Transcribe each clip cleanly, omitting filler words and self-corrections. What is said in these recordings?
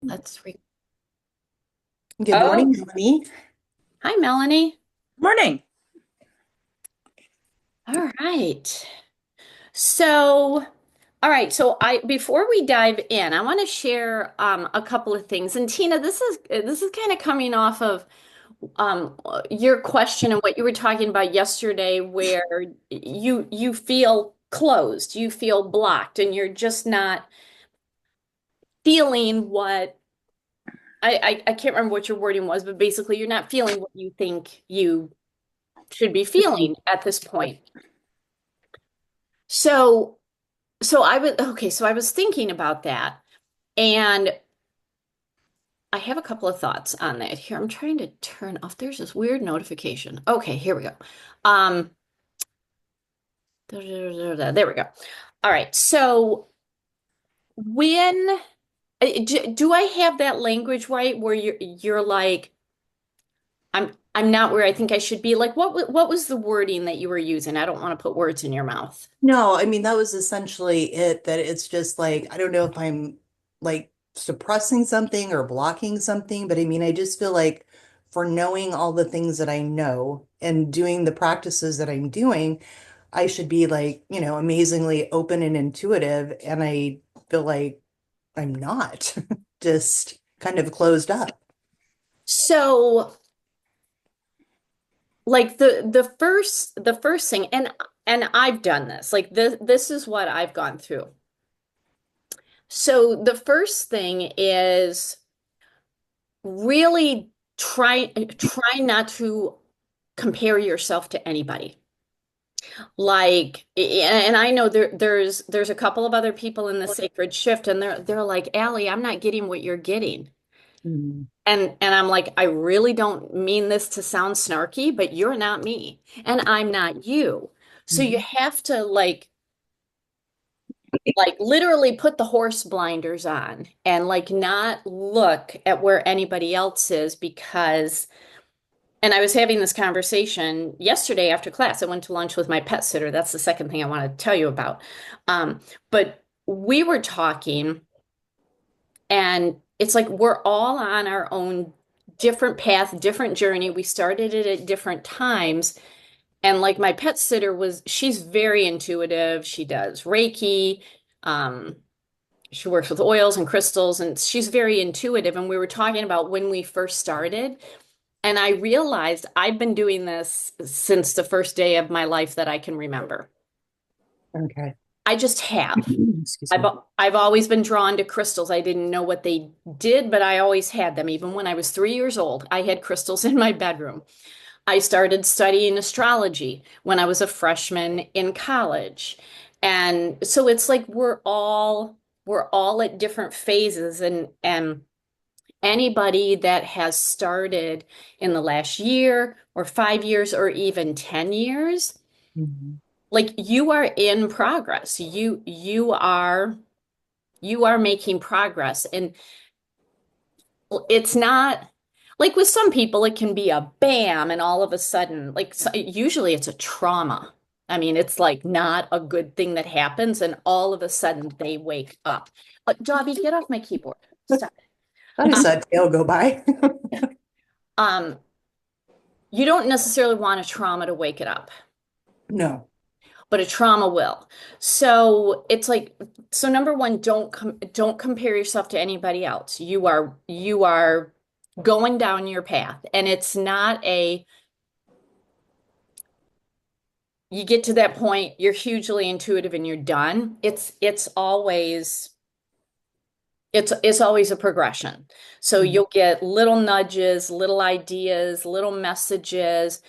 Let's re Good Oh, morning, Melanie. hi, Melanie. Morning. All right. So, all right. So I before we dive in, I want to share a couple of things. And Tina, this is kind of coming off of your question and what you were talking about yesterday, where you feel closed, you feel blocked, and you're just not feeling what I can't remember what your wording was, but basically you're not feeling what you think you should be feeling at this point. So, so I was thinking about that, and I have a couple of thoughts on that here. I'm trying to turn off. There's this weird notification. Okay, here we go. Um, there we go. All right. So when do I have that language right where you're like I'm not where I think I should be? Like what was the wording that you were using? I don't want to put words in your mouth. No, I mean, that was essentially it, that it's just like, I don't know if I'm like suppressing something or blocking something, but I mean, I just feel like for knowing all the things that I know and doing the practices that I'm doing, I should be like, amazingly open and intuitive. And I feel like I'm not, just kind of closed up. So like the first thing, and I've done this, like this is what I've gone through. So the first thing is really try not to compare yourself to anybody. Like, and I know there's a couple of other people in the sacred shift, and they're like, Allie, I'm not getting what you're getting. Mhm. And I'm like, I really don't mean this to sound snarky, but you're not me, and I'm not you. So you Mhm. have to like literally put the horse blinders on and like not look at where anybody else is because and I was having this conversation yesterday after class. I went to lunch with my pet sitter. That's the second thing I want to tell you about. But we were talking, and it's like we're all on our own different path, different journey. We started it at different times. And like my pet sitter she's very intuitive. She does Reiki. Um, she works with oils and crystals, and she's very intuitive. And we were talking about when we first started. And I realized I've been doing this since the first day of my life that I can remember. Okay. I just have. Excuse I've me. I've always been drawn to crystals. I didn't know what they did, but I always had them. Even when I was 3 years old, I had crystals in my bedroom. I started studying astrology when I was a freshman in college. And so it's like we're all at different phases, and anybody that has started in the last year or 5 years or even 10 years, Mhm. like you are in progress. You are making progress. And it's not like with some people, it can be a bam, and all of a sudden, like usually it's a trauma. I mean, it's like not a good thing that happens, and all of a sudden they wake up. Dobby, get off my keyboard. Stop. I just saw a tail go by. Um, you don't necessarily want a trauma to wake it up, No. but a trauma will. So it's like, so number one, don't compare yourself to anybody else. You are going down your path, and it's not you get to that point, you're hugely intuitive and you're done. It's always a progression. So Mhm. you'll get little nudges, little ideas, little messages,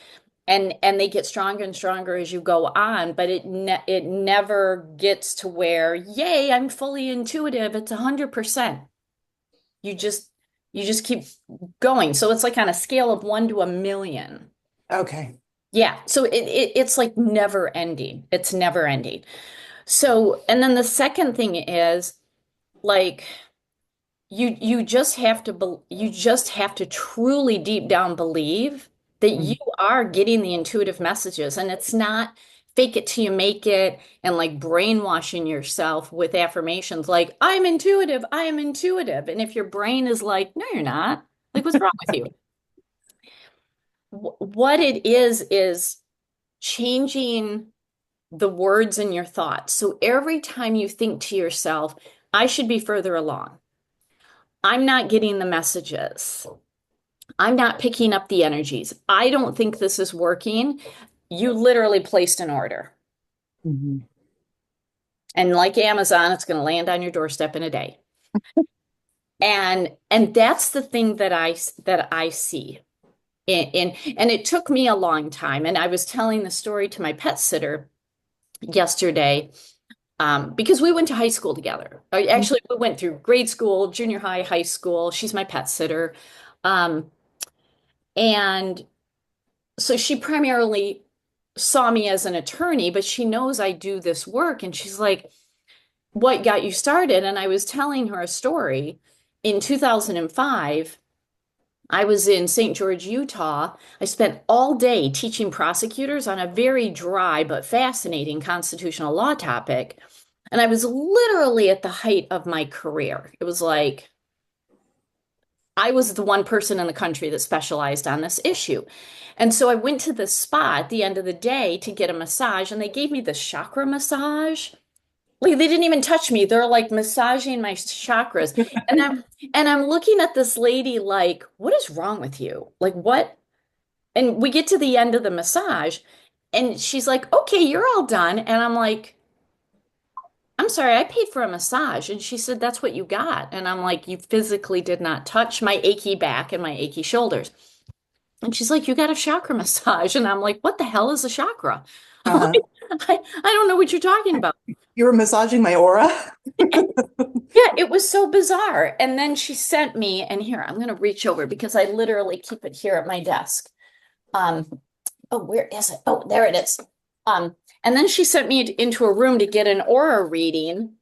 and they get stronger and stronger as you go on, but it never gets to where, yay, I'm fully intuitive. It's 100%. You just you just keep going. So it's like on a scale of 1 to 1 million. Okay. Yeah. So it's like never ending. It's never ending. So, and then the second thing is like you just have to truly deep down believe that you Mhm. are getting the intuitive messages, and fake it till you make it and like brainwashing yourself with affirmations like, I'm intuitive, I am intuitive. And if your brain is like, no, you're not, like, what's wrong with you? What it is changing the words in your thoughts. So every time you think to yourself, I should be further along, I'm not getting the messages, I'm not picking up the energies, I don't think this is working, you literally placed an order. Mhm. And like Amazon, it's going to land on your doorstep in a day. And that's the thing that I see. And it took me a long time. And I was telling the story to my pet sitter yesterday, because we went to high school together. Actually, we went through grade school, junior high, high school. She's my pet sitter. Um, and so she primarily saw me as an attorney, but she knows I do this work. And she's like, what got you started? And I was telling her a story. In 2005, I was in St. George, Utah. I spent all day teaching prosecutors on a very dry but fascinating constitutional law topic. And I was literally at the height of my career. It was like I was the one person in the country that specialized on this issue. And so I went to this spa at the end of the day to get a massage, and they gave me this chakra massage. Like they didn't even touch me. They're like massaging my chakras. And I'm looking at this lady like, what is wrong with you? Like what? And we get to the end of the massage and she's like, okay, you're all done. And I'm like, I'm sorry, I paid for a massage. And she said, that's what you got. And I'm like, you physically did not touch my achy back and my achy shoulders. And she's like, you got a chakra massage. And I'm like, what the hell is a chakra? I'm Uh-huh. like, I don't know what you're talking about. You were massaging my aura? Yeah, it was so bizarre. And then she sent me, and here, I'm going to reach over because I literally keep it here at my desk. Um, oh, where is it? Oh, there it is. And then she sent me into a room to get an aura reading.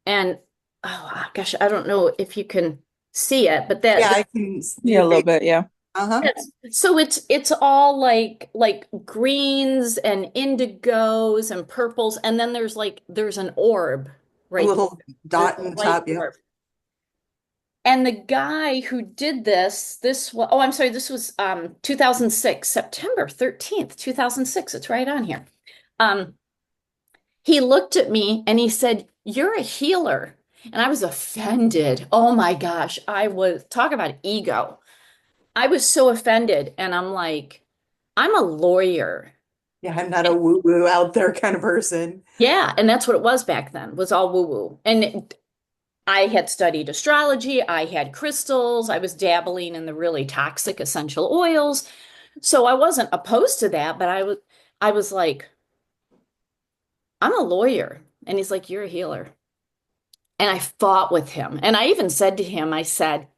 And oh gosh, I don't know if you can see it, but Yeah, that I can see Yeah, your a little face. bit, yeah. Uh-huh. so it's all like greens and indigos and purples, and then there's an orb A right little there. There's dot a in the white top. Yep. orb. And the guy who did this was, oh, I'm sorry, this was 2006, September 13th, 2006. It's right on here. Um, he looked at me and he said, you're a healer. And I was offended. Oh my gosh. Talk about ego. I was so offended. And I'm like, I'm a lawyer. Yeah, I'm not a woo-woo out there kind of person. Yeah. And that's what it was back then, was all woo-woo. I had studied astrology, I had crystals, I was dabbling in the really toxic essential oils. So I wasn't opposed to that, but I was like, I'm a lawyer. And he's like, you're a healer. And I fought with him. And I even said to him, I said,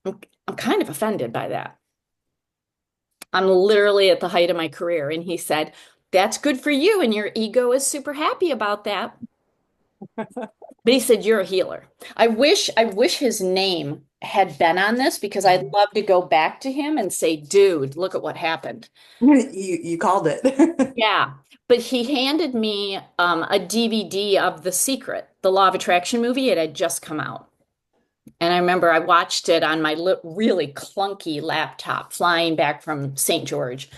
I'm kind of offended by that. I'm literally at the height of my career. And he said, that's good for you. And your ego is super happy about that. But he said, you're a healer. I wish his name had been on this because I'd love to go back to him and say, dude, look at what happened. You called it. Yeah. But he handed me a DVD of The Secret, the Law of Attraction movie. It had just come out. And I remember I watched it on my really clunky laptop flying back from St. George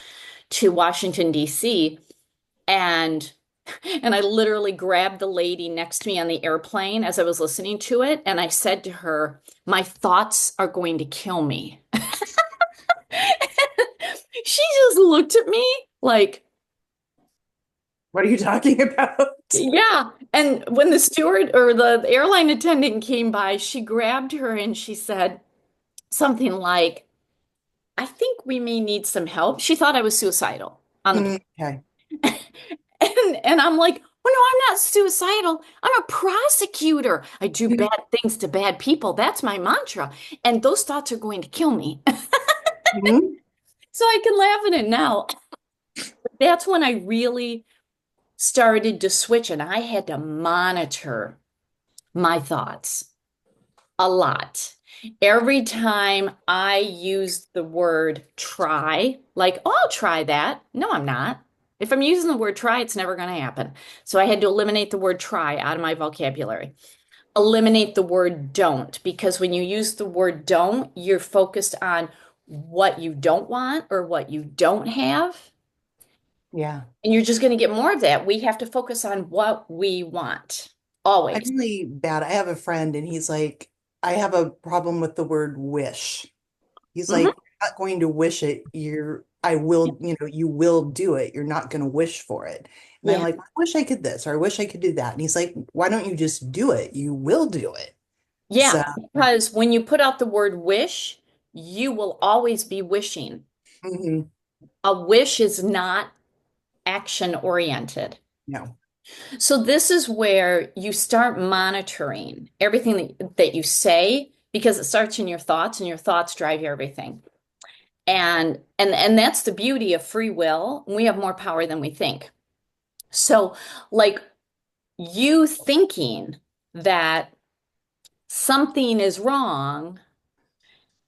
to Washington, D.C. And I literally grabbed the lady next to me on the airplane as I was listening to it. And I said to her, my thoughts are going to kill me. She just looked at me like, What are you talking about? yeah. And when the steward or the airline attendant came by, she grabbed her and she said something like, I think we may need some help. She thought I was suicidal on the Okay. and I'm like, well, no, I'm not suicidal. I'm a prosecutor. I do bad things to bad people. That's my mantra. And those thoughts are going to kill me. Mhm. So I can laugh at it now. That's when I really started to switch and I had to monitor my thoughts a lot. Every time I used the word try, like, oh, I'll try that. No, I'm not. If I'm using the word try, it's never going to happen. So I had to eliminate the word try out of my vocabulary. Eliminate the word don't, because when you use the word don't, you're focused on what you don't want or what you don't have. Yeah. And you're just going to get more of that. We have to focus on what we want I'm always. really bad. I have a friend and he's like, I have a problem with the word wish. He's Mhm. like, "You're not going to wish it. I will, you will do it. You're not going to wish for it." And I'm Yeah. like, I wish I could this, or I wish I could do that. And he's like, why don't you just do it? You will do it. Yeah. So, Because when you put out the word wish, you will always be wishing. mhm, A wish is not action oriented. no. So this is where you start monitoring everything that you say because it starts in your thoughts and your thoughts drive everything. And that's the beauty of free will. We have more power than we think. So like you thinking that something is wrong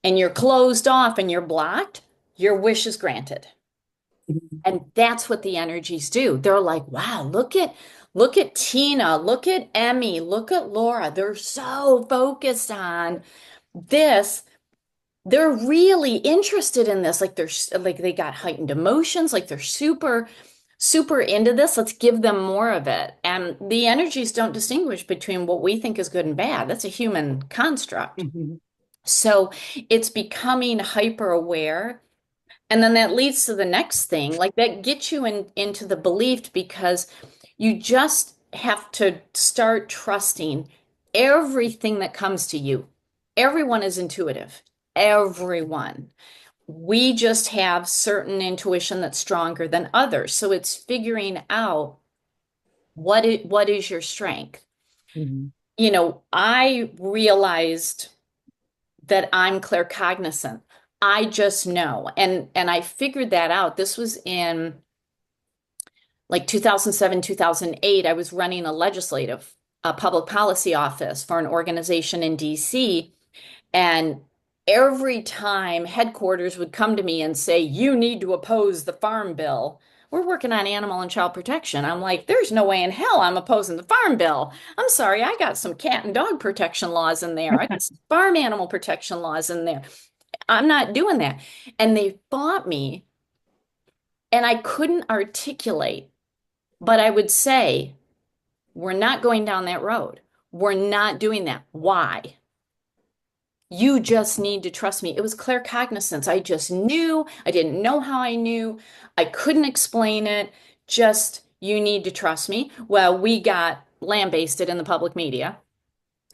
and you're closed off and you're blocked, your wish is granted. And that's what the energies do. They're like, wow, look at Tina, look at Emmy, look at Laura. They're so focused on this. They're really interested in this. Like like they got heightened emotions, like they're super into this. Let's give them more of it. And the energies don't distinguish between what we think is good and bad. That's a human construct. Mhm. So it's becoming hyper aware. And then that leads to the next thing, like that gets you into the belief because you just have to start trusting everything that comes to you. Everyone is intuitive. Everyone. We just have certain intuition that's stronger than others. So it's figuring out what is your strength. Mhm. I realized that I'm claircognizant. I just know. And I figured that out. This was in like 2007, 2008. I was running a public policy office for an organization in DC. And every time headquarters would come to me and say, you need to oppose the farm bill. We're working on animal and child protection. I'm like, there's no way in hell I'm opposing the farm bill. I'm sorry, I got some cat and dog protection laws in there. I got some farm animal protection laws in there. I'm not doing that. And they fought me, and I couldn't articulate, but I would say, we're not going down that road. We're not doing that. Why? You just need to trust me. It was claircognizance. I just knew. I didn't know how I knew. I couldn't explain it. Just, you need to trust me. Well, we got lambasted in the public media.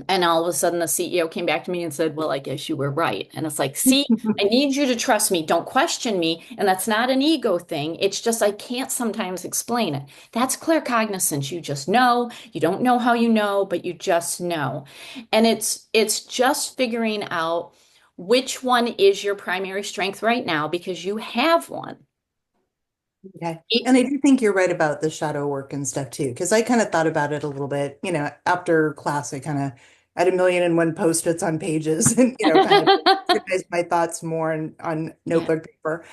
And all of a sudden, the CEO came back to me and said, well, I guess you were right. And it's like, see, I need you to trust me. Don't question me. And that's not an ego thing. It's just I can't sometimes explain it. That's claircognizance. You just know. You don't know how you know, but you just know. And it's just figuring out which one is your primary strength right now because you have one. Okay. It- And I do think you're right about the shadow work and stuff too, because I kind of thought about it a little bit. After class, I kind of had a million and one post-its on pages and, kind of organized my thoughts more on Yeah. notebook paper.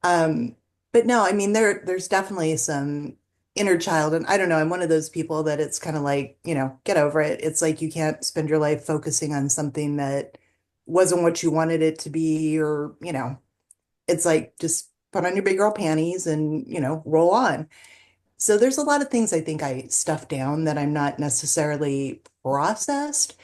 Um, but no, I mean, there's definitely some inner child, and I don't know, I'm one of those people that it's kind of like, get over it. It's like you can't spend your life focusing on something that wasn't what you wanted it to be, or, it's like just put on your big girl panties and, roll on. So there's a lot of things I think I stuffed down that I'm not necessarily processed.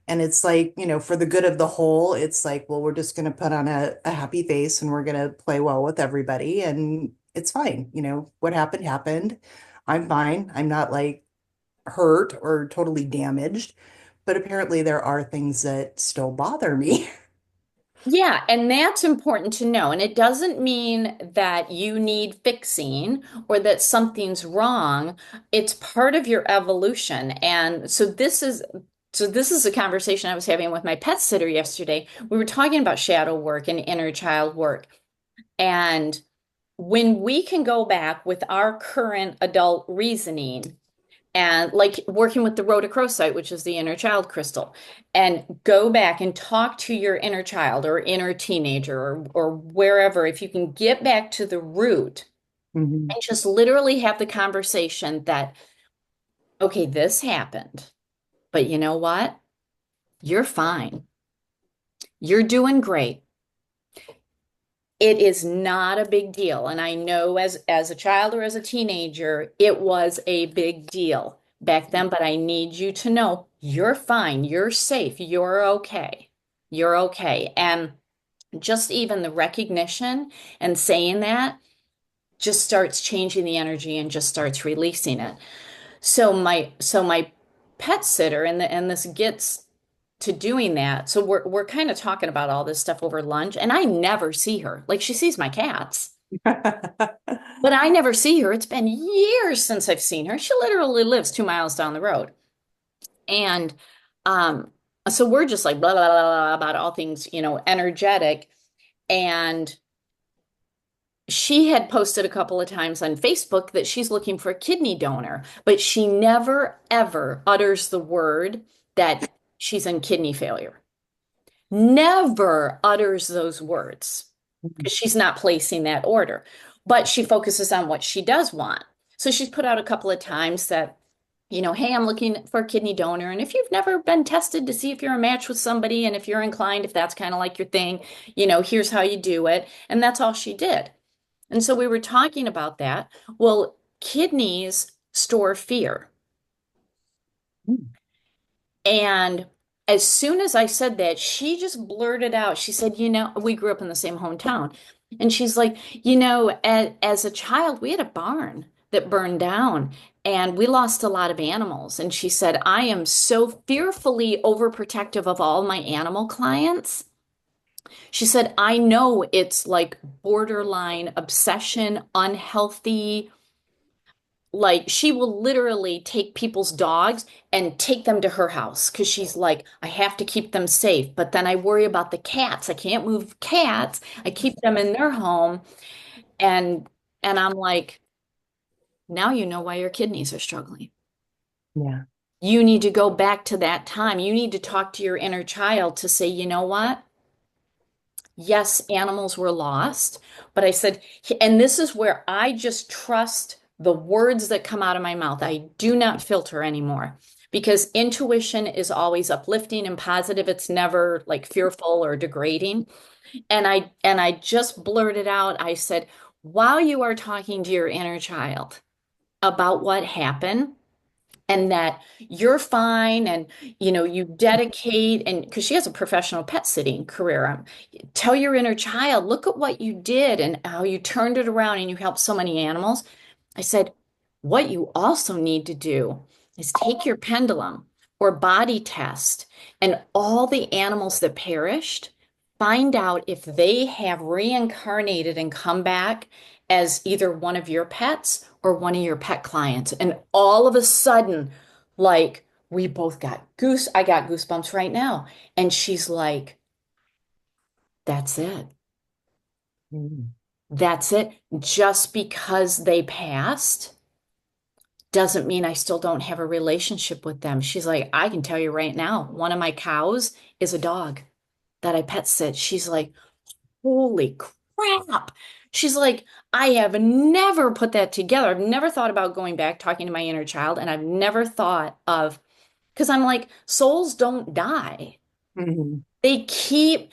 And it's like, for the good of the whole, it's like, well, we're just going to put on a happy face and we're going to play well with everybody. And it's fine. What happened, happened. I'm fine. I'm not like hurt or totally damaged. But apparently there are things that still bother me. Yeah, and that's important to know. And it doesn't mean that you need fixing or that something's wrong. It's part of your evolution. And so this is a conversation I was having with my pet sitter yesterday. We were talking about shadow work and inner child work. And when we can go back with our current adult reasoning and like working with the rhodochrosite, which is the inner child crystal, and go back and talk to your inner child or inner teenager or wherever. If you can get back to the root, Mhm. and just literally have the conversation that, okay, this happened, but you know what? You're fine. You're doing great. It is not a big deal. And I know as a child or as a teenager, it was a big deal back then, but I need you to know you're fine. You're safe. You're okay. You're okay. And just even the recognition and saying that just starts changing the energy and just starts releasing it. So my pet sitter and this gets to doing that. So we're kind of talking about all this stuff over lunch, and I never see her. Like she sees my cats, but I never see her. It's been years since I've seen her. She literally lives 2 miles down the road. And um, so we're just like blah, blah, blah, blah about all things, energetic. And she had posted a couple of times on Facebook that she's looking for a kidney donor, but she never ever utters the word that she's in kidney failure. Never utters those words because she's not placing that order, but she focuses on what she does want. So she's put out a couple of times that, hey, I'm looking for a kidney donor. And if you've never been tested to see if you're a match with somebody and if you're inclined, if that's kind of like your thing, here's how you do it. And that's all she did. And so we were talking about that. Well, kidneys store fear. And as soon as I said that, she just blurted out. She said, we grew up in the same hometown. And she's like, as a child, we had a barn that burned down and we lost a lot of animals. And she said, I am so fearfully overprotective of all my animal clients. She said, I know it's like borderline obsession, unhealthy. Like she will literally take people's dogs and take them to her house because she's like, I have to keep them safe. But then I worry about the cats. I can't move cats. I keep them in their home. And I'm like, now you know why your kidneys are struggling. Yeah. You need to go back to that time. You need to talk to your inner child to say, you know what? Yes, animals were lost, but I said, and this is where I just trust the words that come out of my mouth. I do not filter anymore because intuition is always uplifting and positive. It's never like fearful or degrading. And I just blurted out, I said, while you are talking to your inner child about what happened, and that you're fine and you dedicate and because she has a professional pet sitting career, tell your inner child, look at what you did and how you turned it around and you helped so many animals. I said, what you also need to do is take your pendulum or body test and all the animals that perished, find out if they have reincarnated and come back as either one of your pets or one of your pet clients. And all of a sudden, like we both I got goosebumps right now. And she's like, that's it. Mhm. That's it. Just because they passed doesn't mean I still don't have a relationship with them. She's like, I can tell you right now, one of my cows is a dog that I pet sit. She's like, holy crap. She's like, I have never put that together. I've never thought about going back, talking to my inner child, and I've never thought of, because I'm like, souls don't die. Mhm. They keep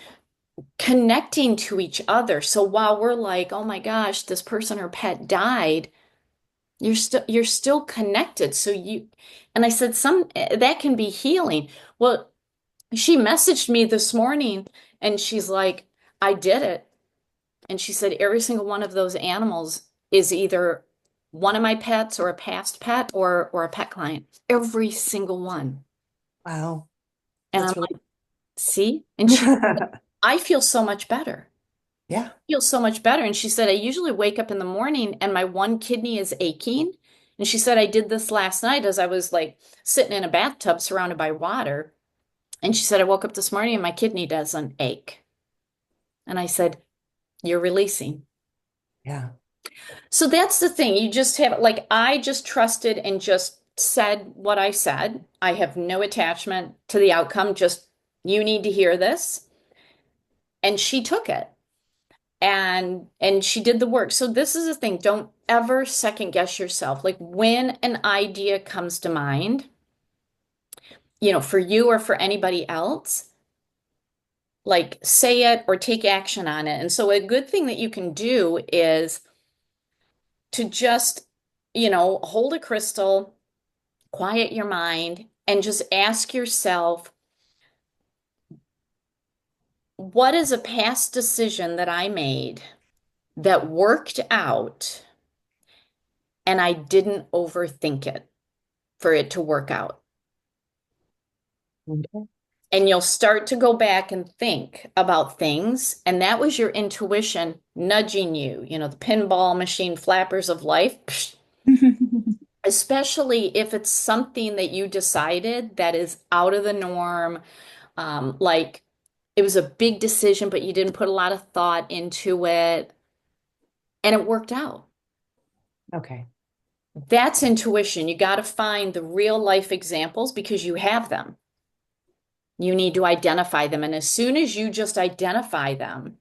connecting to each other. So while we're like, oh my gosh, this person or pet died, you're still connected. So and I said some that can be healing. Well, she messaged me this morning and she's like, I did it. And she said every single one of those animals is either one of my pets or a past pet or a pet client. Every single one. Wow. And I'm That's really like, see? And she said, I feel so much better. yeah. Feel so much better. And she said, I usually wake up in the morning and my one kidney is aching. And she said, I did this last night as I was like sitting in a bathtub surrounded by water. And she said, I woke up this morning and my kidney doesn't ache. And I said, you're releasing. Yeah. So that's the thing. You just have, like, I just trusted and just said what I said. I have no attachment to the outcome, just you need to hear this. And she took it and she did the work. So this is the thing. ever second guess yourself. Like when an idea comes to mind, for you or for anybody else, like say it or take action on it. And so a good thing that you can do is to just, hold a crystal, quiet your mind, and just ask yourself, what is a past decision that I made that worked out and I didn't overthink it for it to work out? Okay. And you'll start to go back and think about things. And that was your intuition nudging you, the pinball machine flappers of life. Psh, especially if it's something that you decided that is out of the norm, like it was a big decision, but you didn't put a lot of thought into it and it worked out. Okay. That's intuition. You got to find the real life examples because you have them. You need to identify them. And as soon as you just identify them,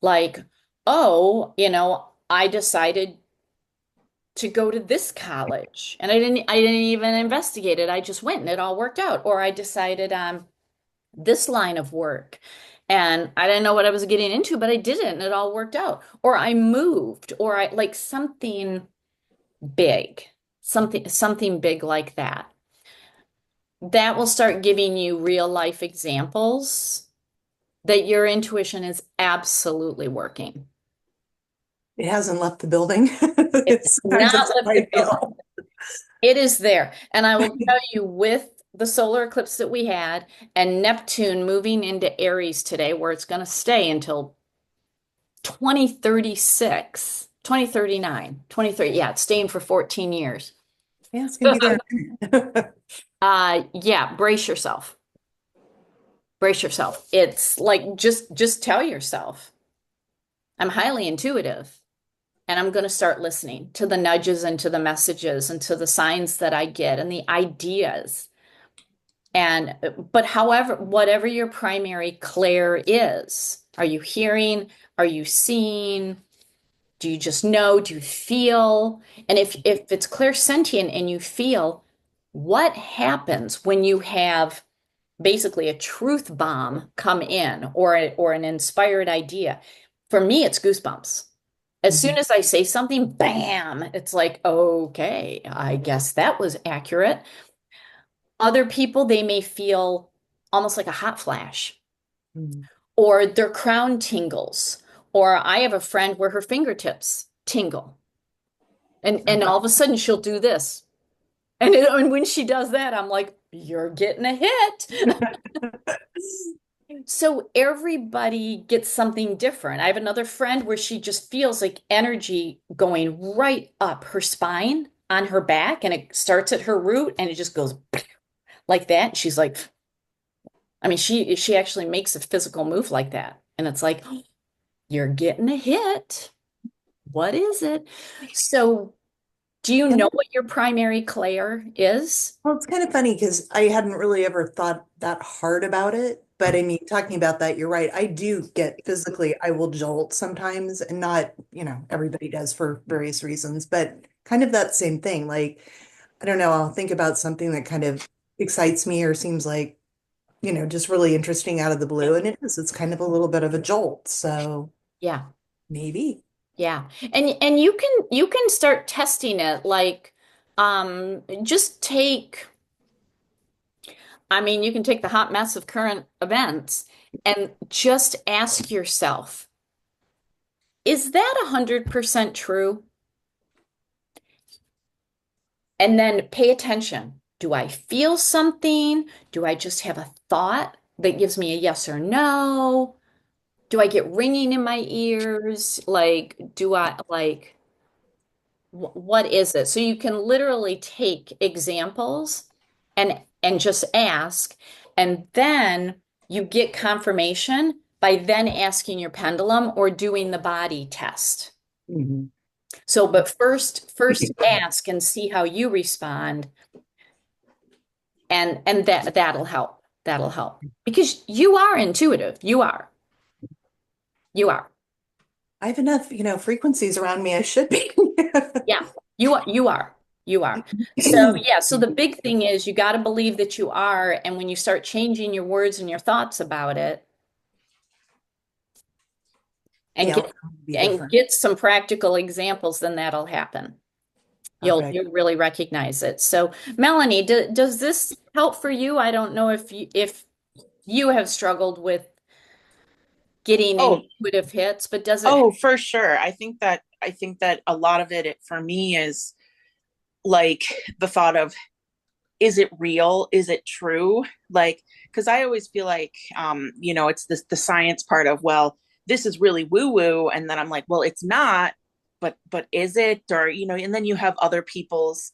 like, oh, I decided to go to this college and I didn't even investigate it. I just went and it all worked out. Or I decided on this line of work and I didn't know what I was getting into, but I did it and it all worked out. Or I moved or I like something big, something big like that. That will start giving you real life examples that your intuition is absolutely working. It hasn't left the building. It's Sometimes not that's how I lifted building. feel. It is there. And I will tell you with the solar eclipse that we had and Neptune moving into Aries today, where it's going to stay until 2036, 2039, 2030. Yeah, it's staying for 14 years. Yeah, it's gonna be there. Yeah, brace yourself. Brace yourself. It's like just tell yourself, I'm highly intuitive. And I'm going to start listening to the nudges and to the messages and to the signs that I get and the ideas. And, but however, whatever your primary clair is, are you hearing? Are you seeing? Do you just know? Do you feel? And if it's clairsentient and you feel, what happens when you have basically a truth bomb come in or an inspired idea? For me, it's goosebumps. As soon Mhm. as I say something, bam, it's like, okay, I guess that was accurate. Other people, they may feel almost like a hot flash, Mhm. or their crown tingles, or I have a friend where her fingertips tingle, and all of a sudden she'll do this. And when she does that, I'm like, you're getting a hit. So everybody gets something different. I have another friend where she just feels like energy going right up her spine on her back, and it starts at her root and it just goes like that. She's like, I mean, she actually makes a physical move like that. And it's like, you're getting a hit. What is it? So, do you Yeah, know what your primary clair is? well, it's kind of funny because I hadn't really ever thought that hard about it. But I mean, talking about that, you're right. I do get physically, I will jolt sometimes, and not, everybody does for various reasons, but kind of that same thing. Like, I don't know, I'll think about something that kind of excites me or seems like, just really interesting out of the blue. And it is, it's kind of a little bit of a jolt. So Yeah. maybe. Yeah. And you can start testing it like just take I mean, you can take the hot mess of current events and just ask yourself, is that 100% true? And then pay attention. Do I feel something? Do I just have a thought that gives me a yes or no? Do I get ringing in my ears? Like, do I like what is it? So you can literally take examples and just ask, and then you get confirmation by then asking your pendulum or doing the body test. Mhm. So, but first ask and see how you respond, and that'll help. That'll help because you are intuitive. You are. You are. I have enough, frequencies around me. I should be. Yeah, you are. You are. So yeah, so the big thing is you got to believe that you are, and when you start changing your words and your thoughts about it and Yeah, get it'll be different. some practical examples, then that'll happen. Perfect. You'll really recognize it. So Melanie, does this help for you? I don't know if you have struggled with getting Oh, intuitive hits, but does it? oh, for sure. I think that a lot of it for me is like the thought of, is it real? Is it true? Like, because I always feel like it's the science part of, well, this is really woo-woo, and then I'm like, well, it's not, but is it? Or, and then you have other people's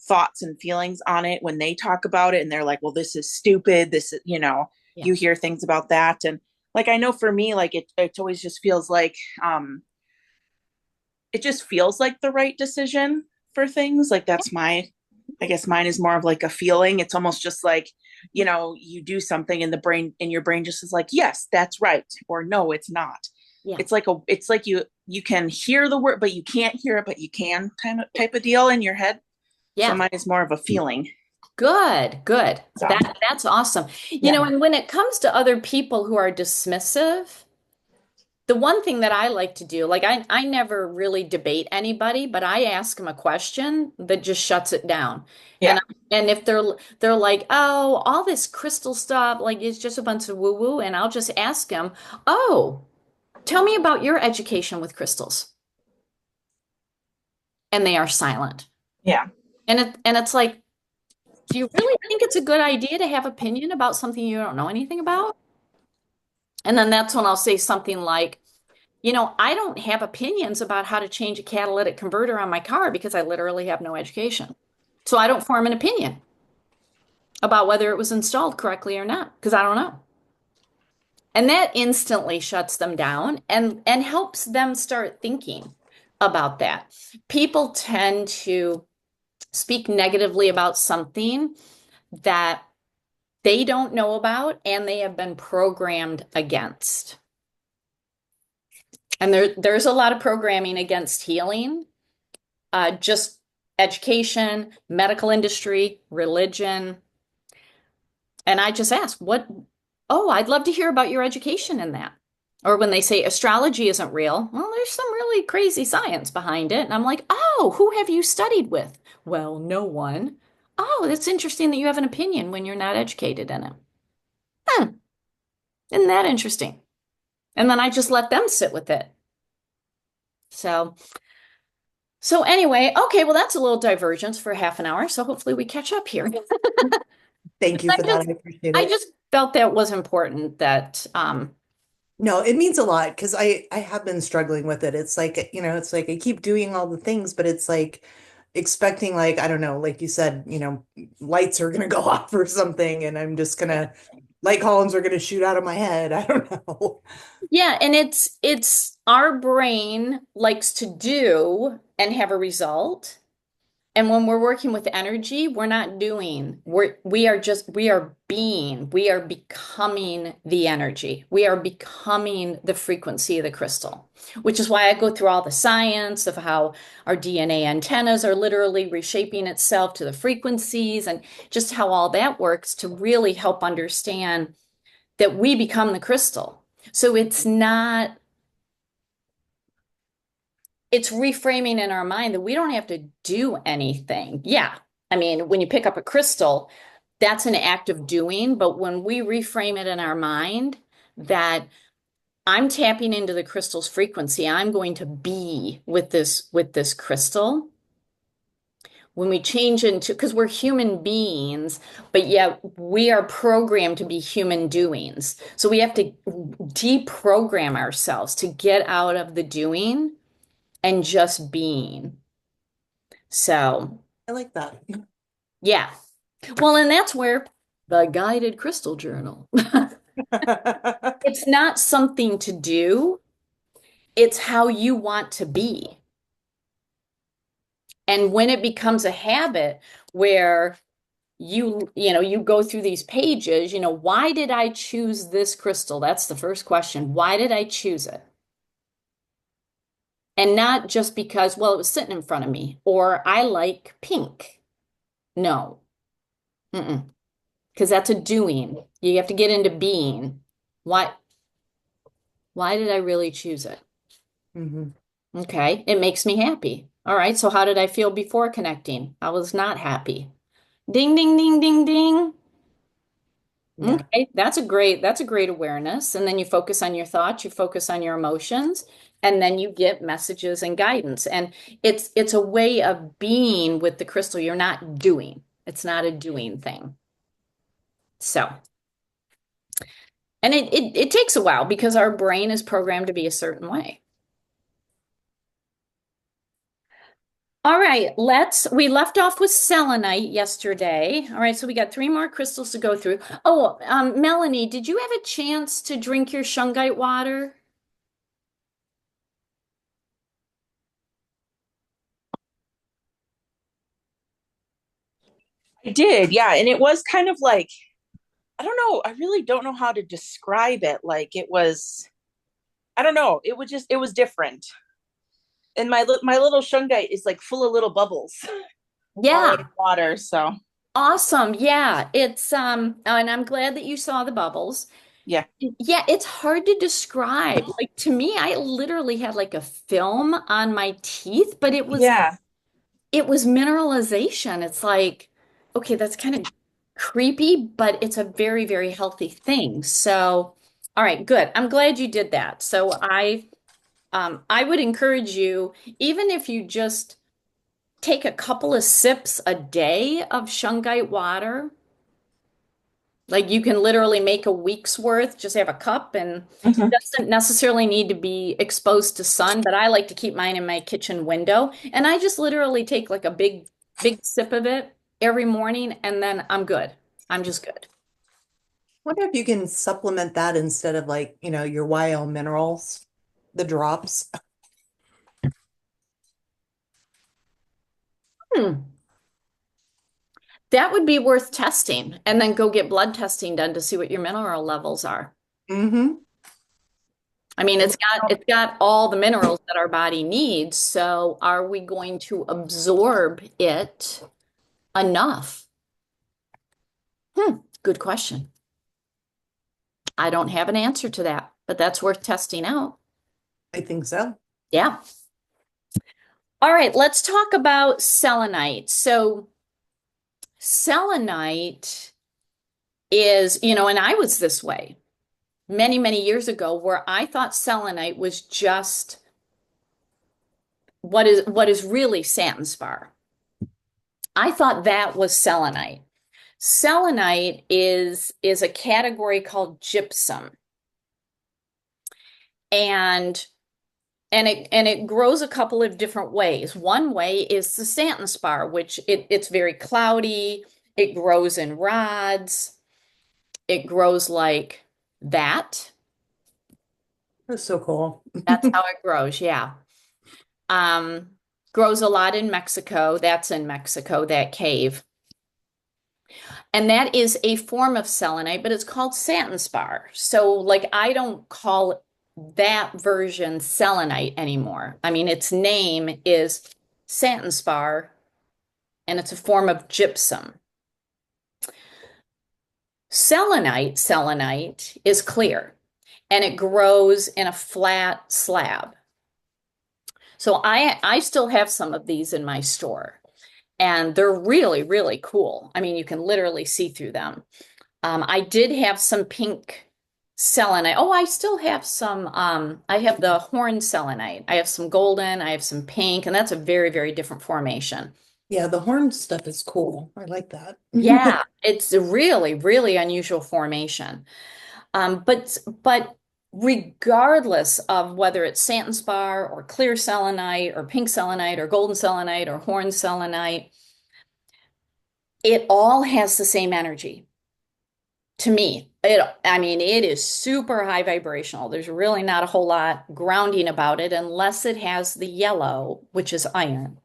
thoughts and feelings on it when they talk about it, and they're like, well, this is stupid. This is, Yeah. you hear things about that. And like, I know for me, like it always just feels like it just feels like the right decision for things. Like that's I guess mine is more of like a feeling. It's almost just like, you do something and your brain just is like, yes, that's right. Or no, it's not. Yeah. It's like you can hear the word, but you can't hear it, but you can type of deal in your head. So Yeah. mine is more of a feeling. Good, good. So That's awesome. yeah. And when it comes to other people who are dismissive, the one thing that I like to do, like I never really debate anybody, but I ask them a question that just shuts it down. Yeah. And if they're like, "Oh, all this crystal stuff, like it's just a bunch of woo-woo," and I'll just ask them, "Oh, tell me about your education with crystals." And they are silent. Yeah. And it's like, do you really think it's a good idea to have opinion about something you don't know anything about? And then that's when I'll say something like, I don't have opinions about how to change a catalytic converter on my car because I literally have no education. So I don't form an opinion about whether it was installed correctly or not because I don't know. And that instantly shuts them down and helps them start thinking about that. People tend to speak negatively about something that they don't know about and they have been programmed against. And there's a lot of programming against healing, just education, medical industry, religion. And I just ask, oh, I'd love to hear about your education in that. Or when they say astrology isn't real, well, there's some really crazy science behind it. And I'm like, oh, who have you studied with? Well, no one. Oh, that's interesting that you have an opinion when you're not educated in it. Hmm, isn't that interesting? And then I just let them sit with it. So, so anyway, okay, well, that's a little divergence for half an hour. So hopefully we catch up here. Thank you I for that. just, I appreciate I it. just felt that was important that, No, it means a lot because I have been struggling with it. It's like, it's like I keep doing all the things, but it's like expecting like, I don't know, like you said, lights are gonna go off or something, and I'm just gonna light columns are gonna shoot out of my head. I don't know. yeah, and it's our brain likes to do and have a result. And when we're working with energy, we're not doing. We are being, we are becoming the energy. We are becoming the frequency of the crystal, which is why I go through all the science of how our DNA antennas are literally reshaping itself to the frequencies and just how all that works to really help understand that we become the crystal. So it's reframing in our mind that we don't have to do anything. Yeah. I mean, when you pick up a crystal, that's an act of doing. But when we reframe it in our mind that I'm tapping into the crystal's frequency, I'm going to be with this crystal. When we change into, because we're human beings, but yet we are programmed to be human doings. So we have to deprogram ourselves to get out of the doing and just being. So, I like that. yeah. Well, and that's where the guided crystal journal. It's not something to do, it's how you want to be. And when it becomes a habit where you go through these pages, why did I choose this crystal? That's the first question. Why did I choose it? And not just because, well, it was sitting in front of me, or I like pink. No. Mm-mm. Because that's a doing. You have to get into being. Why, why did I really choose it? Hmm. Okay, it makes me happy. All right, so how did I feel before connecting? I was not happy. Ding, ding, ding, ding, ding. Yeah. Okay, that's a great awareness. And then you focus on your thoughts, you focus on your emotions, and then you get messages and guidance. And it's a way of being with the crystal. You're not doing. It's not a doing thing. So, and it takes a while because our brain is programmed to be a certain way. All right, we left off with selenite yesterday. All right, so we got three more crystals to go through. Oh, Melanie, did you have a chance to drink your shungite water? I did, yeah. And it was kind of like, I don't know, I really don't know how to describe it. Like it was, I don't know, it was different. And my little shungite is like full of little bubbles while Yeah, in water. So awesome. Yeah, and I'm glad that you saw the bubbles. yeah. Yeah, it's hard to describe. Like to me, I literally had like a film on my teeth, but Yeah. it was mineralization. It's like, okay, that's kind of creepy, but it's a very, very healthy thing. So, all right, good. I'm glad you did that. So I would encourage you, even if you just take a couple of sips a day of shungite water, like you can literally make a week's worth, just have a cup and Mhm. doesn't necessarily need to be exposed to sun, but I like to keep mine in my kitchen window. And I just literally take like a big sip of it every morning and then I'm good. I'm just good. Wonder if you can supplement that instead of like, your YL minerals, the drops. Hmm. That would be worth testing and then go get blood testing done to see what your mineral levels are. Hmm. I mean, it's got all the minerals that our body needs, so are we going to absorb it enough? Good question. I don't have an answer to that, but that's worth testing out. I think so. Yeah. All right, let's talk about selenite. So, selenite is, and I was this way many, many years ago where I thought selenite was just what is really satin spar. I thought that was selenite. Selenite is a category called gypsum. And and it grows a couple of different ways. One way is the satin spar, which it's very cloudy. It grows in rods. It grows like that. That's so cool. That's how it grows, yeah. Um, Grows a lot in Mexico. That's in Mexico, that cave. And that is a form of selenite, but it's called satin spar. So, like, I don't call that version selenite anymore. I mean, its name is satin spar, and it's a form of gypsum. Selenite is clear, and it grows in a flat slab. So I still have some of these in my store, and they're really, really cool. I mean, you can literally see through them. I did have some pink selenite. Oh, I still have some. I have the horn selenite. I have some golden. I have some pink, and that's a very, very different formation. Yeah, the horn stuff is cool. I like that. Yeah, it's a really, really unusual formation. But regardless of whether it's satin spar or clear selenite or pink selenite or golden selenite or horn selenite, it all has the same energy. To me, I mean, it is super high vibrational. There's really not a whole lot grounding about it unless it has the yellow, which is iron.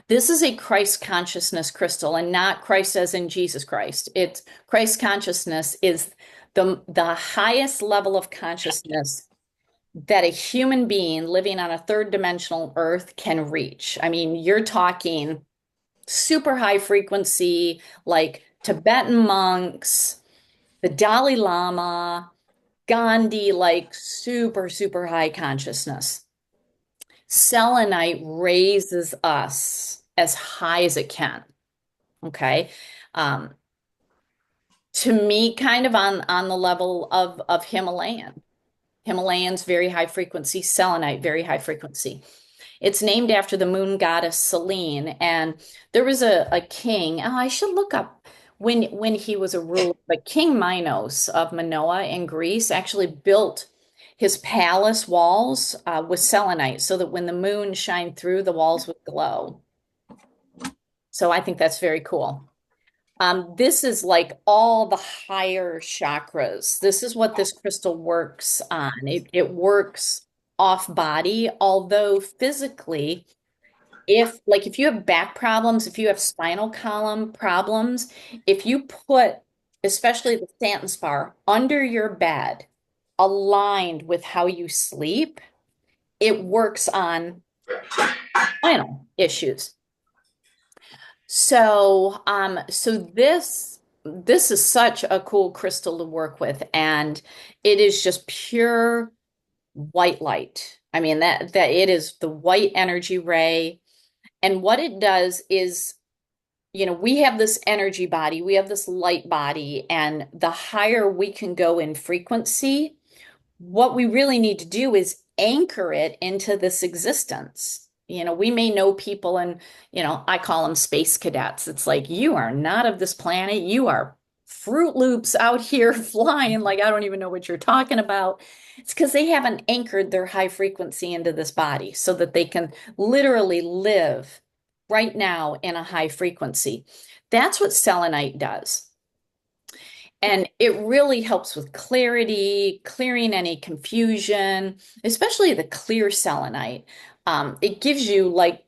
This is a Christ consciousness crystal and not Christ as in Jesus Christ. It's Christ consciousness is the highest level of consciousness that a human being living on a third dimensional Earth can reach. I mean, you're talking super high frequency, like Tibetan monks, the Dalai Lama, Gandhi, like super, super high consciousness. Selenite raises us as high as it can. Okay. Um, to me, kind of on the level of Himalayan. Himalayan's very high frequency, selenite, very high frequency. It's named after the moon goddess Selene. And there was a king, oh, I should look up when he was a ruler, but King Minos of Minoa in Greece actually built his palace walls with selenite so that when the moon shined through, the walls would glow. So I think that's very cool. This is like all the higher chakras. This is what this crystal works on. It works off body, although physically, if you have back problems, if you have spinal column problems, if you put especially the Stanton spar under your bed, aligned with how you sleep, it works on spinal issues. So this is such a cool crystal to work with, and it is just pure white light. I mean that it is the white energy ray, and what it does is, we have this energy body, we have this light body, and the higher we can go in frequency, what we really need to do is anchor it into this existence. We may know people and, I call them space cadets. It's like, you are not of this planet. You are Fruit Loops out here flying. Like, I don't even know what you're talking about. It's because they haven't anchored their high frequency into this body so that they can literally live right now in a high frequency. That's what selenite does. And it really helps with clarity, clearing any confusion, especially the clear selenite. It gives you like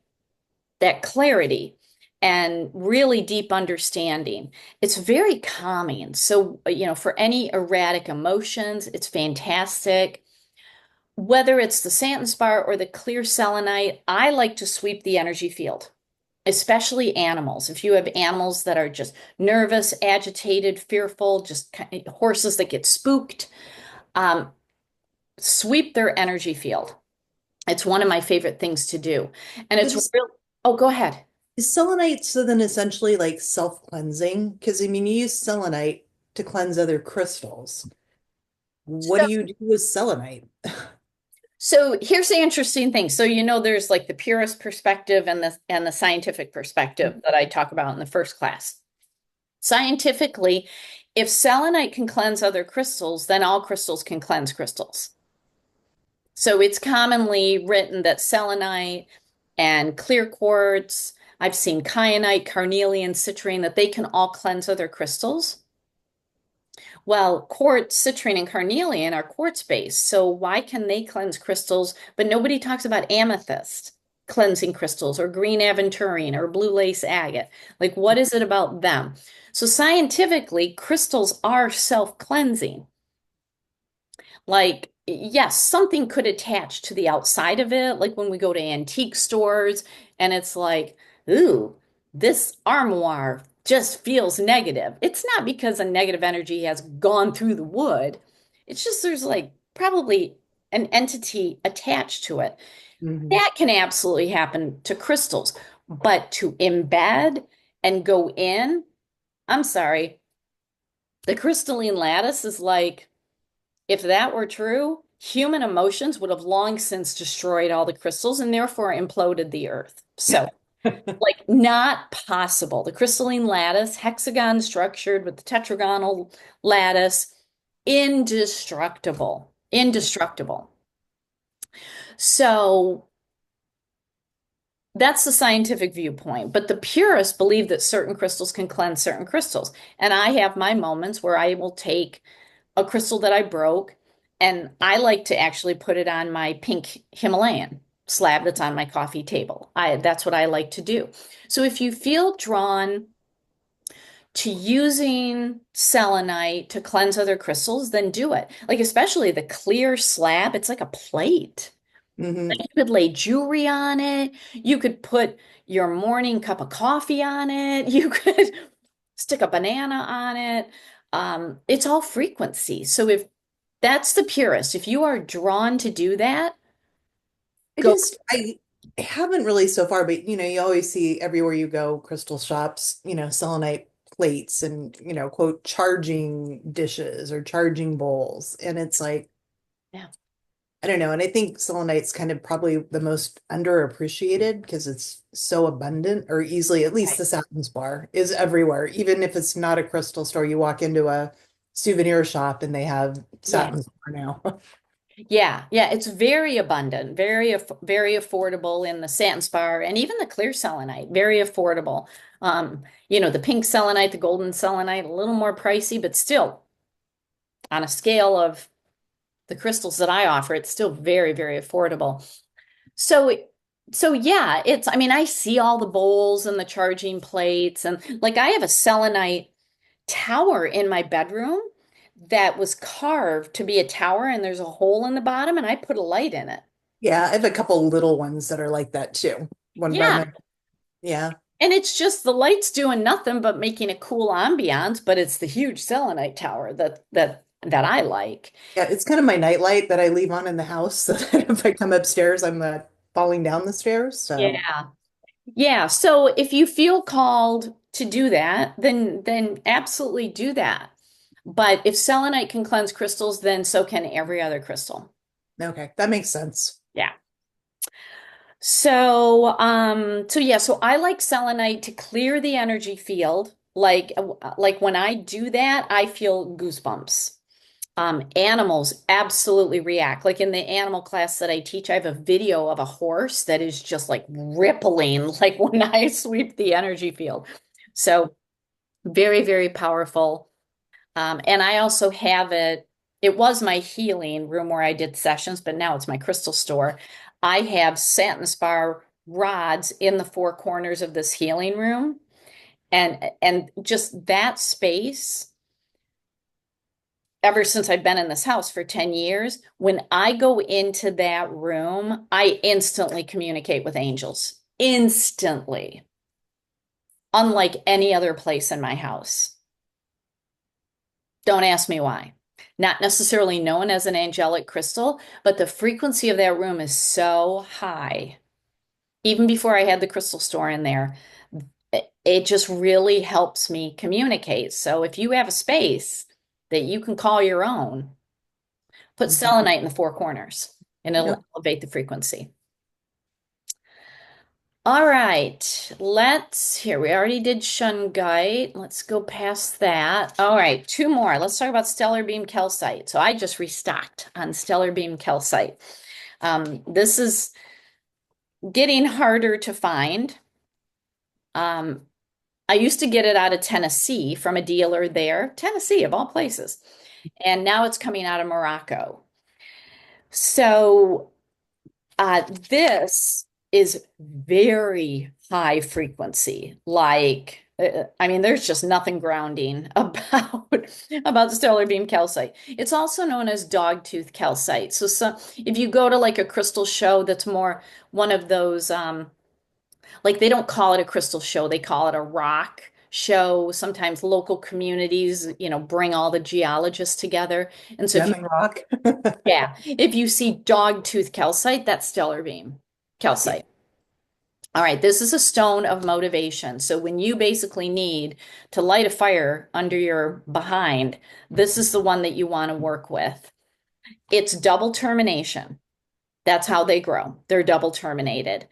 that clarity and really deep understanding. It's very calming. So, for any erratic emotions, it's fantastic. Whether it's the Santin spar or the clear selenite, I like to sweep the energy field, especially animals. If you have animals that are just nervous, agitated, fearful, just horses that get spooked, um, sweep their energy field. It's one of my favorite things to do. And it's Is, real. Oh, go ahead. is selenite so then essentially like self-cleansing? Because I mean, you use selenite to cleanse other crystals. What So, do you do with selenite? so here's the interesting thing. So, there's like the purist perspective and the scientific perspective that I talk about in the first class. Scientifically, if selenite can cleanse other crystals, then all crystals can cleanse crystals. So it's commonly written that selenite and clear quartz, I've seen kyanite, carnelian, citrine, that they can all cleanse other crystals. Well, quartz, citrine, and carnelian are quartz-based, so why can they cleanse crystals? But nobody talks about amethyst cleansing crystals or green aventurine or blue lace agate. Like, what is it about them? So scientifically, crystals are self-cleansing. Like, yes, something could attach to the outside of it, like when we go to antique stores and it's like, ooh, this armoire just feels negative. It's not because a negative energy has gone through the wood. It's just there's like probably an entity attached to it. Mhm. That can absolutely happen to crystals, but to embed and go in, I'm sorry, the crystalline lattice is like, if that were true, human emotions would have long since destroyed all the crystals and therefore imploded the earth. So, like, not possible. The crystalline lattice, hexagon structured with the tetragonal lattice, indestructible. Indestructible. So, that's the scientific viewpoint. But the purists believe that certain crystals can cleanse certain crystals. And I have my moments where I will take a crystal that I broke, and I like to actually put it on my pink Himalayan slab that's on my coffee table. That's what I like to do. So if you feel drawn to using selenite to cleanse other crystals, then do it. Like especially the clear slab, it's like a plate. Hmm. You could lay jewelry on it. You could put your morning cup of coffee on it. You could stick a banana on it. It's all frequency. So if that's the purest, if you are drawn to do that, go. I haven't really so far, but you always see everywhere you go, crystal shops, selenite plates and, quote, charging dishes or charging bowls. And it's like, Yeah. I don't know. And I think selenite's kind of probably the most underappreciated because it's so abundant or easily, at least Right. the satin spar is everywhere. Even if it's not a crystal store, you walk into a souvenir shop and they have Yeah. satin spar now. Yeah, yeah, it's very abundant, very affordable in the satin spar and even the clear selenite, very affordable. The pink selenite, the golden selenite, a little more pricey, but still on a scale of the crystals that I offer, it's still very, very affordable. So, so yeah, I mean, I see all the bowls and the charging plates and like I have a selenite tower in my bedroom that was carved to be a tower and there's a hole in the bottom and I put a light in it. Yeah, I have a couple little ones that are like that too. One by Yeah. my, yeah. And it's just the light's doing nothing but making a cool ambiance, but it's the huge selenite tower that I like. Yeah, it's kind of my nightlight that I leave on in the house so that if I come upstairs, I'm not falling down the stairs. So, Yeah. Yeah. So if you feel called to do that, then absolutely do that. But if selenite can cleanse crystals, then so can every other crystal. okay, that makes sense. Yeah. So yeah, so I like selenite to clear the energy field. Like when I do that, I feel goosebumps. Animals absolutely react. Like in the animal class that I teach, I have a video of a horse that is just like rippling, like when I sweep the energy field. So very, very powerful. And I also have it was my healing room where I did sessions, but now it's my crystal store. I have satin spar rods in the four corners of this healing room. And just that space, ever since I've been in this house for 10 years, when I go into that room, I instantly communicate with angels. Instantly. Unlike any other place in my house. Don't ask me why. Not necessarily known as an angelic crystal, but the frequency of that room is so high. Even before I had the crystal store in there, it just really helps me communicate. So if you have a space that you can call your own, put Mhm. selenite in the four corners and Yep. it'll elevate the frequency. All right, here. We already did shungite. Let's go past that. All right, two more. Let's talk about stellar beam calcite. So I just restocked on stellar beam calcite. This is getting harder to find. Um, I used to get it out of Tennessee from a dealer there, Tennessee of all places. And now it's coming out of Morocco. So this is very high frequency. I mean, there's just nothing grounding about stellar beam calcite. It's also known as dogtooth calcite. So if you go to like a crystal show that's more one of those, like they don't call it a crystal show, they call it a rock show. Sometimes local communities, bring all the geologists together. And so if Gem you and rock. yeah, if you see dogtooth calcite, that's stellar beam Yeah. calcite. All right, this is a stone of motivation. So when you basically need to light a fire under your behind, this is the one that you want to work with. It's double termination. That's how they grow. They're double terminated.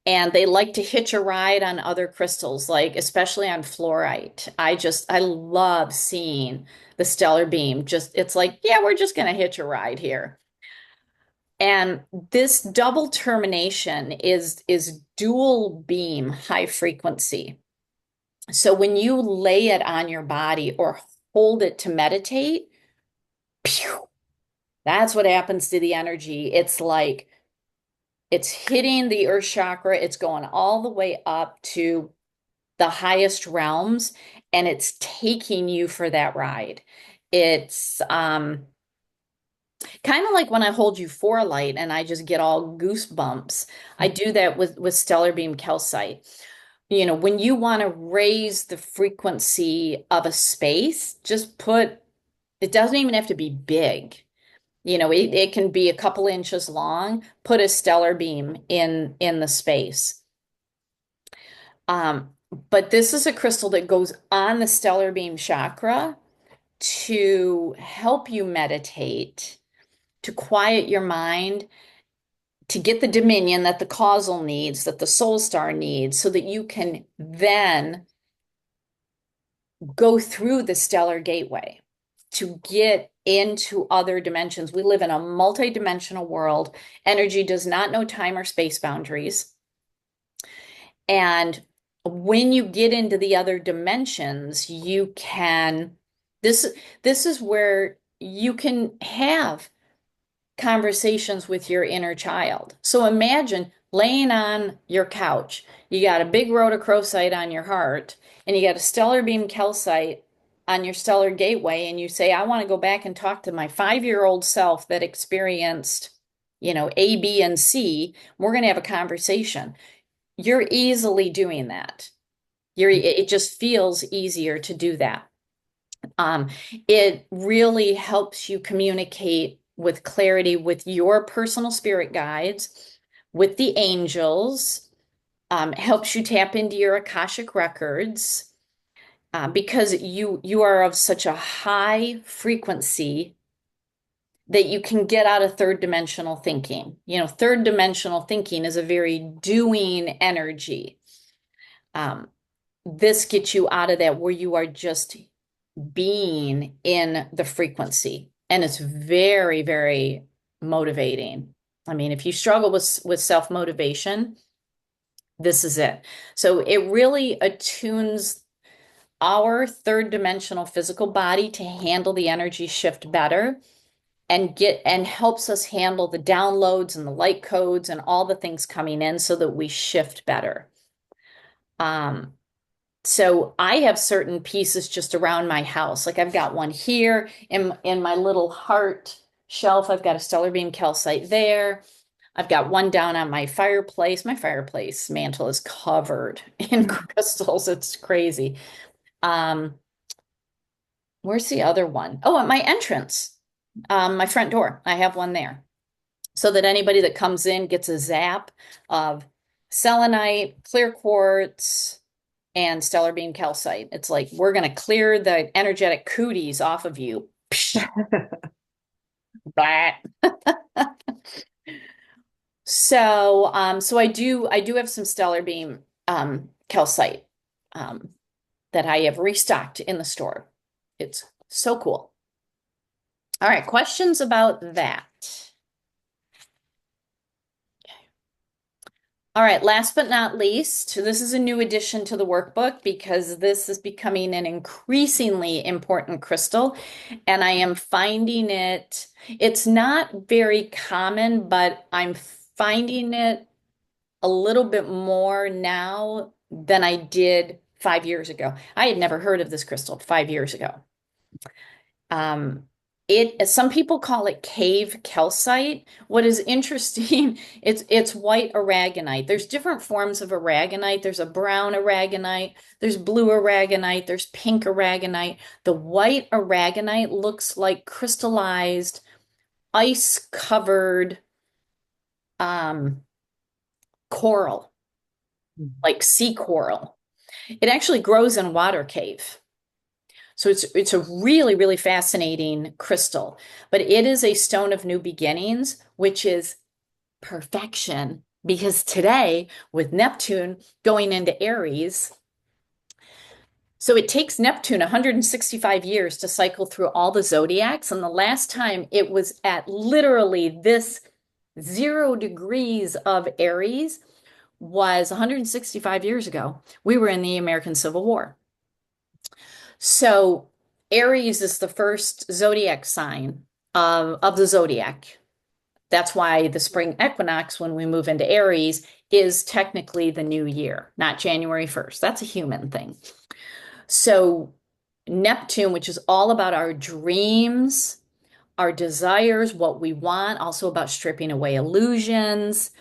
And they like to hitch a ride on other crystals, like especially on fluorite. I love seeing the stellar beam. It's like, yeah, we're just going to hitch a ride here. And this double termination is dual beam high frequency. So when you lay it on your body or hold it to meditate, pew, that's what happens to the energy. It's like it's hitting the earth chakra, it's going all the way up to the highest realms, and it's taking you for that ride. It's kind of like when I hold you for light and I just get all goosebumps. I do that with stellar beam calcite. You know, when you want to raise the frequency of a space, just put, it doesn't even have to be big. You know, it can be a couple inches long. Put a stellar beam in the space. Um, but this is a crystal that goes on the stellar beam chakra to help you meditate, to quiet your mind, to get the dominion that the causal needs, that the soul star needs, so that you can then go through the stellar gateway to get into other dimensions. We live in a multi-dimensional world. Energy does not know time or space boundaries. And when you get into the other dimensions, you can, this is where you can have conversations with your inner child. So imagine laying on your couch. You got a big rhodochrosite on your heart, and you got a stellar beam calcite on your stellar gateway, and you say, I want to go back and talk to my 5-year-old self that experienced, you know, A, B, and C. We're going to have a conversation. You're easily doing that. It just feels easier to do that. It really helps you communicate with clarity with your personal spirit guides, with the angels, helps you tap into your Akashic records, because you are of such a high frequency that you can get out of third dimensional thinking. You know, third dimensional thinking is a very doing energy. This gets you out of that where you are just being in the frequency. And it's very, very motivating. I mean, if you struggle with self-motivation, this is it. So it really attunes our third dimensional physical body to handle the energy shift better and helps us handle the downloads and the light codes and all the things coming in so that we shift better. So I have certain pieces just around my house. Like I've got one here in my little heart shelf. I've got a stellar beam calcite there. I've got one down on my fireplace. My fireplace mantle is covered in crystals. It's crazy. Where's the other one? Oh, at my entrance, my front door. I have one there so that anybody that comes in gets a zap of selenite, clear quartz, and stellar beam calcite. It's like, we're going to clear the energetic cooties off of you. Blah. So I do have some stellar beam calcite that I have restocked in the store. It's so cool. All right, questions about that? All right, last but not least, this is a new addition to the workbook because this is becoming an increasingly important crystal, and I am finding it's not very common, but I'm finding it a little bit more now than I did 5 years ago. I had never heard of this crystal 5 years ago. Some people call it cave calcite. What is interesting, it's white aragonite. There's different forms of aragonite. There's a brown aragonite, there's blue aragonite, there's pink aragonite. The white aragonite looks like crystallized, ice-covered coral, like sea coral. It actually grows in a water cave. So it's a really, really fascinating crystal, but it is a stone of new beginnings, which is perfection because today with Neptune going into Aries, so it takes Neptune 165 years to cycle through all the zodiacs. And the last time it was at literally this 0 degrees of Aries was 165 years ago. We were in the American Civil War. So Aries is the first zodiac sign of the zodiac. That's why the spring equinox, when we move into Aries, is technically the new year, not January 1st. That's a human thing. So Neptune, which is all about our dreams, our desires, what we want, also about stripping away illusions,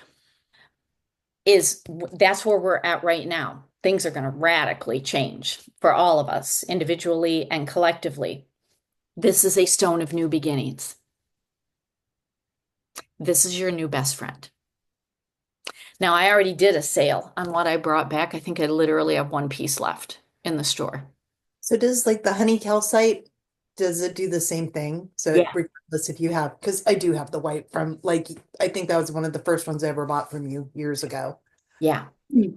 is that's where we're at right now. Things are going to radically change for all of us, individually and collectively. This is a stone of new beginnings. This is your new best friend. Now, I already did a sale on what I brought back. I think I literally have one piece left in the store. So does like the honey calcite, does it do the same thing? So Yeah. regardless if you have, because I do have the white from like, I think that was one of the first ones I ever bought from you years ago. Yeah.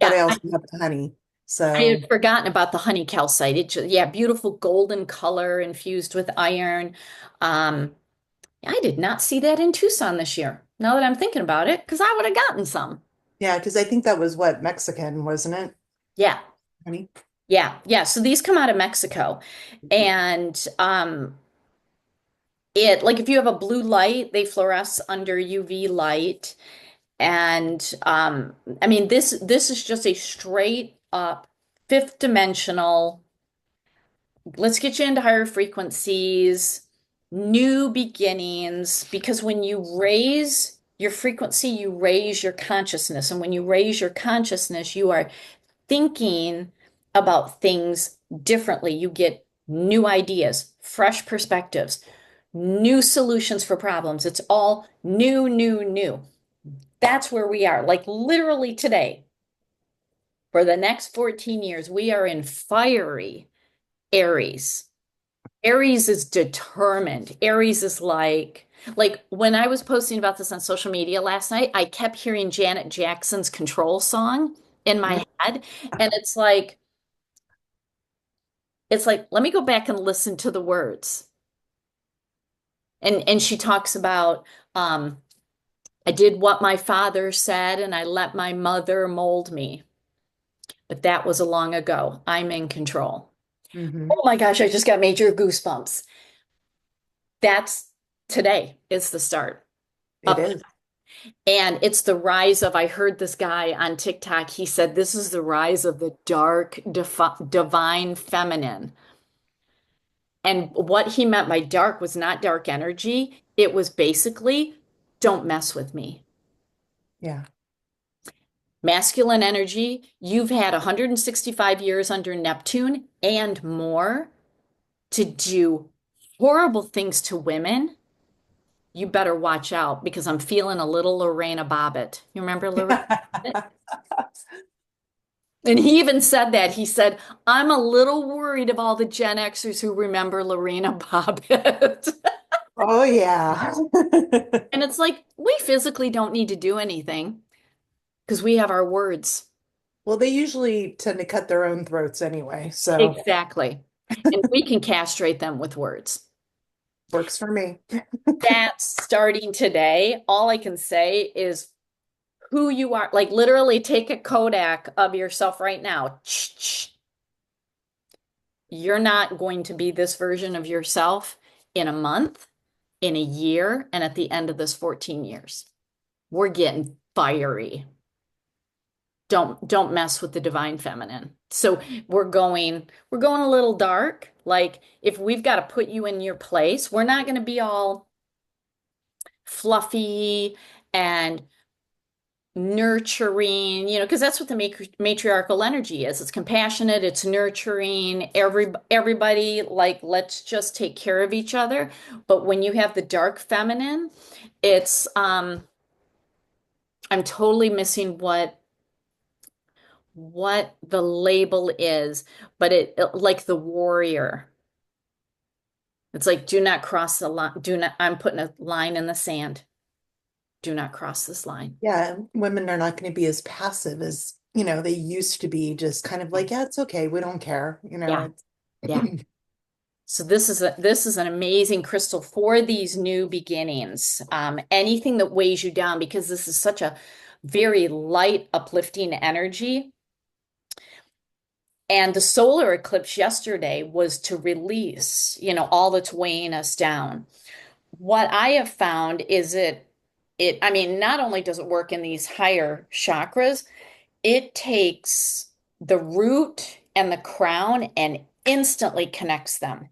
But Yeah. I I, also have the honey. I So had forgotten about the honey calcite. It just, yeah, beautiful golden color infused with iron. Um, I did not see that in Tucson this year. Now that I'm thinking about it, because I would have gotten some. yeah, because I think that was what, Mexican, wasn't it? Yeah. Honey. Yeah. Yeah. So these come out of Mexico. And it like if you have a blue light, they fluoresce under UV light. And I mean this is just a straight up fifth dimensional. Let's get you into higher frequencies, new beginnings, because when you raise your frequency, you raise your consciousness. And when you raise your consciousness, you are thinking about things differently. You get new ideas, fresh perspectives, new solutions for problems. It's all new, new, new. That's where we are. Like literally today, for the next 14 years, we are in fiery Aries. Aries is determined. Aries is like when I was posting about this on social media last night, I kept hearing Janet Jackson's Control song in my head. And it's like, let me go back and listen to the words. And she talks about I did what my father said and I let my mother mold me. But that was a long ago. I'm in control. Hmm. Oh my gosh, I just got major goosebumps. That's today is the start. It is. And it's the rise of, I heard this guy on TikTok, he said, this is the rise of the dark, divine feminine. And what he meant by dark was not dark energy. It was basically, don't mess with me. Yeah. Masculine energy, you've had 165 years under Neptune and more to do horrible things to women. You better watch out because I'm feeling a little Lorena Bobbitt. You remember Lorena Bobbitt? And he even said that. He said, I'm a little worried of all the Gen Xers who remember Lorena Bobbitt. Oh yeah. And it's like, we physically don't need to do anything because we have our words. Well, they usually tend to cut their own throats anyway, so Exactly. And we can castrate them with words. works for me. That's starting today. All I can say is who you are. Like literally take a Kodak of yourself right now. You're not going to be this version of yourself in a month, in a year, and at the end of this 14 years. We're getting fiery. Don't mess with the divine feminine. So we're going a little dark. Like if we've got to put you in your place, we're not going to be all fluffy and nurturing, because that's what the matriarchal energy is. It's compassionate, it's nurturing, everybody like let's just take care of each other. But when you have the dark feminine, it's I'm totally missing what the label is, but it like the warrior. It's like do not cross the line. Do not, I'm putting a line in the sand. Do not cross this line. Yeah, women are not going to be as passive as, they used to be, just kind of like, yeah, it's okay, we don't care, Yeah. it's Yeah. So this is an amazing crystal for these new beginnings. Anything that weighs you down, because this is such a very light, uplifting energy. And the solar eclipse yesterday was to release, all that's weighing us down. What I have found is I mean, not only does it work in these higher chakras, it takes the root and the crown and instantly connects them.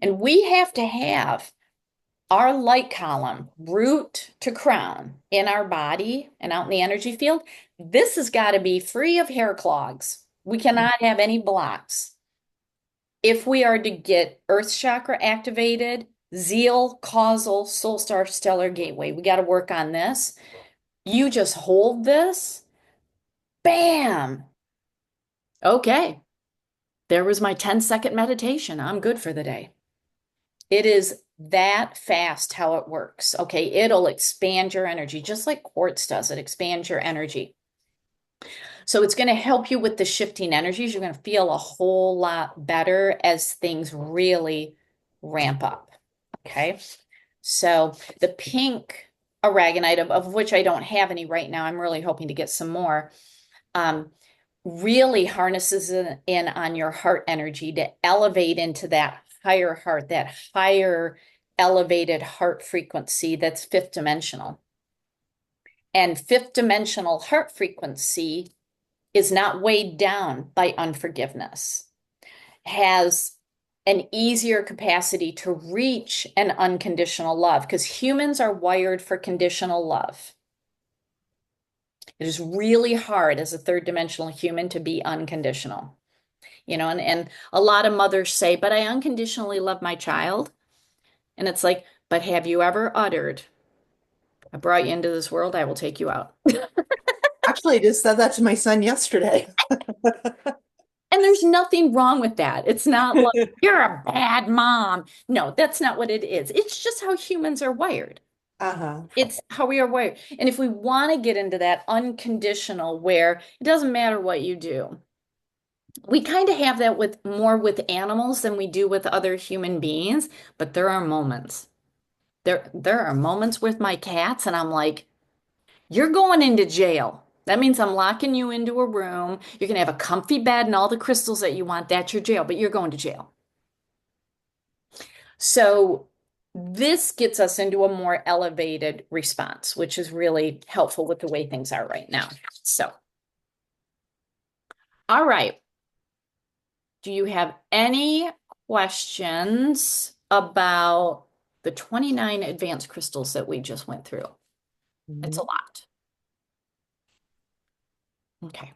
And we have to have our light column, root to crown, in our body and out in the energy field. This has got to be free of hair clogs. We cannot have any blocks. If we are to get Earth chakra activated, zeal, causal, soul star, stellar gateway, we got to work on this. You just hold this, bam. Okay, there was my 10-second meditation. I'm good for the day. It is that fast how it works. Okay, it'll expand your energy, just like quartz does. It expands your energy. So it's going to help you with the shifting energies. You're going to feel a whole lot better as things really ramp up. Okay, so the pink aragonite, of which I don't have any right now, I'm really hoping to get some more, really harnesses in on your heart energy to elevate into that higher heart, that higher elevated heart frequency that's fifth dimensional. And fifth dimensional heart frequency is not weighed down by unforgiveness, has an easier capacity to reach an unconditional love, because humans are wired for conditional love. It is really hard as a third dimensional human to be unconditional. And a lot of mothers say, but I unconditionally love my child. And it's like, but have you ever uttered, I brought you into this world, I will take you out. Actually, I just said that to my son yesterday. And there's nothing wrong with that. It's not like you're a bad mom. No, that's not what it is. It's just how humans are wired. Uh-huh. It's how we are wired. And if we want to get into that unconditional where it doesn't matter what you do, we kind of have that with more with animals than we do with other human beings, but there are moments. There are moments with my cats, and I'm like, you're going into jail. That means I'm locking you into a room. You're going to have a comfy bed and all the crystals that you want. That's your jail, but you're going to jail. So this gets us into a more elevated response, which is really helpful with the way things are right now. So, all right. Do you have any questions about the 29 advanced crystals that we just went through? It's a lot. Okay.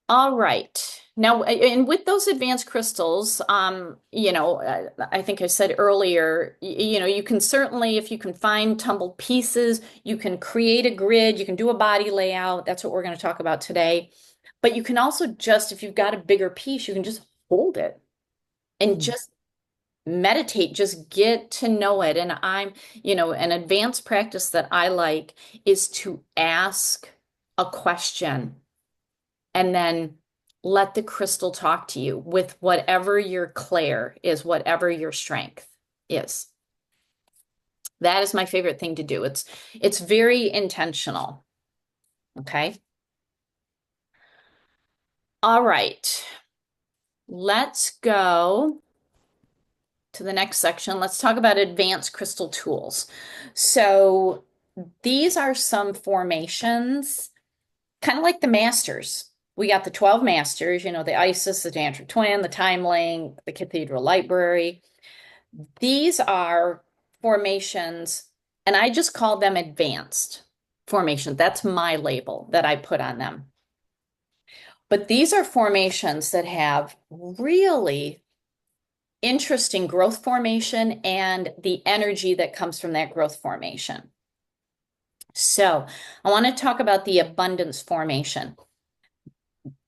All right. Now, and with those advanced crystals, I think I said earlier, you can certainly, if you can find tumbled pieces, you can create a grid, you can do a body layout. That's what we're going to talk about today. But you can also just, if you've got a bigger piece, you can just hold it and just meditate, just get to know it. And an advanced practice that I like is to ask a question and then let the crystal talk to you with whatever your clair is, whatever your strength is. That is my favorite thing to do. It's very intentional. Okay. All right. Let's go to the next section. Let's talk about advanced crystal tools. So these are some formations, kind of like the masters. We got the 12 masters, the Isis, the Tantric Twin, the Time Link, the Cathedral Library. These are formations, and I just call them advanced formations. That's my label that I put on them. But these are formations that have really interesting growth formation and the energy that comes from that growth formation. So I want to talk about the abundance formation.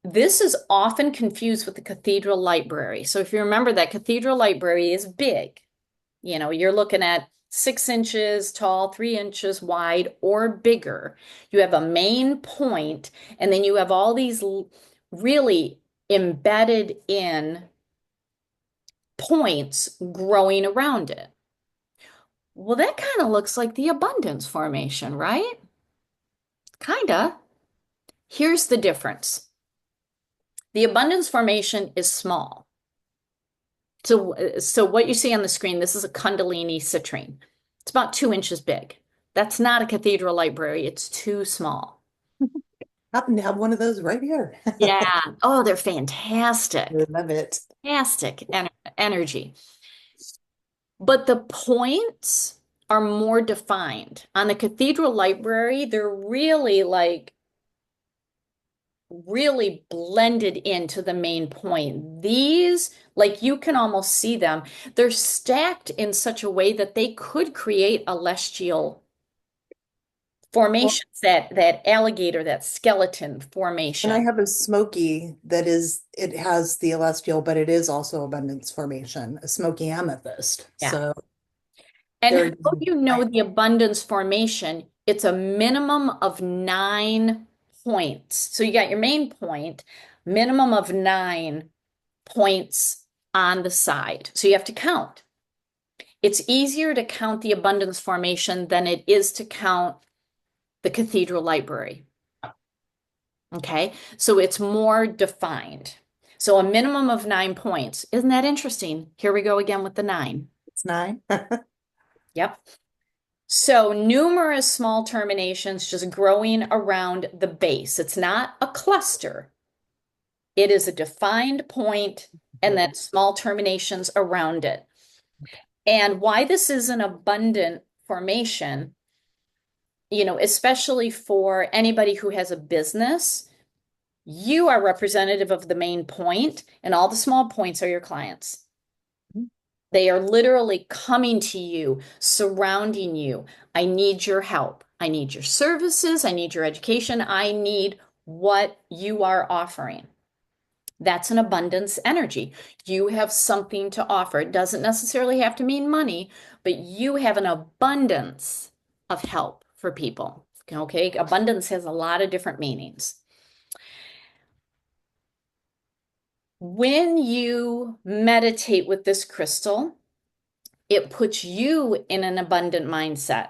This is often confused with the Cathedral Library. So if you remember, that Cathedral Library is big. You're looking at 6 inches tall, 3 inches wide, or bigger. You have a main point, and then you have all these really embedded in points growing around it. Well, that kind of looks like the abundance formation, right? Kinda. Here's the difference. The abundance formation is small. So what you see on the screen, this is a Kundalini citrine. It's about 2 inches big. That's not a Cathedral Library. It's too small. happen to have one of those right here. Yeah. Oh, they're fantastic. I love it. Fantastic energy. But the points are more defined. On the Cathedral Library, they're really like really blended into the main point. These, like you can almost see them, they're stacked in such a way that they could create a celestial Well, formations, that alligator, that skeleton and I formation. have a smoky that is, it has the celestial, but it is also abundance formation, a smoky amethyst. Yeah. So And how there, do you know the abundance formation? It's a minimum of 9 points. So you got your main point, minimum of 9 points on the side. So you have to count. It's easier to count the abundance formation than it is to count the Cathedral Library. Okay, so it's more defined. So a minimum of 9 points. Isn't that interesting? Here we go again with the 9. it's 9. Yep. So numerous small terminations just growing around the base. It's not a cluster. It is a defined point and then small terminations around it. And why this is an abundant formation, especially for anybody who has a business, you are representative of the main point, and all the small points are your clients. They are literally coming to you, surrounding you. I need your help. I need your services. I need your education. I need what you are offering. That's an abundance energy. You have something to offer. It doesn't necessarily have to mean money, but you have an abundance of help for people. Okay, abundance has a lot of different meanings. When you meditate with this crystal, it puts you in an abundant mindset.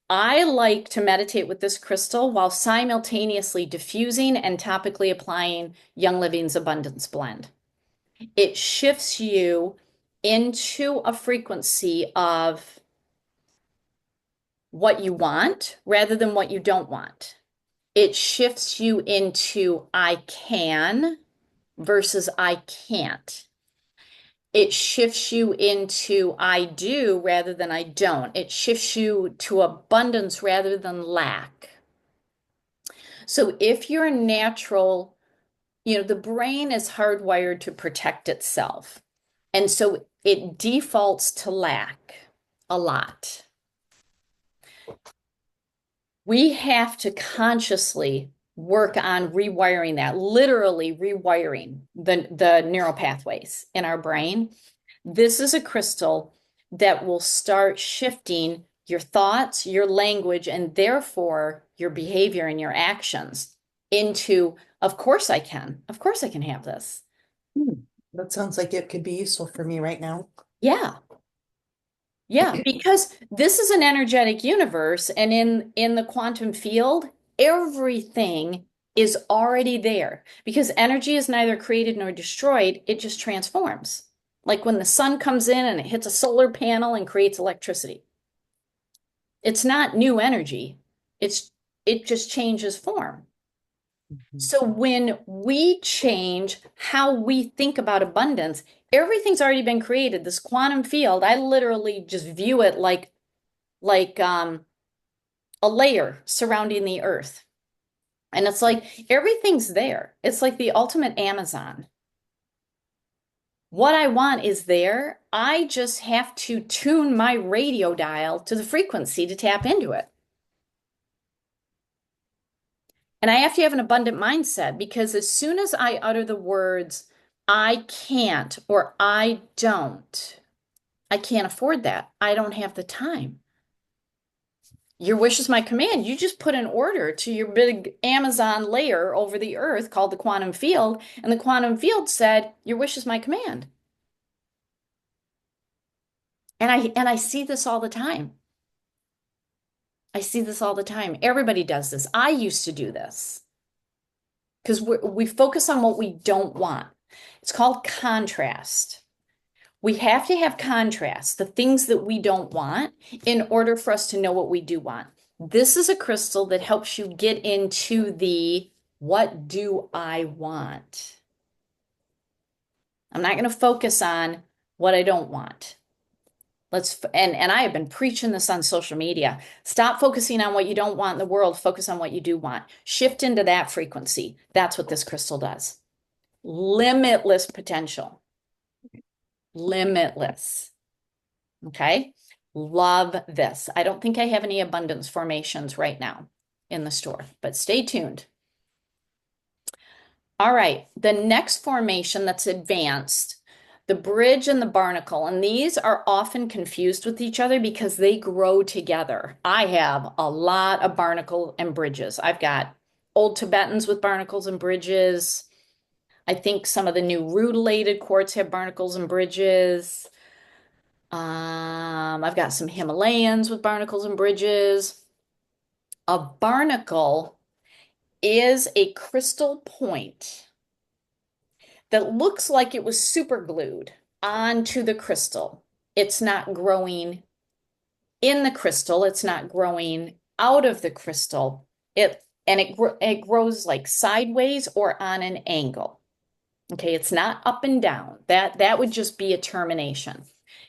I like to meditate with this crystal while simultaneously diffusing and topically applying Young Living's Abundance Blend. It shifts you into a frequency of what you want rather than what you don't want. It shifts you into I can versus I can't. It shifts you into I do rather than I don't. It shifts you to abundance rather than lack. So if you're a natural, the brain is hardwired to protect itself. And so it defaults to lack a lot. We have to consciously work on rewiring that, literally rewiring the neural pathways in our brain. This is a crystal that will start shifting your thoughts, your language, and therefore your behavior and your actions into, of course I can. Of course I can have this. That sounds like it could be useful for me right now. Yeah. Yeah, because this is an energetic universe, and in the quantum field, everything is already there because energy is neither created nor destroyed, it just transforms. Like when the sun comes in and it hits a solar panel and creates electricity. It's not new energy. It just changes form. So when we change how we think about abundance, everything's already been created. This quantum field, I literally just view it like a layer surrounding the earth. And it's like everything's there. It's like the ultimate Amazon. What I want is there. I just have to tune my radio dial to the frequency to tap into it. And I have to have an abundant mindset because as soon as I utter the words, I can't or I can't afford that. I don't have the time. Your wish is my command. You just put an order to your big Amazon layer over the earth called the quantum field, and the quantum field said, your wish is my command. And I see this all the time. I see this all the time. Everybody does this. I used to do this because we focus on what we don't want. It's called contrast. We have to have contrast, the things that we don't want, in order for us to know what we do want. This is a crystal that helps you get into the What do I want? I'm not going to focus on what I don't want. And I have been preaching this on social media. Stop focusing on what you don't want in the world. Focus on what you do want. Shift into that frequency. That's what this crystal does. Limitless potential. Limitless. Okay. Love this. I don't think I have any abundance formations right now in the store, but stay tuned. All right. The next formation that's advanced, the bridge and the barnacle, and these are often confused with each other because they grow together. I have a lot of barnacle and bridges. I've got old Tibetans with barnacles and bridges. I think some of the new rutilated quartz have barnacles and bridges. I've got some Himalayans with barnacles and bridges. A barnacle is a crystal point that looks like it was super glued onto the crystal. It's not growing in the crystal. It's not growing out of the crystal. It grows like sideways or on an angle. Okay, it's not up and down. That would just be a termination.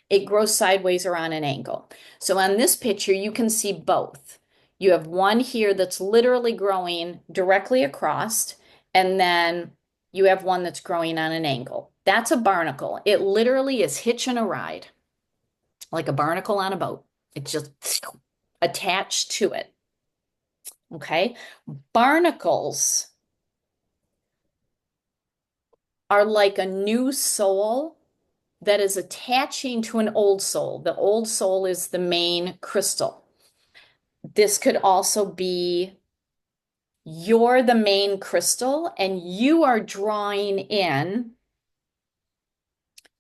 It grows sideways or on an angle. So on this picture, you can see both. You have one here that's literally growing directly across, and then you have one that's growing on an angle. That's a barnacle. It literally is hitching a ride, like a barnacle on a boat. It's just attached to it. Okay? Barnacles are like a new soul that is attaching to an old soul. The old soul is the main crystal. This could also be you're the main crystal and you are drawing in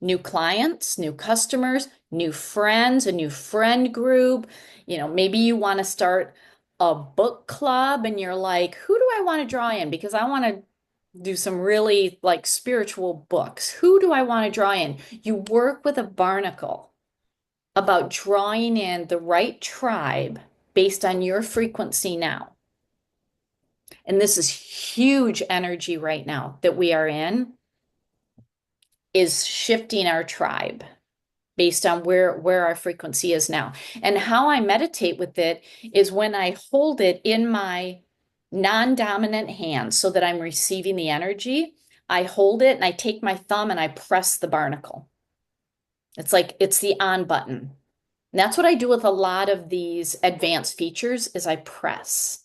new clients, new customers, new friends, a new friend group. Maybe you want to start a book club and you're like, who do I want to draw in? Because I want to do some really like spiritual books. Who do I want to draw in? You work with a barnacle about drawing in the right tribe based on your frequency now. And this is huge energy right now that we are in, is shifting our tribe based on where our frequency is now. And how I meditate with it is when I hold it in my non-dominant hand so that I'm receiving the energy. I hold it and I take my thumb and I press the barnacle. It's like it's the on button. And that's what I do with a lot of these advanced features is I press.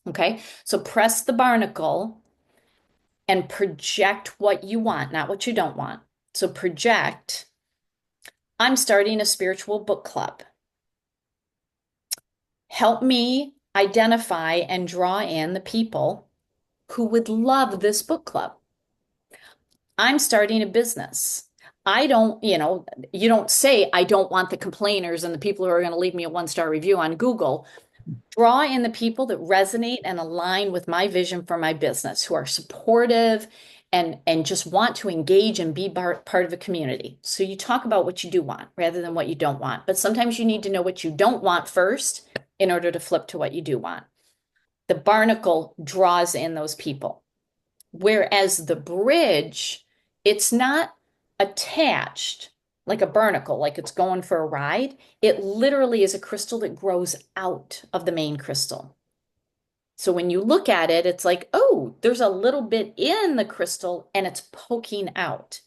Okay, so press the barnacle and project what you want, not what you don't want. So project, I'm starting a spiritual book club. Help me identify and draw in the people who would love this book club. I'm starting a business. I don't, you don't say, I don't want the complainers and the people who are going to leave me a 1-star review on Google. Draw in the people that resonate and align with my vision for my business, who are supportive and just want to engage and be part of a community. So you talk about what you do want rather than what you don't want. But sometimes you need to know what you don't want first in order to flip to what you do want. The barnacle draws in those people. Whereas the bridge, it's not attached like a barnacle, like it's going for a ride. It literally is a crystal that grows out of the main crystal. So when you look at it, it's like, oh, there's a little bit in the crystal and it's poking out.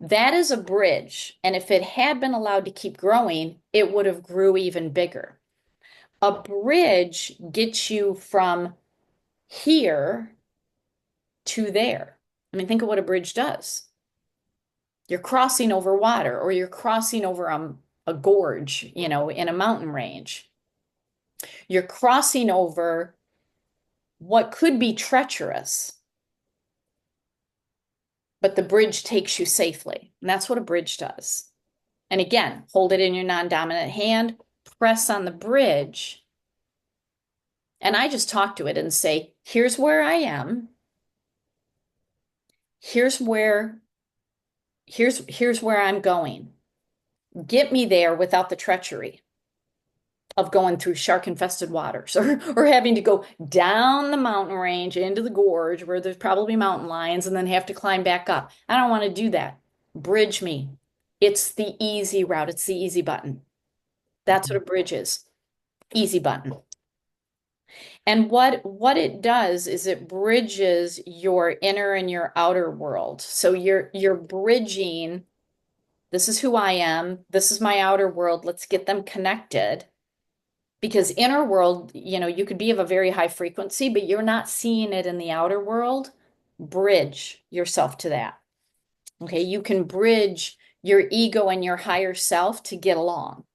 That is a bridge. And if it had been allowed to keep growing, it would have grew even bigger. A bridge gets you from here to there. I mean, think of what a bridge does. You're crossing over water or you're crossing over a gorge, in a mountain range. You're crossing over what could be treacherous, but the bridge takes you safely. And that's what a bridge does. And again, hold it in your non-dominant hand, press on the bridge. And I just talk to it and say, here's where I am. Here's where I'm going. Get me there without the treachery. of going through shark infested waters or having to go down the mountain range into the gorge where there's probably mountain lions and then have to climb back up. I don't want to do that. Bridge me. It's the easy route. It's the easy button. That's what a bridge is. Easy button. And what it does is it bridges your inner and your outer world. So you're bridging, this is who I am, this is my outer world, let's get them connected. Because inner world, you could be of a very high frequency, but you're not seeing it in the outer world. Bridge yourself to that. Okay, you can bridge your ego and your higher self to get along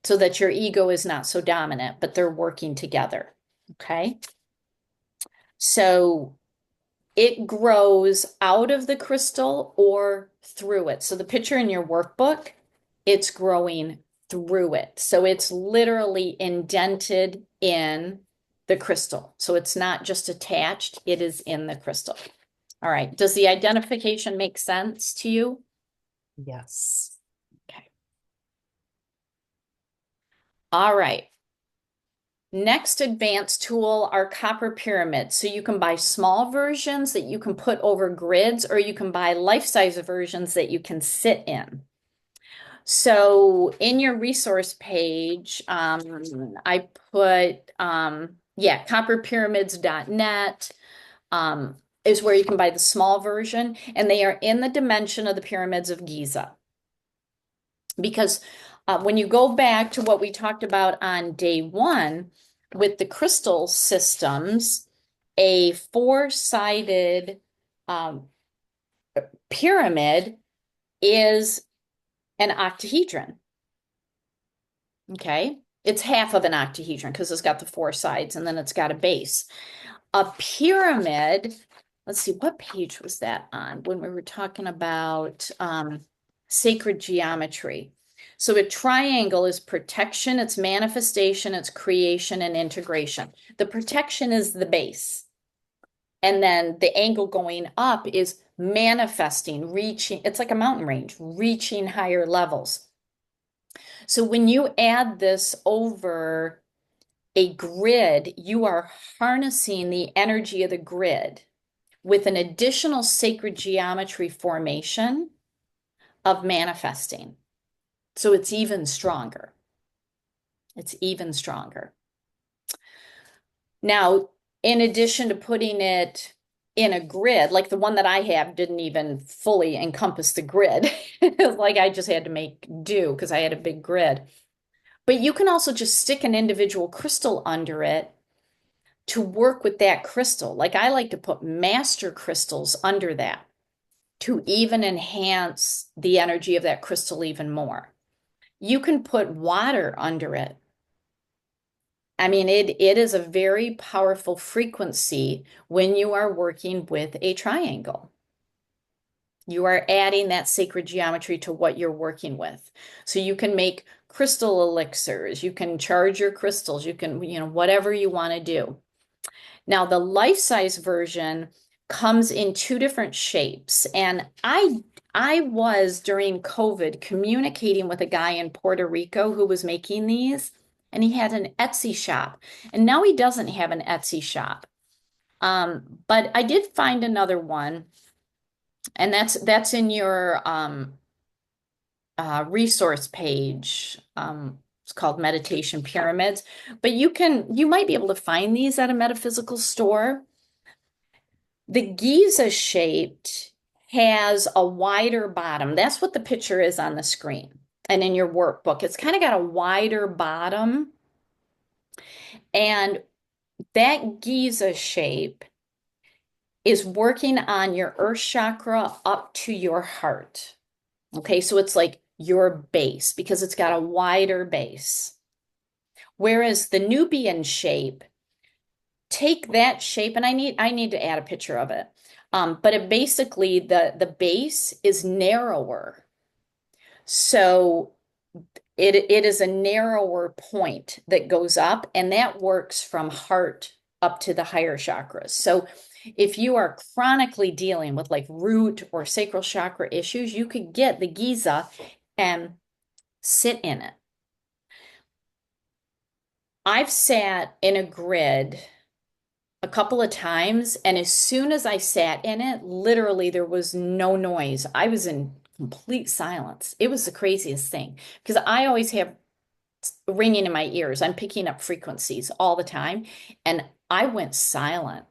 so that your ego is not so dominant, but they're working together. Okay. So it grows out of the crystal or through it. So the picture in your workbook, it's growing through it. So it's literally indented in the crystal. So it's not just attached, it is in the crystal. All right. Does the identification make sense to you? Yes. Okay. All right. Next advanced tool are copper pyramids. So you can buy small versions that you can put over grids, or you can buy life-size versions that you can sit in. So in your resource page, I put, copperpyramids.net is where you can buy the small version, and they are in the dimension of the pyramids of Giza. Because when you go back to what we talked about on day one with the crystal systems, a four-sided pyramid is an octahedron. Okay, it's half of an octahedron because it's got the four sides and then it's got a base. A pyramid, let's see, what page was that on when we were talking about sacred geometry? So a triangle is protection, it's manifestation, it's creation and integration. The protection is the base. And then the angle going up is manifesting, reaching, it's like a mountain range, reaching higher levels. So when you add this over a grid, you are harnessing the energy of the grid with an additional sacred geometry formation of manifesting. So it's even stronger. It's even stronger. Now, in addition to putting it in a grid, like the one that I have didn't even fully encompass the grid. Like I just had to make do because I had a big grid. But you can also just stick an individual crystal under it to work with that crystal. Like I like to put master crystals under that to even enhance the energy of that crystal even more. You can put water under it. I mean, it is a very powerful frequency when you are working with a triangle. You are adding that sacred geometry to what you're working with. So you can make crystal elixirs, you can charge your crystals, you can, whatever you want to do. Now, the life-size version comes in two different shapes. And I was during COVID communicating with a guy in Puerto Rico who was making these, and he had an Etsy shop. And now he doesn't have an Etsy shop. But I did find another one, and that's in your resource page. It's called Meditation Pyramids. But you might be able to find these at a metaphysical store. The Giza shaped has a wider bottom. That's what the picture is on the screen. And in your workbook, it's kind of got a wider bottom. And that Giza shape is working on your earth chakra up to your heart. Okay, so it's like your base because it's got a wider base. Whereas the Nubian shape, take that shape, and I need to add a picture of it. But it basically the base is narrower. So it is a narrower point that goes up, and that works from heart up to the higher chakras. So if you are chronically dealing with like root or sacral chakra issues, you could get the Giza and sit in it. I've sat in a grid a couple of times, and as soon as I sat in it, literally there was no noise. I was in complete silence. It was the craziest thing because I always have ringing in my ears. I'm picking up frequencies all the time, and I went silent.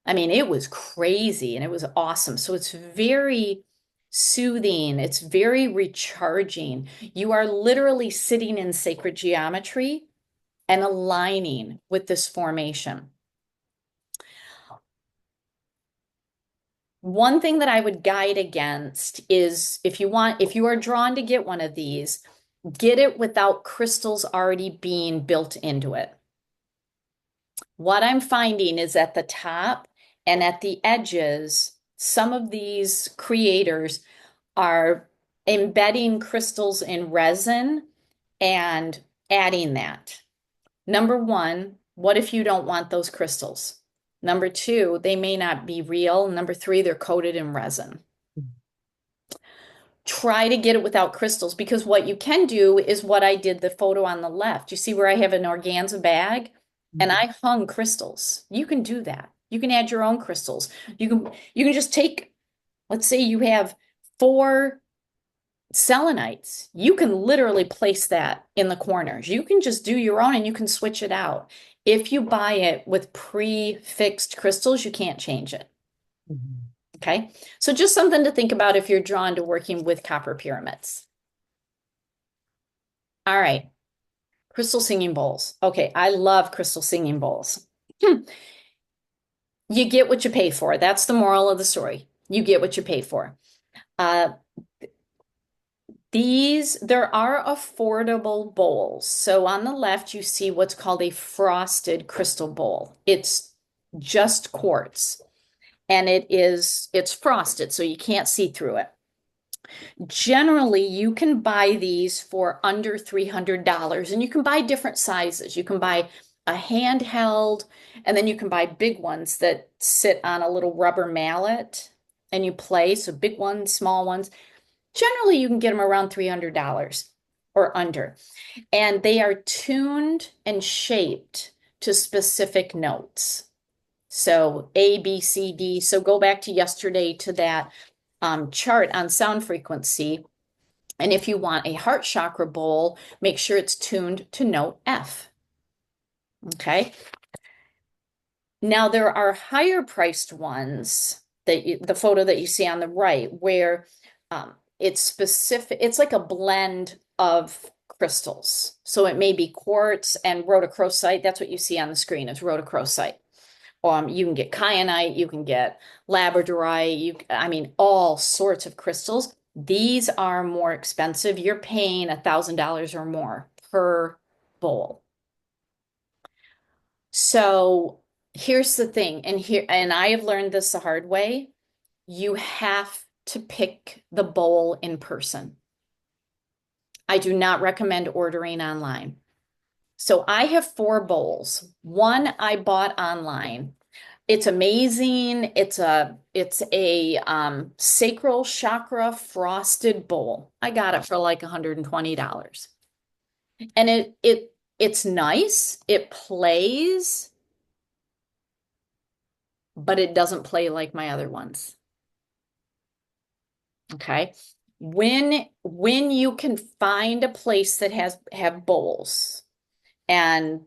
I mean, it was crazy and it was awesome. So it's very soothing, it's very recharging. You are literally sitting in sacred geometry and aligning with this formation. One thing that I would guide against is if you are drawn to get one of these, get it without crystals already being built into it. What I'm finding is at the top and at the edges, some of these creators are embedding crystals in resin and adding that. Number one, what if you don't want those crystals? Number two, they may not be real. Number three, they're coated in resin. Try to get it without crystals because what you can do is what I did the photo on the left. You see where I have an organza bag and I hung crystals. You can do that. You can add your own crystals. You can just take, let's say you have 4 selenites. You can literally place that in the corners. You can just do your own and you can switch it out. If you buy it with pre-fixed crystals, you can't change it. Mhm. Okay. So just something to think about if you're drawn to working with copper pyramids. All right. Crystal singing bowls. Okay. I love crystal singing bowls. You get what you pay for. That's the moral of the story. You get what you pay for. Uh, there are affordable bowls. So on the left, you see what's called a frosted crystal bowl. It's just quartz and it's frosted, so you can't see through it. Generally, you can buy these for under $300 and you can buy different sizes. You can buy a handheld and then you can buy big ones that sit on a little rubber mallet and you play. So big ones, small ones. Generally, you can get them around $300 or under. And they are tuned and shaped to specific notes. So A, B, C, D. So go back to yesterday to that chart on sound frequency. And if you want a heart chakra bowl, make sure it's tuned to note F. Okay. Now there are higher priced ones the photo that you see on the right, where it's specific, it's like a blend of crystals. So it may be quartz and rhodochrosite. That's what you see on the screen is rhodochrosite. You can get kyanite, you can get labradorite, I mean, all sorts of crystals. These are more expensive. You're paying $1,000 or more per bowl. So here's the thing, and I have learned this the hard way. You have to pick the bowl in person. I do not recommend ordering online. So I have 4 bowls. One I bought online. It's amazing. It's a sacral chakra frosted bowl. I got it for like $120. And it's nice. It plays, but it doesn't play like my other ones. Okay. When you can find a place that have bowls, and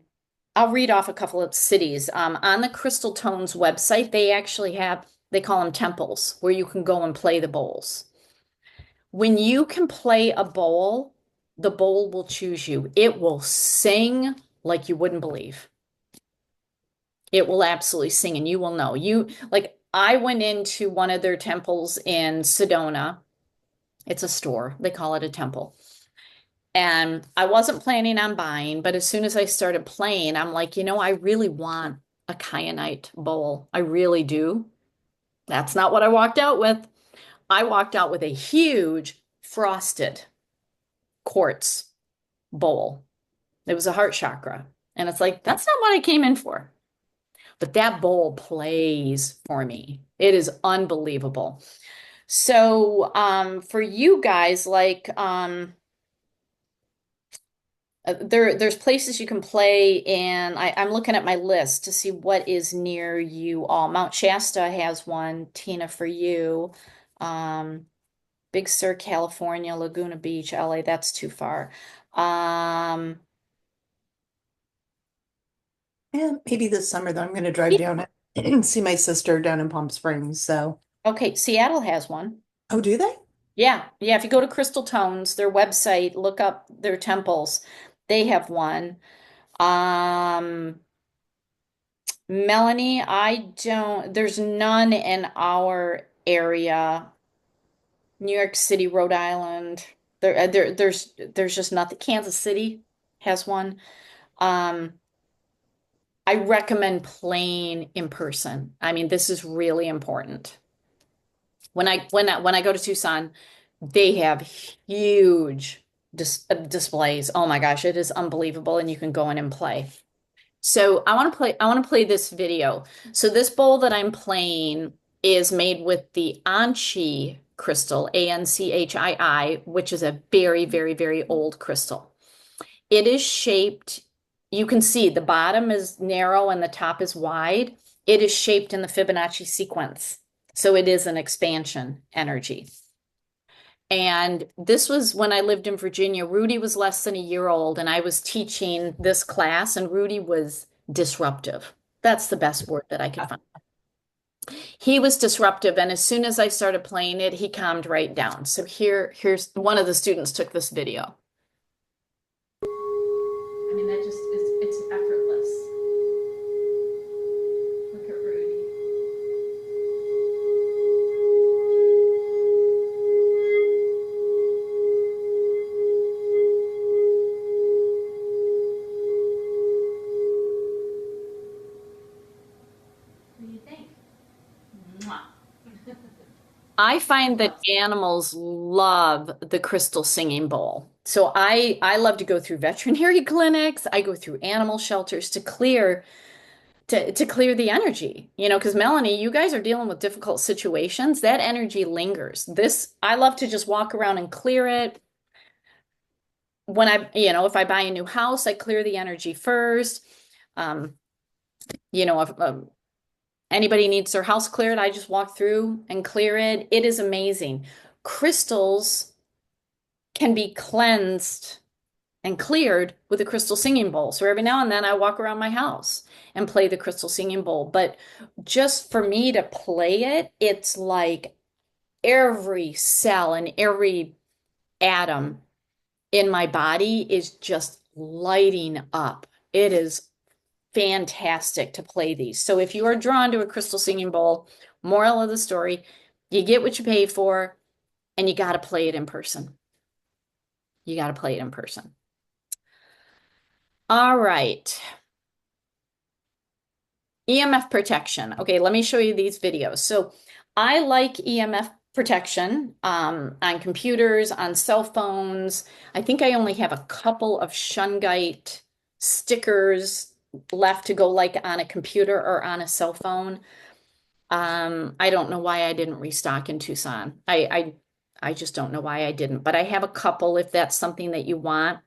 I'll read off a couple of cities. On the Crystal Tones website, they actually they call them temples where you can go and play the bowls. When you can play a bowl, the bowl will choose you. It will sing like you wouldn't believe. It will absolutely sing and you will know. I went into one of their temples in Sedona. It's a store. They call it a temple. And I wasn't planning on buying, but as soon as I started playing, I'm like, I really want a kyanite bowl. I really do. That's not what I walked out with. I walked out with a huge frosted quartz bowl. It was a heart chakra. And it's like, that's not what I came in for. But that bowl plays for me. It is unbelievable. So for you guys, There's places you can play, and I'm looking at my list to see what is near you all. Mount Shasta has one, Tina, for you. Um, Big Sur, California, Laguna Beach, LA, that's too far. Um, Yeah, maybe this summer though, I'm going to drive down and see my sister down in Palm Springs. So, okay, Seattle has one. oh, do they? Yeah, yeah. If you go to Crystal Tones, their website, look up their temples. They have one. Um, Melanie, I don't, there's none in our area. New York City, Rhode Island. There's just nothing. Kansas City has one. Um, I recommend playing in person. I mean, this is really important. When I go to Tucson, they have huge displays. Oh my gosh, it is unbelievable, and you can go in and play. So I want to play this video. So this bowl that I'm playing is made with the Anchi crystal, Anchii, which is a very, very, very old crystal. It is shaped, you can see the bottom is narrow and the top is wide. It is shaped in the Fibonacci sequence. So it is an expansion energy. And this was when I lived in Virginia. Rudy was less than a year old, and I was teaching this class, and Rudy was disruptive. That's the best word that I could find. He was disruptive, and as soon as I started playing it, he calmed right down. So here's one of the students took this video. I mean, that just is, it's effortless. Look at Rudy. What do you think? Mwah. I find that animals love the crystal singing bowl. So I love to go through veterinary clinics. I go through animal shelters to clear the energy. You know, because Melanie, you guys are dealing with difficult situations. That energy lingers. This I love to just walk around and clear it. When if I buy a new house, I clear the energy first. Um, if anybody needs their house cleared, I just walk through and clear it. It is amazing. Crystals can be cleansed and cleared with a crystal singing bowl. So every now and then I walk around my house and play the crystal singing bowl. But just for me to play it, it's like every cell and every atom in my body is just lighting up. It is fantastic to play these. So if you are drawn to a crystal singing bowl, moral of the story, you get what you pay for, and you got to play it in person. You got to play it in person. All right. EMF protection. Okay, let me show you these videos. So I like EMF protection on computers, on cell phones. I think I only have a couple of Shungite stickers left to go like on a computer or on a cell phone. I don't know why I didn't restock in Tucson. I just don't know why I didn't, but I have a couple if that's something that you want.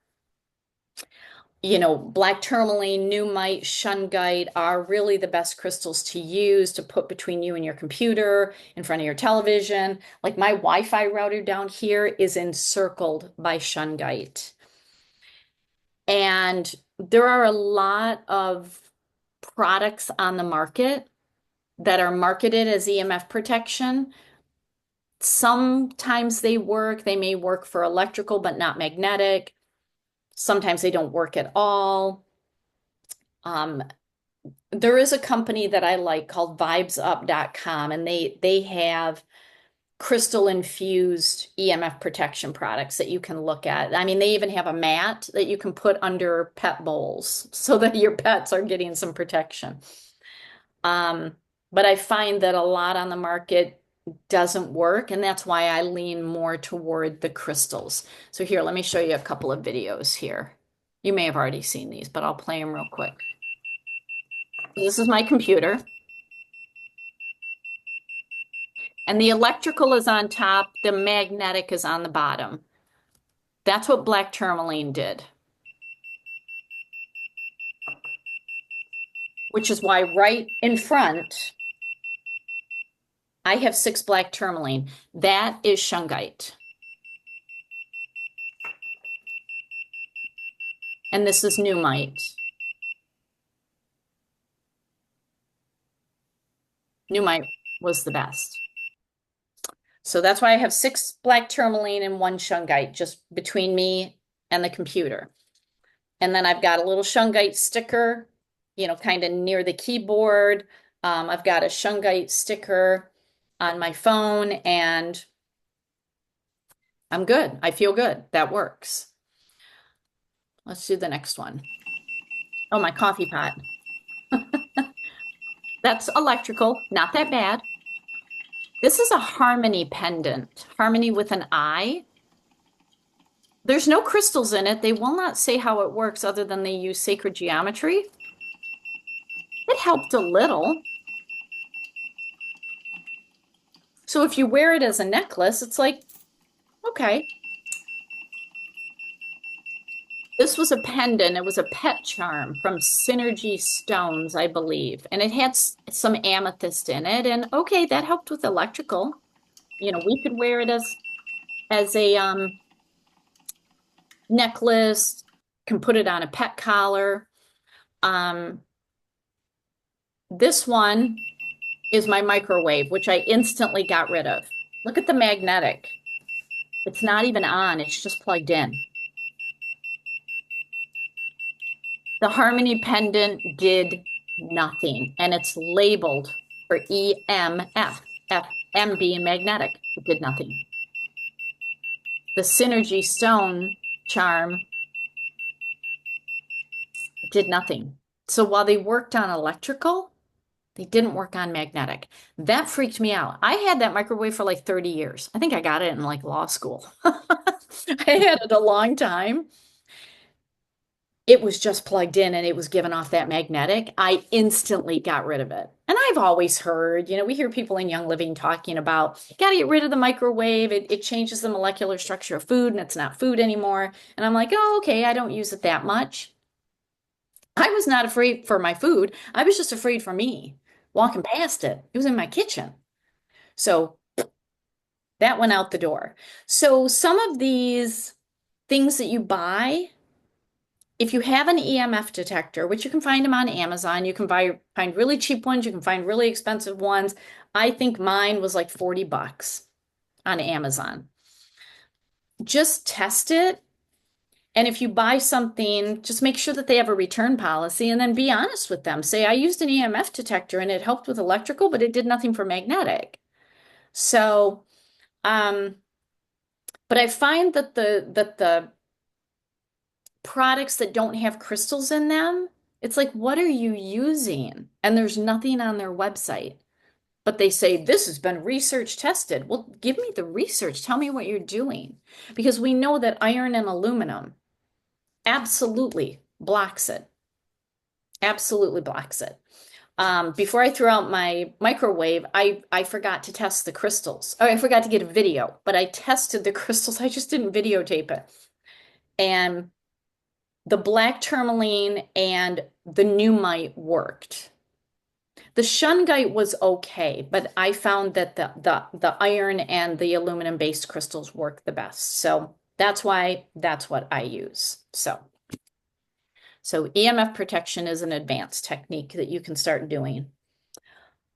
Black tourmaline, Newmite, Shungite are really the best crystals to use to put between you and your computer, in front of your television. Like my Wi-Fi router down here is encircled by Shungite. And there are a lot of products on the market that are marketed as EMF protection. Sometimes they work. They may work for electrical, but not magnetic. Sometimes they don't work at all. There is a company that I like called vibesup.com, and they have crystal infused EMF protection products that you can look at. I mean, they even have a mat that you can put under pet bowls so that your pets are getting some protection. But I find that a lot on the market doesn't work, and that's why I lean more toward the crystals. So here, let me show you a couple of videos here. You may have already seen these, but I'll play them real quick. This is my computer. And the electrical is on top, the magnetic is on the bottom. That's what black tourmaline did. which is why right in front, I have 6 black tourmaline. That is shungite. And this is Numite. Numite was the best. So that's why I have 6 black tourmaline and 1 shungite just between me and the computer. And then I've got a little shungite sticker, kind of near the keyboard. I've got a shungite sticker on my phone, and I'm good. I feel good. That works. Let's do the next one. Oh, my coffee pot. That's electrical, not that bad. This is a Harmony pendant, Harmony with an I. There's no crystals in it. They will not say how it works other than they use sacred geometry. It helped a little. So if you wear it as a necklace, it's like, okay. This was a pendant. It was a pet charm from Synergy Stones, I believe. And it had some amethyst in it. And okay, that helped with electrical. We could wear it as a necklace, can put it on a pet collar. This one is my microwave, which I instantly got rid of. Look at the magnetic. It's not even on, it's just plugged in. The Harmony pendant did nothing, and it's labeled for EMF, M being magnetic. It did nothing. The Synergy Stone charm did nothing. So while they worked on electrical, they didn't work on magnetic. That freaked me out. I had that microwave for like 30 years. I think I got it in like law school. I had it a long time. It was just plugged in and it was giving off that magnetic. I instantly got rid of it. And I've always heard, we hear people in Young Living talking about, got to get rid of the microwave. It changes the molecular structure of food and it's not food anymore. And I'm like, oh, okay, I don't use it that much. I was not afraid for my food. I was just afraid for me walking past it. It was in my kitchen. So that went out the door. So some of these things that you buy, if you have an EMF detector, which you can find them on Amazon, you can find really cheap ones, you can find really expensive ones. I think mine was like 40 bucks on Amazon. Just test it. And if you buy something, just make sure that they have a return policy and then be honest with them. Say, I used an EMF detector and it helped with electrical, but it did nothing for magnetic. So, but I find that the products that don't have crystals in them, it's like, what are you using? And there's nothing on their website. But they say, this has been research tested. Well, give me the research. Tell me what you're doing. Because we know that iron and aluminum absolutely blocks it. Absolutely blocks it. Before I threw out my microwave, I forgot to test the crystals. Oh, I forgot to get a video, but I tested the crystals. I just didn't videotape it. And the black tourmaline and the Numite worked. The shungite was okay, but I found that the iron and the aluminum-based crystals work the best. So that's what I use. So EMF protection is an advanced technique that you can start doing.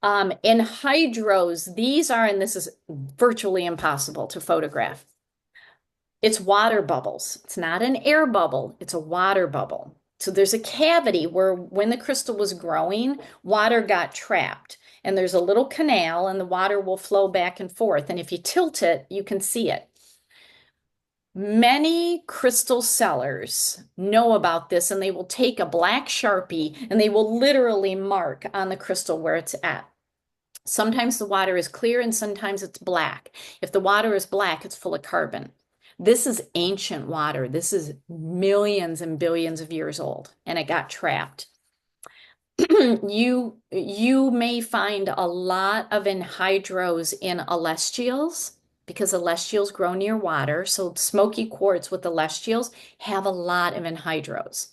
In hydros, and this is virtually impossible to photograph. It's water bubbles. It's not an air bubble, it's a water bubble. So there's a cavity where when the crystal was growing, water got trapped. And there's a little canal and the water will flow back and forth. And if you tilt it, you can see it. Many crystal sellers know about this and they will take a black Sharpie and they will literally mark on the crystal where it's at. Sometimes the water is clear and sometimes it's black. If the water is black, it's full of carbon. This is ancient water. This is millions and billions of years old, and it got trapped. You may find a lot of anhydrous in celestials because celestials grow near water. So smoky quartz with celestials have a lot of anhydrous.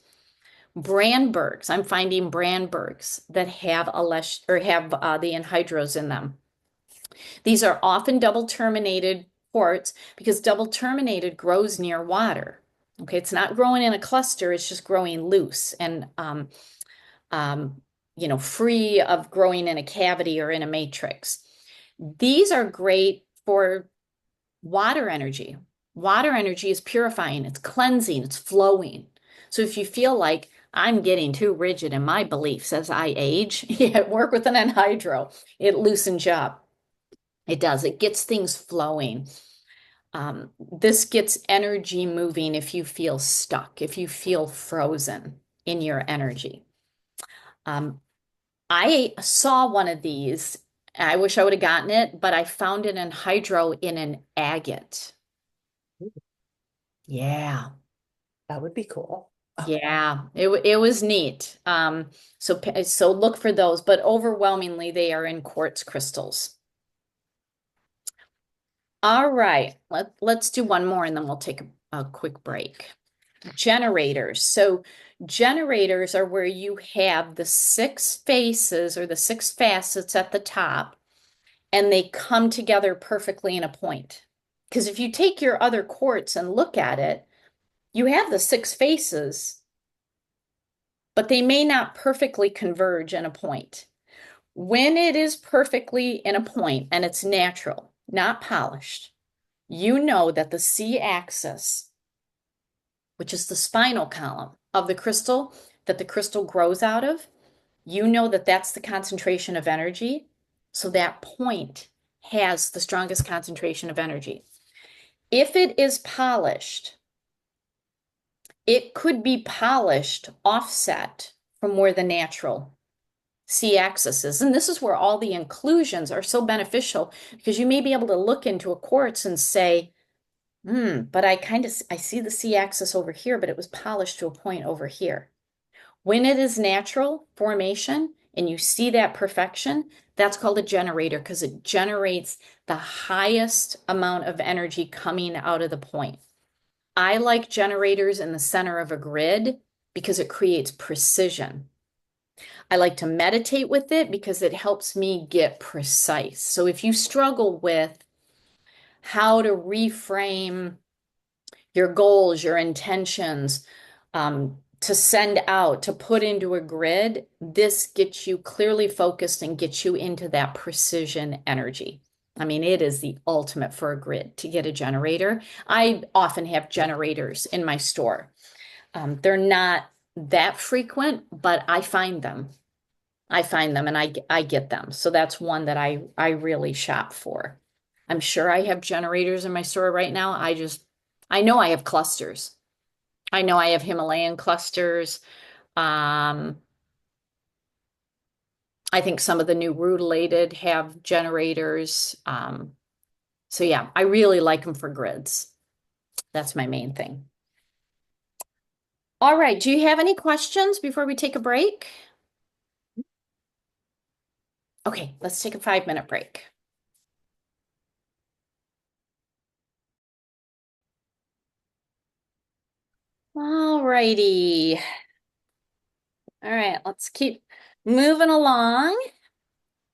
Brandbergs. I'm finding Brandbergs that have the anhydrous in them. These are often double terminated quartz because double terminated grows near water. Okay, it's not growing in a cluster, it's just growing loose and um, free of growing in a cavity or in a matrix. These are great for water energy. Water energy is purifying, it's cleansing, it's flowing. So if you feel like I'm getting too rigid in my beliefs as I age, yeah, work with an anhydro. It loosens you up. It does. It gets things flowing. This gets energy moving if you feel stuck, if you feel frozen in your energy. Um, I saw one of these. I wish I would have gotten it, but I found it in hydro in an agate. Yeah. That would be cool. Oh, Yeah, it was neat. So look for those, but overwhelmingly they are in quartz crystals. All right, let's do one more and then we'll take a quick break. Generators. So generators are where you have the six faces or the six facets at the top, and they come together perfectly in a point. Because if you take your other quartz and look at it, you have the six faces, but they may not perfectly converge in a point. When it is perfectly in a point and it's natural, not polished, you know that the C-axis, which is the spinal column of the crystal that the crystal grows out of, you know that that's the concentration of energy. So that point has the strongest concentration of energy. If it is polished, it could be polished offset from where the natural C-axis is. And this is where all the inclusions are so beneficial because you may be able to look into a quartz and say, but I see the C-axis over here, but it was polished to a point over here. When it is natural formation and you see that perfection, that's called a generator because it generates the highest amount of energy coming out of the point. I like generators in the center of a grid because it creates precision. I like to meditate with it because it helps me get precise. So if you struggle with how to reframe your goals, your intentions, to send out, to put into a grid, this gets you clearly focused and gets you into that precision energy. I mean, it is the ultimate for a grid to get a generator. I often have generators in my store. They're not that frequent, but I find them. I find them and I get them. So that's one that I really shop for. I'm sure I have generators in my store right now. I know I have clusters. I know I have Himalayan clusters. Um, I think some of the new rutilated have generators. So yeah, I really like them for grids. That's my main thing. All right, do you have any questions before we take a break? Okay, let's take a 5-minute break. All righty. All right, let's keep moving along.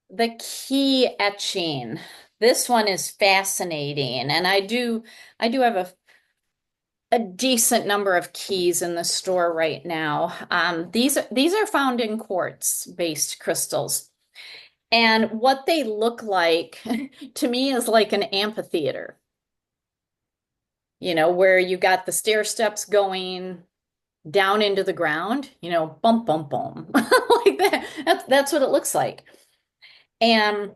The key etching. This one is fascinating, and I do have a decent number of keys in the store right now. These are found in quartz-based crystals. And what they look like to me is like an amphitheater, where you got the stair steps going down into the ground, bump, bump, bump, like that. That's what it looks like. And,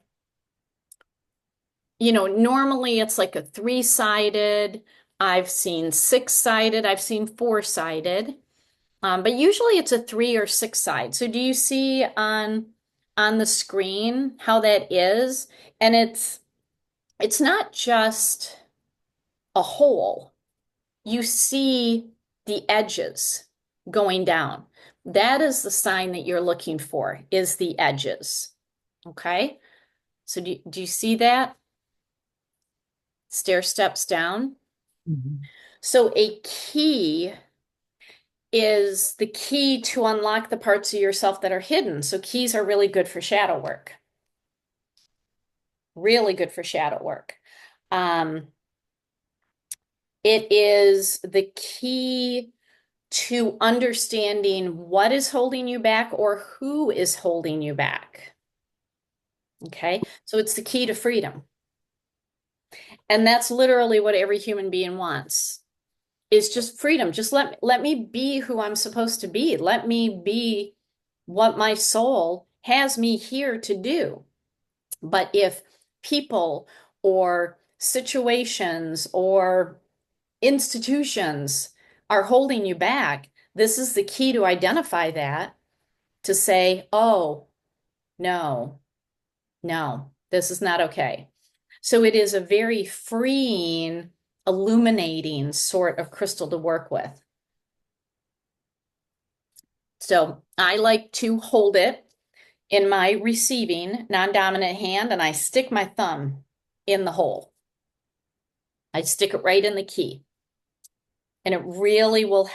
normally it's like a 3-sided. I've seen 6-sided. I've seen 4-sided. But usually it's a 3 or 6 side. So do you see on the screen how that is? And it's not just a hole. You see the edges going down. That is the sign that you're looking for, is the edges. Okay? So do you see that? Stair steps down. mhm. So a key is the key to unlock the parts of yourself that are hidden. So keys are really good for shadow work. Really good for shadow work. It is the key to understanding what is holding you back or who is holding you back. Okay, so it's the key to freedom. And that's literally what every human being wants, is just freedom. Just let me be who I'm supposed to be. Let me be what my soul has me here to do. But if people or situations or institutions are holding you back, this is the key to identify that, to say, oh, no, no, this is not okay. So it is a very freeing, illuminating sort of crystal to work with. So I like to hold it in my receiving non-dominant hand, and I stick my thumb in the hole. I stick it right in the key. And it really will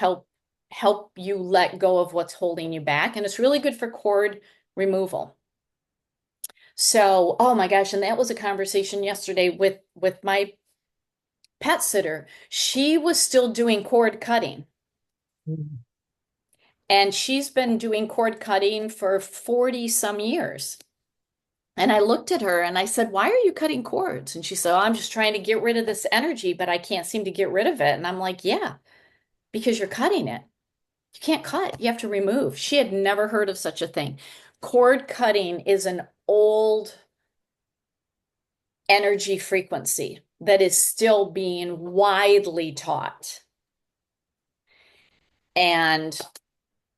help you let go of what's holding you back. And it's really good for cord removal. So, oh my gosh, and that was a conversation yesterday with my pet sitter. She was still doing cord cutting. Mhm. And she's been doing cord cutting for 40 some years. And I looked at her and I said, "Why are you cutting cords?" And she said, "Oh, I'm just trying to get rid of this energy, but I can't seem to get rid of it." And I'm like, "Yeah, because you're cutting it. You can't cut, you have to remove." She had never heard of such a thing. Cord cutting is an old energy frequency that is still being widely taught. And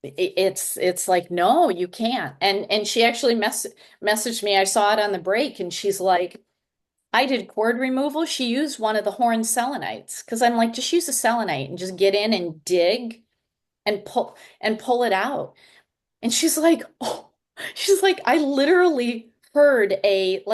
it's like, no, you can't. And she actually messaged me. I saw it on the break, and she's like, I did cord removal. She used one of the horn selenites, because I'm like, just use a selenite and just get in and dig and pull it out. And she's like, oh, she's like, I literally heard a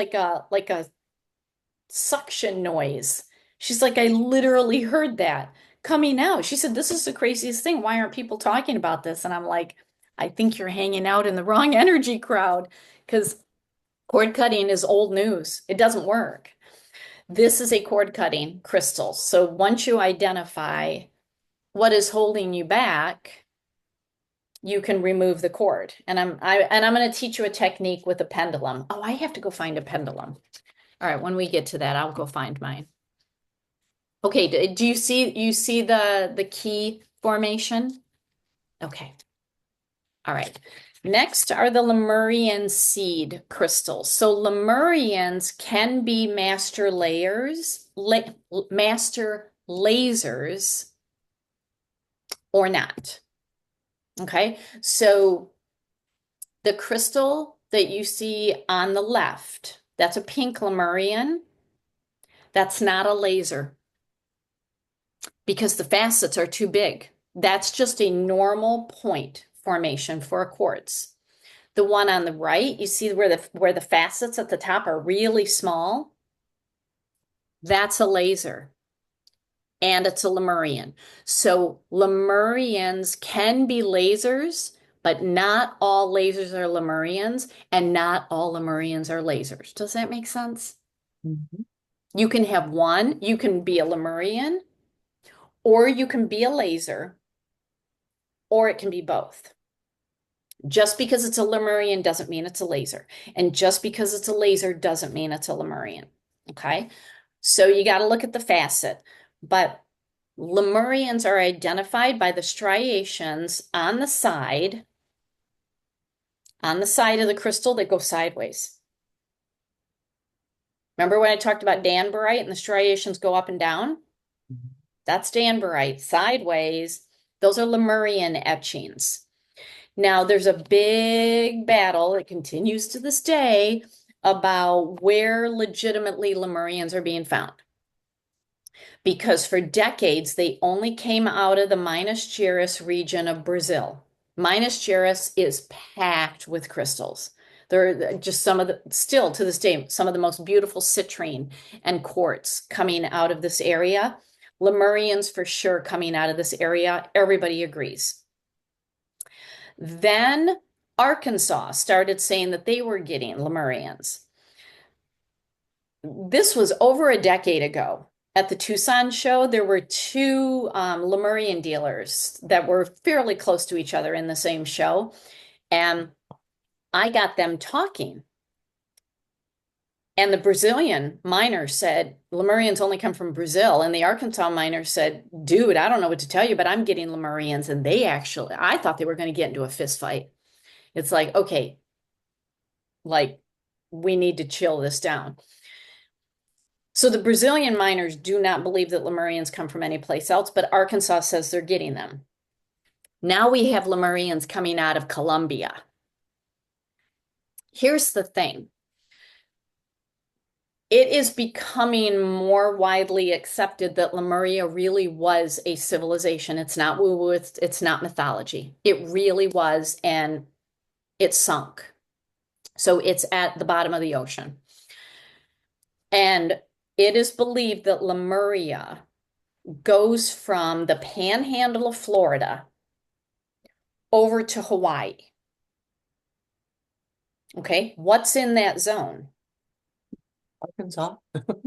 suction noise. She's like, I literally heard that coming out. She said, this is the craziest thing. Why aren't people talking about this? And I'm like, I think you're hanging out in the wrong energy crowd, because cord cutting is old news. It doesn't work. This is a cord cutting crystal. So once you identify what is holding you back, you can remove the cord. And I'm going to teach you a technique with a pendulum. Oh, I have to go find a pendulum. All right, when we get to that, I'll go find mine. Okay, do you see the key formation? Okay. All right. Next are the Lemurian seed crystals. So Lemurians can be master lasers or not. Okay, so the crystal that you see on the left, that's a pink Lemurian. That's not a laser because the facets are too big. That's just a normal point formation for a quartz. The one on the right, you see where the facets at the top are really small? That's a laser. And it's a Lemurian. So Lemurians can be lasers, but not all lasers are Lemurians, and not all Lemurians are lasers. Does that make sense? Mhm. You can have one, you can be a Lemurian, or you can be a laser, or it can be both. Just because it's a Lemurian doesn't mean it's a laser. And just because it's a laser doesn't mean it's a Lemurian. Okay? So you got to look at the facet. But Lemurians are identified by the striations on the side of the crystal that go sideways. Remember when I talked about danburite and the striations go up and down? That's danburite. Sideways, those are Lemurian etchings. Now, there's a big battle that continues to this day about where legitimately Lemurians are being found. Because for decades, they only came out of the Minas Gerais region of Brazil. Minas Gerais is packed with crystals. There are just still to this day, some of the most beautiful citrine and quartz coming out of this area. Lemurians for sure coming out of this area. Everybody agrees. Then Arkansas started saying that they were getting Lemurians. This was over a decade ago. At the Tucson show, there were two Lemurian dealers that were fairly close to each other in the same show. And I got them talking. And the Brazilian miner said, Lemurians only come from Brazil. And the Arkansas miner said, dude, I don't know what to tell you, but I'm getting Lemurians. And I thought they were going to get into a fist fight. It's like, okay, like we need to chill this down. So the Brazilian miners do not believe that Lemurians come from any place else, but Arkansas says they're getting them. Now we have Lemurians coming out of Colombia. Here's the thing. It is becoming more widely accepted that Lemuria really was a civilization. It's not woo-woo, it's not mythology. It really was, and it sunk. So it's at the bottom of the ocean. And it is believed that Lemuria goes from the panhandle of Florida over to Hawaii. Okay, what's in that zone? Arkansas.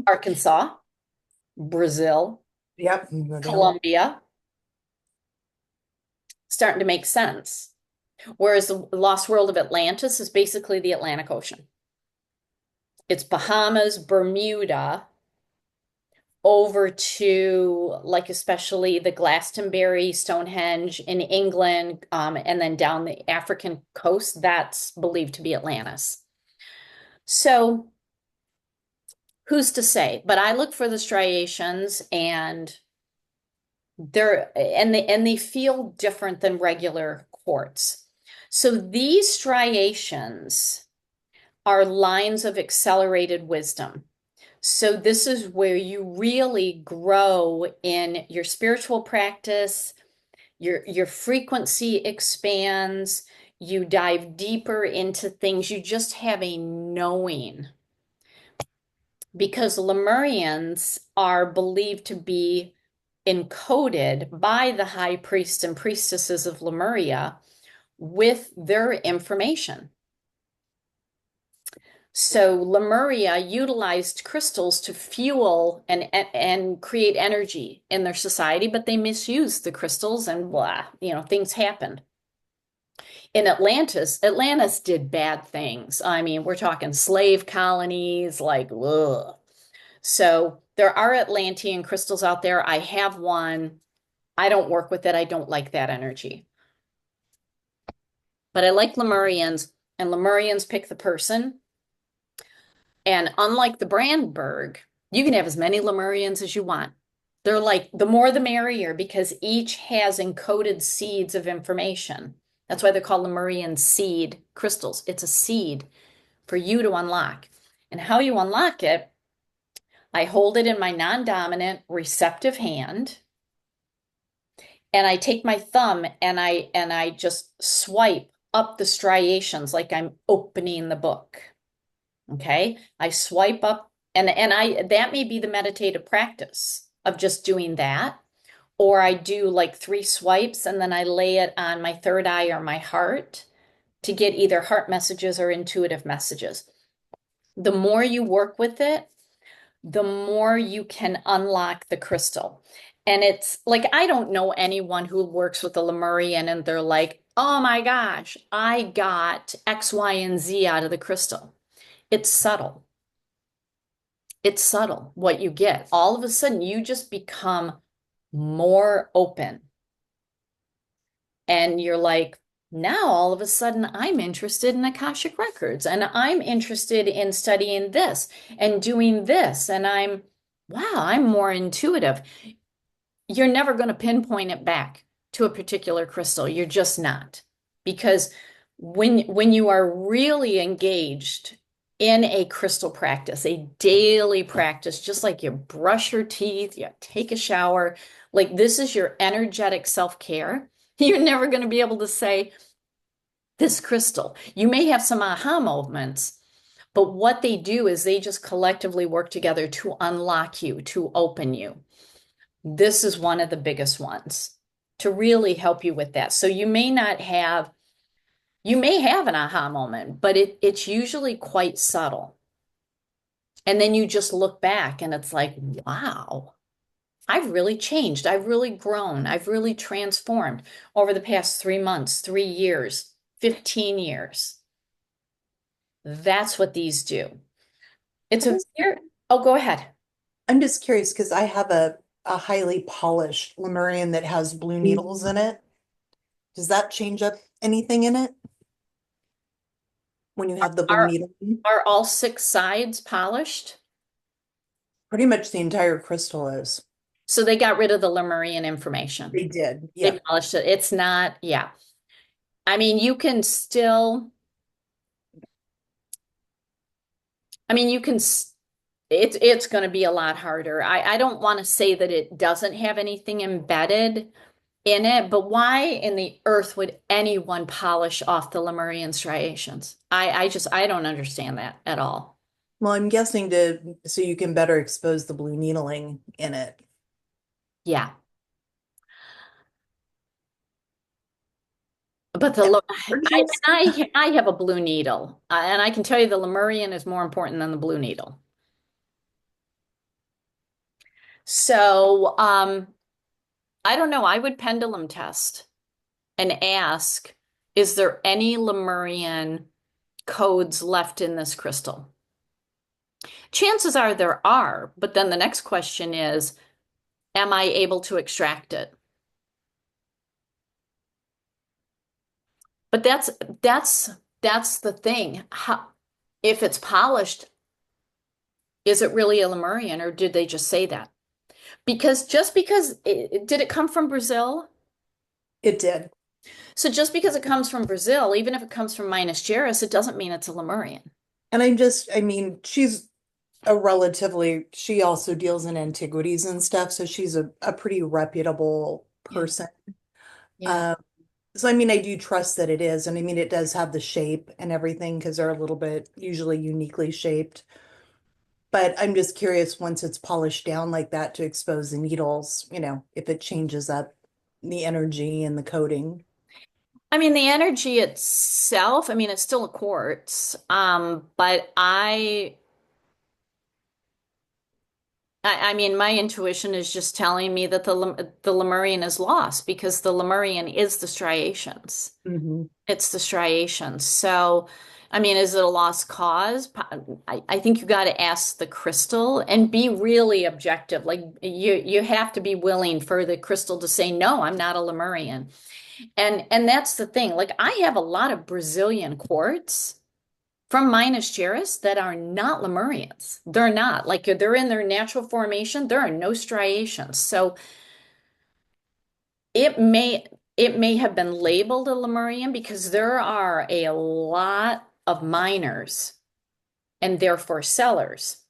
Arkansas, Brazil, Yep. Colombia. Starting to make sense. Whereas the lost world of Atlantis is basically the Atlantic Ocean. It's Bahamas, Bermuda, over to like especially the Glastonbury, Stonehenge in England, and then down the African coast. That's believed to be Atlantis. So who's to say? But I look for the striations, and they feel different than regular quartz. So these striations are lines of accelerated wisdom. So this is where you really grow in your spiritual practice, your frequency expands, you dive deeper into things, you just have a knowing. Because Lemurians are believed to be encoded by the high priests and priestesses of Lemuria with their information. So Lemuria utilized crystals to fuel and create energy in their society, but they misused the crystals and blah, things happened. In Atlantis did bad things. I mean, we're talking slave colonies, like, ugh. So there are Atlantean crystals out there. I have one. I don't work with it. I don't like that energy. But I like Lemurians, and Lemurians pick the person. And unlike the Brandberg, you can have as many Lemurians as you want. They're like, the more the merrier, because each has encoded seeds of information. That's why they're called Lemurian seed crystals. It's a seed for you to unlock. And how you unlock it, I hold it in my non-dominant receptive hand, and I take my thumb and I just swipe up the striations like I'm opening the book. Okay, I swipe up, and that may be the meditative practice of just doing that, or I do like 3 swipes and then I lay it on my third eye or my heart to get either heart messages or intuitive messages. The more you work with it, the more you can unlock the crystal. And it's like, I don't know anyone who works with the Lemurian and they're like, oh my gosh, I got X, Y, and Z out of the crystal. It's subtle. It's subtle what you get. All of a sudden, you just become more open. And you're like, now all of a sudden, I'm interested in Akashic Records, and I'm interested in studying this and doing this. And wow, I'm more intuitive. You're never going to pinpoint it back to a particular crystal. You're just not. Because when you are really engaged in a crystal practice, a daily practice, just like you brush your teeth, you take a shower, like this is your energetic self-care. You're never going to be able to say, this crystal. You may have some aha moments, but what they do is they just collectively work together to unlock you, to open you. This is one of the biggest ones to really help you with that. So you may not have You may have an aha moment, but it's usually quite subtle. And then you just look back and it's like, wow, I've really changed. I've really grown. I've really transformed over the past 3 months, 3 years, 15 years. That's what these do. It's What a is- very, oh, go ahead. I'm just curious because I have a highly polished Lemurian that has blue needles in it. Does that change up anything in it when you have the blue Are needle? are all 6 sides polished? Pretty much the entire crystal is. So they got rid of the Lemurian information. They did. They Yep. polished it. It's not, yeah. I mean, you can still, I mean, you can, it's going to be a lot harder. I don't want to say that it doesn't have anything embedded in it, but why in the earth would anyone polish off the Lemurian striations? I don't understand that at all. Well, I'm guessing so you can better expose the blue needling in it. Yeah. But Yeah. I have a blue needle, and I can tell you the Lemurian is more important than the blue needle. So, I don't know. I would pendulum test and ask, is there any Lemurian codes left in this crystal? Chances are there are, but then the next question is, am I able to extract it? But that's the thing. How, if it's polished, is it really a Lemurian or did they just say that? Because just because did it come from Brazil? It did. So just because it comes from Brazil, even if it comes from Minas Gerais, it doesn't mean it's a Lemurian. And I mean, she also deals in antiquities and stuff, so she's a pretty reputable Yeah. person. Yeah. Um, so I mean, I do trust that it is, and I mean, it does have the shape and everything because they're a little bit usually uniquely shaped. But I'm just curious once it's polished down like that to expose the needles, if it changes up the energy and the coating. I mean, the energy itself, I mean, it's still a quartz. But I mean, my intuition is just telling me that the Lemurian is lost because the Lemurian is the striations. Mhm. It's the striations. So, I mean, is it a lost cause? I think you got to ask the crystal and be really objective. Like you have to be willing for the crystal to say, no, I'm not a Lemurian. And that's the thing. Like I have a lot of Brazilian quartz from Minas Gerais that are not Lemurians. They're not. Like they're in their natural formation. There are no striations. So it may it may have been labeled a Lemurian because there are a lot of miners and therefore sellers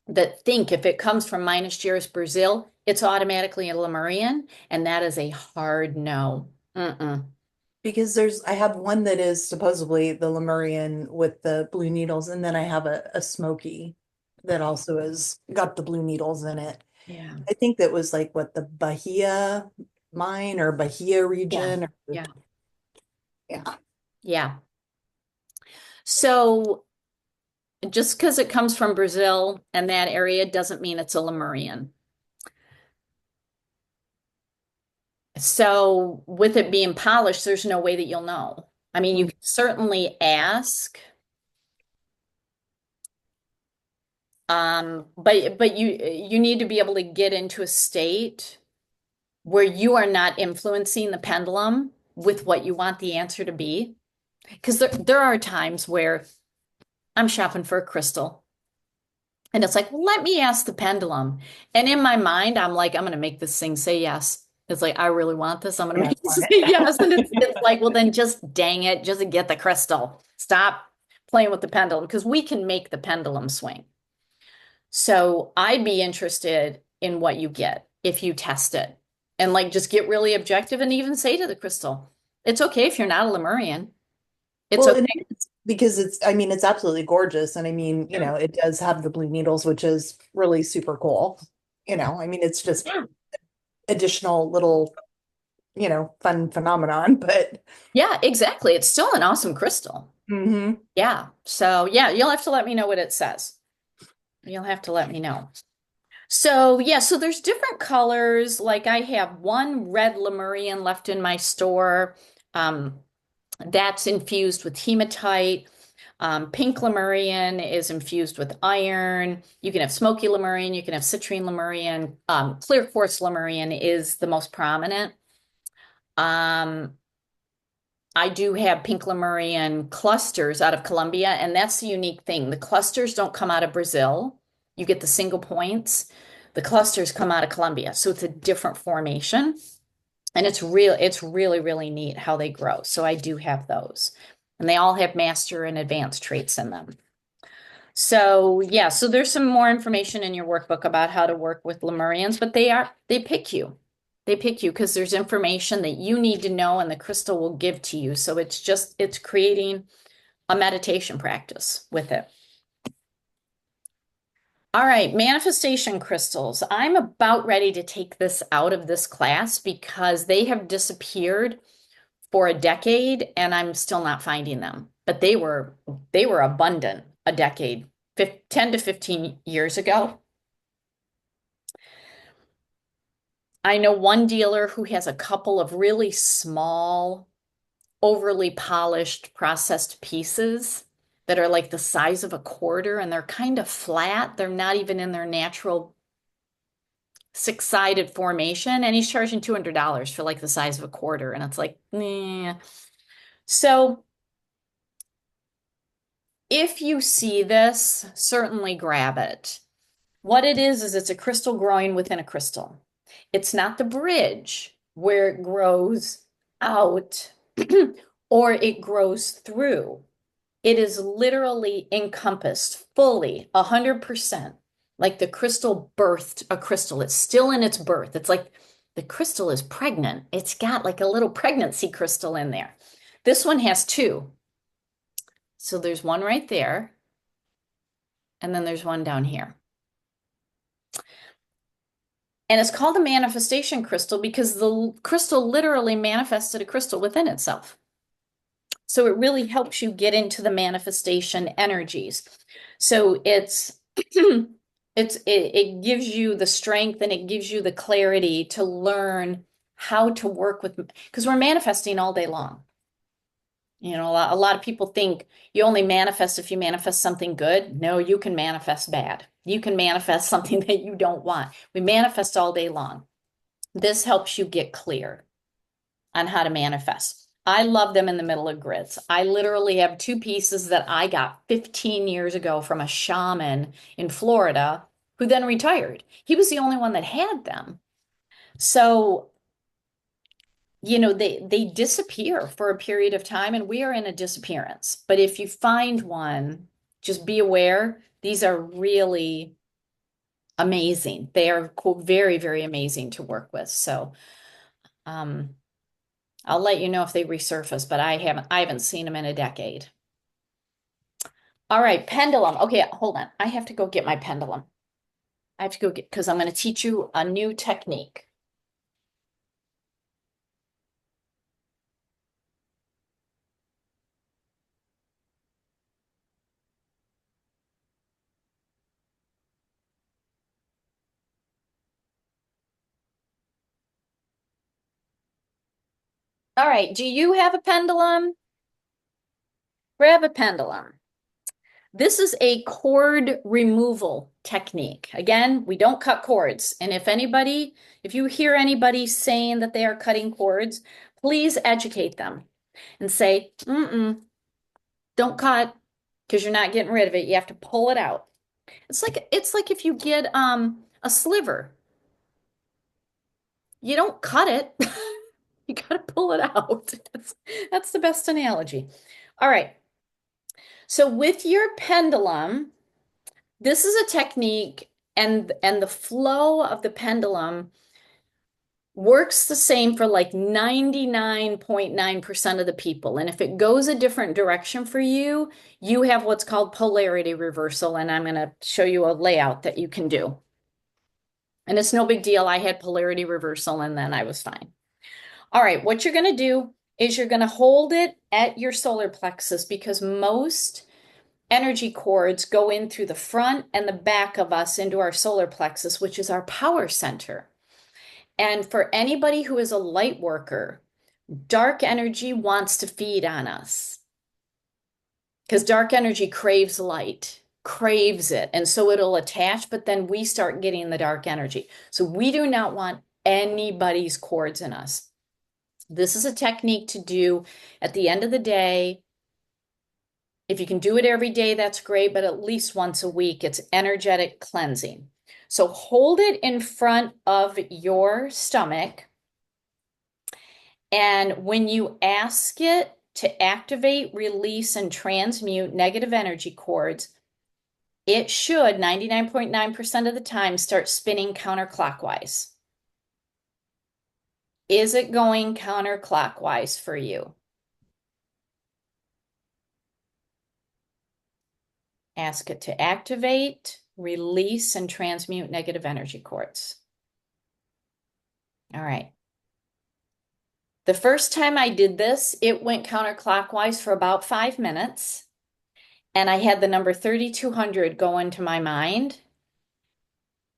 that think if it comes from Minas Gerais, Brazil, it's automatically a Lemurian, and that is a hard no. Mm-mm. Because I have one that is supposedly the Lemurian with the blue needles, and then I have a smoky that also has got the blue needles in it. Yeah. I think that was like what the Bahia mine or Bahia Yeah. region. Yeah. Yeah. Yeah. So just because it comes from Brazil and that area doesn't mean it's a Lemurian. So with it being polished, there's no way that you'll know. I mean, you can certainly ask, but you need to be able to get into a state where you are not influencing the pendulum with what you want the answer to be. Because there are times where I'm shopping for a crystal and it's like, well, let me ask the pendulum. And in my mind, I'm like, I'm going to make this thing say yes. It's like, I really want this. I'm going to Yeah, make I this want say it. yes. And it's like, well, then just dang it, just get the crystal. Stop playing with the pendulum because we can make the pendulum swing. So I'd be interested in what you get if you test it and like just get really objective and even say to the crystal, it's okay if you're not a Lemurian. It's Well, okay. because I mean, it's absolutely gorgeous. And I mean, it does have the blue needles, which is really super cool. I mean, it's just Yeah. additional little fun phenomenon, but Yeah, exactly. It's still an awesome crystal. hmm. Yeah. So yeah, you'll have to let me know what it says. You'll have to let me know. So yeah, so there's different colors. Like I have one red Lemurian left in my store. Um, that's infused with hematite. Pink Lemurian is infused with iron. You can have smoky Lemurian, you can have citrine Lemurian. Clear quartz Lemurian is the most prominent. Um, I do have pink Lemurian clusters out of Colombia, and that's the unique thing. The clusters don't come out of Brazil. You get the single points. The clusters come out of Colombia. So it's a different formation. And it's really, really neat how they grow. So I do have those. And they all have master and advanced traits in them. So yeah, so there's some more information in your workbook about how to work with Lemurians, but they pick you. They pick you because there's information that you need to know and the crystal will give to you. So it's creating a meditation practice with it. All right, manifestation crystals. I'm about ready to take this out of this class because they have disappeared for a decade and I'm still not finding them. But they were abundant a decade, 10 to 15 years ago. I know one dealer who has a couple of really small, overly polished processed pieces that are like the size of a quarter and they're kind of flat. They're not even in their natural six-sided formation. And he's charging $200 for like the size of a quarter. And it's like, nah. So if you see this, certainly grab it. What it is it's a crystal growing within a crystal. It's not the bridge where it grows out or it grows through. It is literally encompassed fully, 100%. Like the crystal birthed a crystal. It's still in its birth. It's like the crystal is pregnant. It's got like a little pregnancy crystal in there. This one has two. So there's one right there, and then there's one down here. And it's called a manifestation crystal because the crystal literally manifested a crystal within itself. So it really helps you get into the manifestation energies. So it gives you the strength and it gives you the clarity to learn how to work with, because we're manifesting all day long. You know, a lot of people think you only manifest if you manifest something good. No, you can manifest bad. You can manifest something that you don't want. We manifest all day long. This helps you get clear on how to manifest. I love them in the middle of grids. I literally have two pieces that I got 15 years ago from a shaman in Florida who then retired. He was the only one that had them. So they disappear for a period of time and we are in a disappearance. But if you find one, just be aware, these are really amazing. They are very, very amazing to work with. So I'll let you know if they resurface, but I haven't seen them in a decade. All right, pendulum. Okay, hold on. I have to go get my pendulum. I have to go get, because I'm going to teach you a new technique. All right, do you have a pendulum? Grab a pendulum. This is a cord removal technique. Again, we don't cut cords. And if you hear anybody saying that they are cutting cords, please educate them and say, don't cut because you're not getting rid of it. You have to pull it out. It's like if you get a sliver. You don't cut it. You gotta pull it out. That's the best analogy. All right. So with your pendulum, this is a technique and the flow of the pendulum works the same for like 99.9% of the people. And if it goes a different direction for you, you have what's called polarity reversal. And I'm going to show you a layout that you can do. And it's no big deal. I had polarity reversal and then I was fine. All right, what you're going to do is you're going to hold it at your solar plexus because most energy cords go in through the front and the back of us into our solar plexus, which is our power center. And for anybody who is a light worker, dark energy wants to feed on us because dark energy craves light, craves it. And so it'll attach, but then we start getting the dark energy. So we do not want anybody's cords in us. This is a technique to do at the end of the day. If you can do it every day, that's great, but at least once a week, it's energetic cleansing. So hold it in front of your stomach. And when you ask it to activate, release, and transmute negative energy cords, it should 99.9% of the time start spinning counterclockwise. Is it going counterclockwise for you? Ask it to activate, release, and transmute negative energy cords. All right. The first time I did this, it went counterclockwise for about 5 minutes. And I had the number 3,200 go into my mind.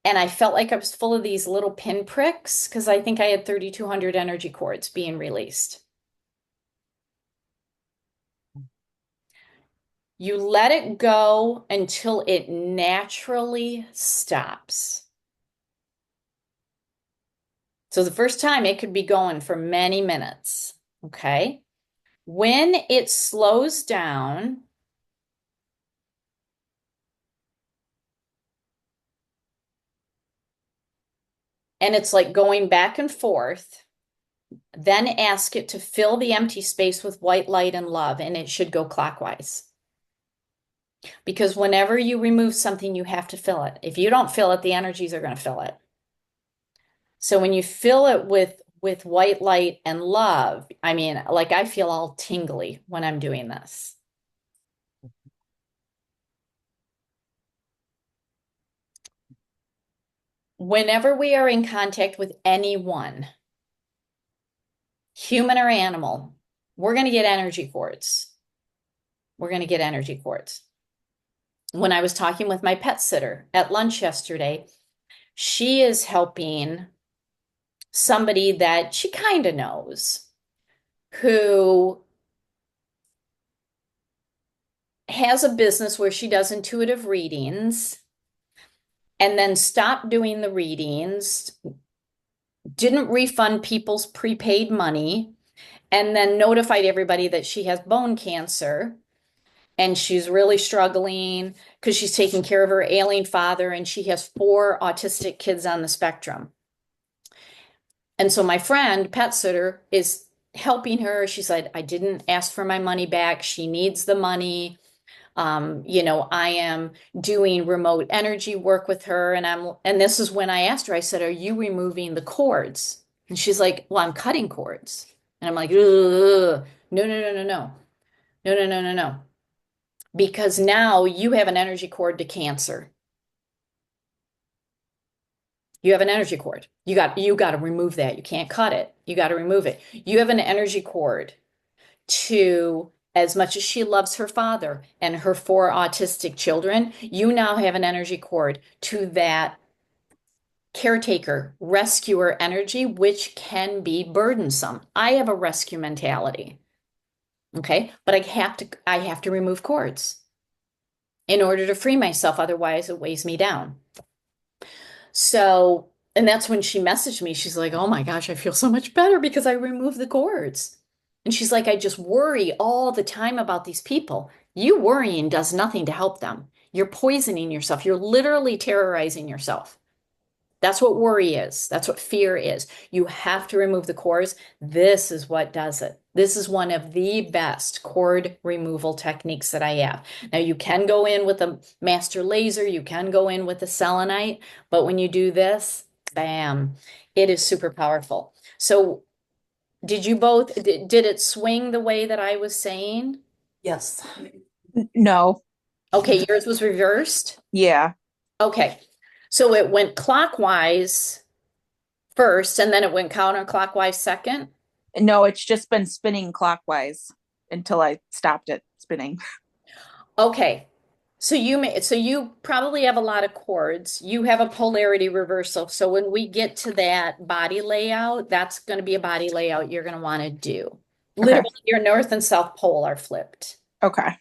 And I felt like I was full of these little pinpricks because I think I had 3,200 energy cords being released. You let it go until it naturally stops. So the first time it could be going for many minutes, okay? When it slows down, and it's like going back and forth, then ask it to fill the empty space with white light and love, and it should go clockwise. Because whenever you remove something, you have to fill it. If you don't fill it, the energies are going to fill it. So when you fill it with white light and love, I mean, like I feel all tingly when I'm doing this. Whenever we are in contact with anyone, human or animal, we're going to get energy cords. We're going to get energy cords. When I was talking with my pet sitter at lunch yesterday, she is helping somebody that she kind of knows who has a business where she does intuitive readings and then stopped doing the readings, didn't refund people's prepaid money, and then notified everybody that she has bone cancer and she's really struggling because she's taking care of her ailing father and she has 4 autistic kids on the spectrum. And so my friend, pet sitter, is helping her. She said, I didn't ask for my money back. She needs the money. I am doing remote energy work with her. And this is when I asked her, I said, are you removing the cords? And she's like, well, I'm cutting cords. And I'm like, ugh, no, no, no, no, no, no, no, no, no, no. Because now you have an energy cord to cancer. You have an energy cord. You got to remove that. You can't cut it. You got to remove it. You have an energy cord to, as much as she loves her father and her 4 autistic children, you now have an energy cord to that caretaker, rescuer energy, which can be burdensome. I have a rescue mentality. Okay, but I have to remove cords in order to free myself. Otherwise, it weighs me down. So, and that's when she messaged me. She's like, oh my gosh, I feel so much better because I removed the cords. And she's like, I just worry all the time about these people. You worrying does nothing to help them. You're poisoning yourself. You're literally terrorizing yourself. That's what worry is. That's what fear is. You have to remove the cords. This is what does it. This is one of the best cord removal techniques that I have. Now, you can go in with a master laser, you can go in with a selenite, but when you do this, bam, it is super powerful. So, did it swing the way that I was saying? Yes. No. Okay, yours was reversed? Yeah. Okay. So it went clockwise first, and then it went counterclockwise second? No, it's just been spinning clockwise until I stopped it spinning. Okay. So you probably have a lot of cords. You have a polarity reversal. So when we get to that body layout, that's going to be a body layout you're going to want to do. Okay. Literally, your north and south pole are flipped. Okay.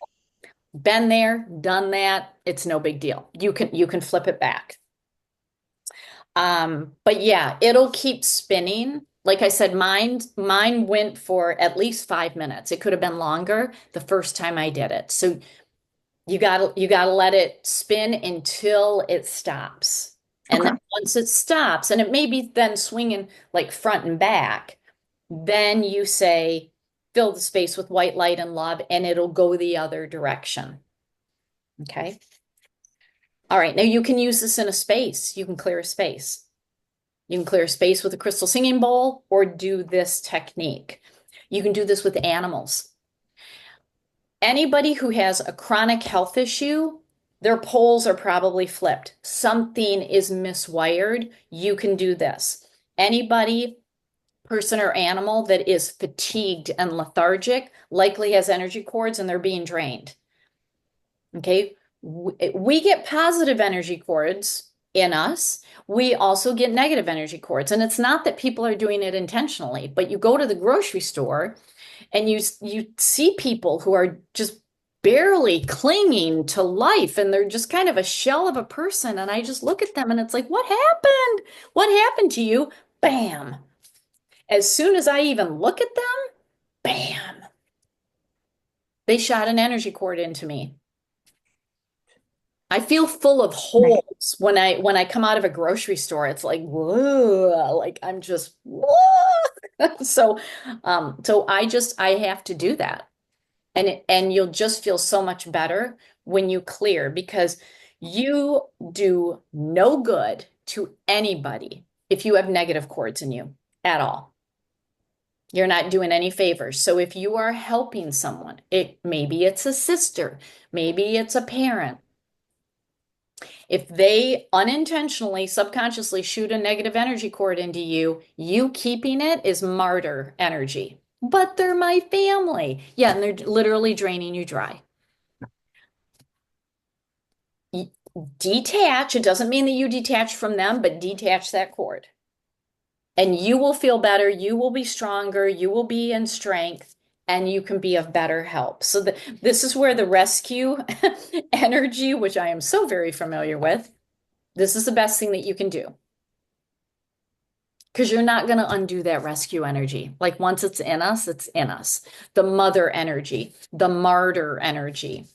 Been there, done that. It's no big deal. You can flip it back. But yeah, it'll keep spinning. Like I said, mine went for at least 5 minutes. It could have been longer the first time I did it. So you gotta let it spin until it stops. And Okay. then once it stops, and it may be then swinging like front and back, then you say, fill the space with white light and love, and it'll go the other direction. Okay. All right. Now you can use this in a space. You can clear a space. You can clear a space with a crystal singing bowl or do this technique. You can do this with animals. Anybody who has a chronic health issue, their poles are probably flipped. Something is miswired. You can do this. Anybody, person or animal that is fatigued and lethargic likely has energy cords and they're being drained. Okay. We get positive energy cords in us. We also get negative energy cords. And it's not that people are doing it intentionally, but you go to the grocery store and you see people who are just barely clinging to life and they're just kind of a shell of a person. And I just look at them and it's like, what happened? What happened to you? Bam. As soon as I even look at them, bam, they shot an energy cord into me. I feel full of Nice. holes when I come out of a grocery store. It's like, whoa, like I'm just whoa. So I have to do that. And you'll just feel so much better when you clear because you do no good to anybody if you have negative cords in you at all. You're not doing any favors. So if you are helping someone, maybe it's a sister, maybe it's a parent. If they unintentionally, subconsciously shoot a negative energy cord into you, you keeping it is martyr energy. But they're my family. Yeah, and they're literally draining you dry. Detach. It doesn't mean that you detach from them, but detach that cord. And you will feel better. You will be stronger. You will be in strength, and you can be of better help. So this is where the rescue energy, which I am so very familiar with, this is the best thing that you can do. Because you're not going to undo that rescue energy. Like once it's in us, it's in us. The mother energy, the martyr energy.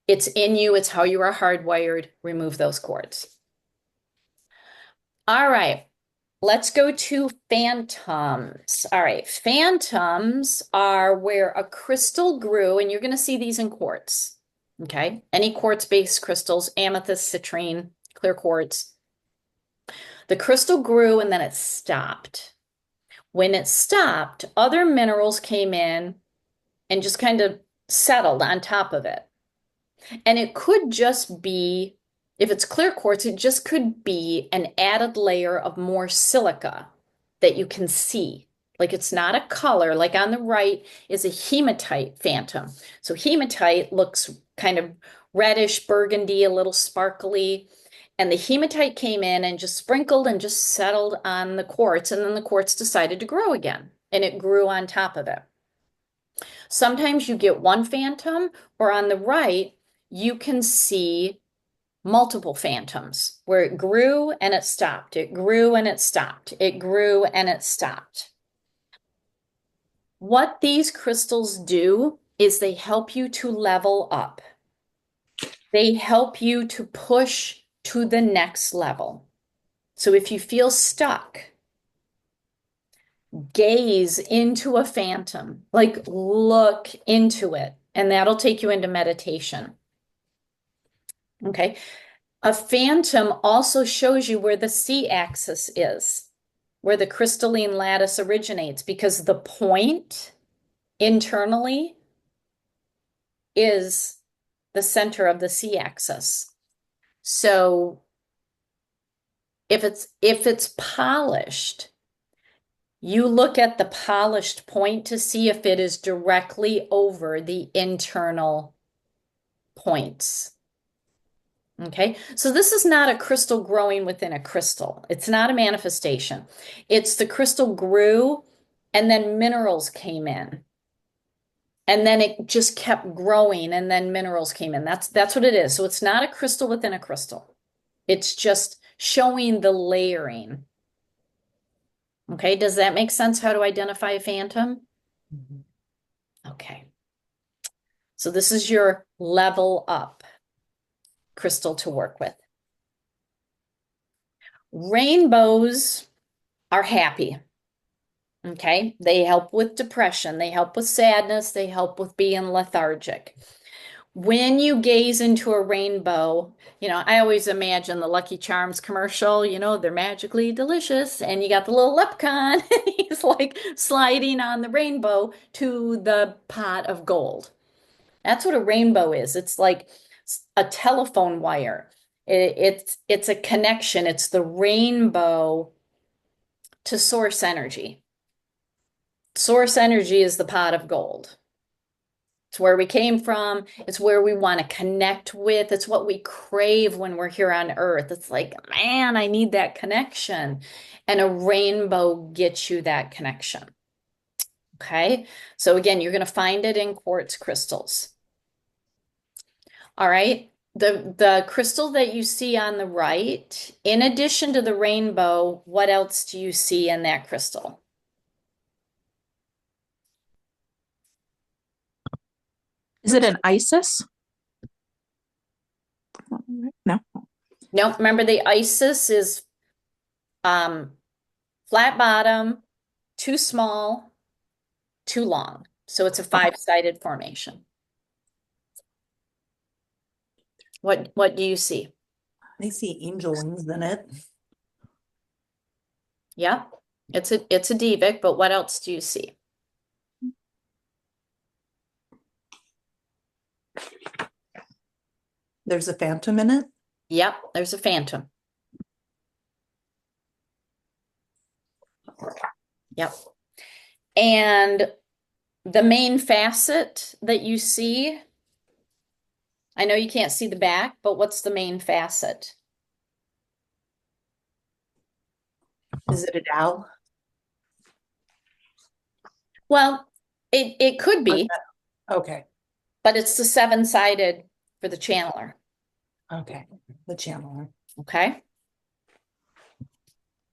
It's in you. It's how you are hardwired. Remove those cords. All right. Let's go to phantoms. All right. Phantoms are where a crystal grew, and you're going to see these in quartz. Okay. Any quartz-based crystals, amethyst, citrine, clear quartz. The crystal grew and then it stopped. When it stopped, other minerals came in and just kind of settled on top of it. And it could just be, if it's clear quartz, it just could be an added layer of more silica that you can see. Like it's not a color, like on the right is a hematite phantom. So hematite looks kind of reddish, burgundy, a little sparkly. And the hematite came in and just sprinkled and just settled on the quartz. And then the quartz decided to grow again. And it grew on top of it. Sometimes you get one phantom, or on the right, you can see multiple phantoms where it grew and it stopped. It grew and it stopped. It grew and it stopped. What these crystals do is they help you to level up. They help you to push to the next level. So if you feel stuck, gaze into a phantom, like look into it, and that'll take you into meditation. Okay. A phantom also shows you where the C-axis is, where the crystalline lattice originates, because the point internally is the center of the C-axis. So if it's polished, You look at the polished point to see if it is directly over the internal points. Okay, so this is not a crystal growing within a crystal. It's not a manifestation. It's the crystal grew and then minerals came in. And then it just kept growing and then minerals came in. That's what it is. So it's not a crystal within a crystal. It's just showing the layering. Okay, does that make sense how to identify a phantom? Mhm. Okay. So this is your level up crystal to work with. Rainbows are happy. Okay, they help with depression, they help with sadness, they help with being lethargic. When you gaze into a rainbow, I always imagine the Lucky Charms commercial, they're magically delicious, and you got the little leprechaun, and he's like sliding on the rainbow to the pot of gold. That's what a rainbow is. It's like a telephone wire. It's a connection. It's the rainbow to source energy. Source energy is the pot of gold. It's where we came from. It's where we want to connect with. It's what we crave when we're here on Earth. It's like, man, I need that connection. And a rainbow gets you that connection. Okay. So again, you're going to find it in quartz crystals. All right. The crystal that you see on the right, in addition to the rainbow, what else do you see in that crystal? Is it an Isis? No. No, remember the Isis is flat bottom, too small, too long. So it's a five-sided formation. What do you see? I see angel wings in it. Yeah, it's a Divic, but what else do you see? There's a phantom in it. Yep, there's a phantom. Yep. And the main facet that you see, I know you can't see the back, but what's the main facet? Is it a Tao? Well, it could be, Okay. but it's the seven-sided for the channeler. Okay. The channeler. Okay.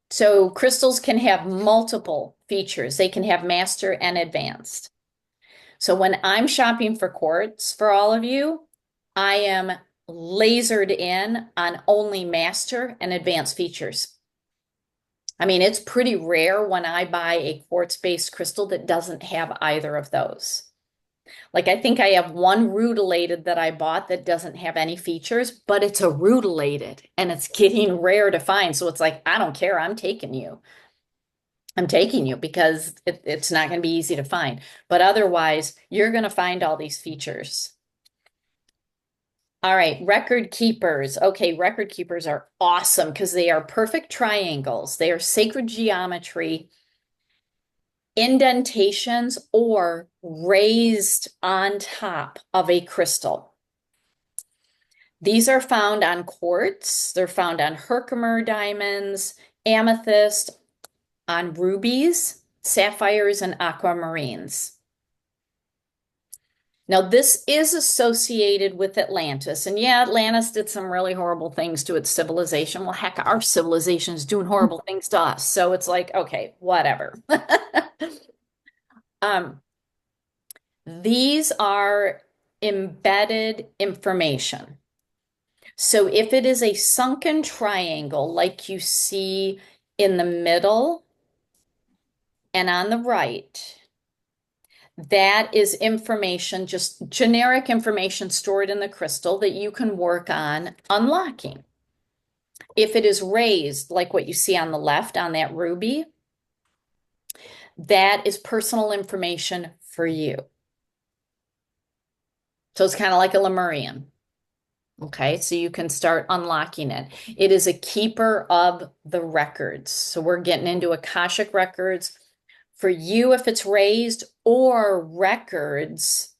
So crystals can have multiple features. They can have master and advanced. So when I'm shopping for quartz for all of you, I am lasered in on only master and advanced features. I mean, it's pretty rare when I buy a quartz-based crystal that doesn't have either of those. Like I think I have one rutilated that I bought that doesn't have any features, but it's a rutilated and it's getting rare to find. So it's like, I don't care, I'm taking you. I'm taking you because it's not going to be easy to find. But otherwise, you're going to find all these features. All right, record keepers. Okay, record keepers are awesome because they are perfect triangles. They are sacred geometry, indentations, or raised on top of a crystal. These are found on quartz. They're found on Herkimer diamonds, amethyst, on rubies, sapphires, and aquamarines. Now, this is associated with Atlantis. And yeah, Atlantis did some really horrible things to its civilization. Well, heck, our civilization is doing horrible things to us. So it's like, okay, whatever. These are embedded information. So if it is a sunken triangle like you see in the middle and on the right, that is information, just generic information stored in the crystal that you can work on unlocking. If it is raised, like what you see on the left on that ruby, that is personal information for you. So it's kind of like a Lemurian. Okay, so you can start unlocking it. It is a keeper of the records. So we're getting into Akashic records, for you if it's raised, or records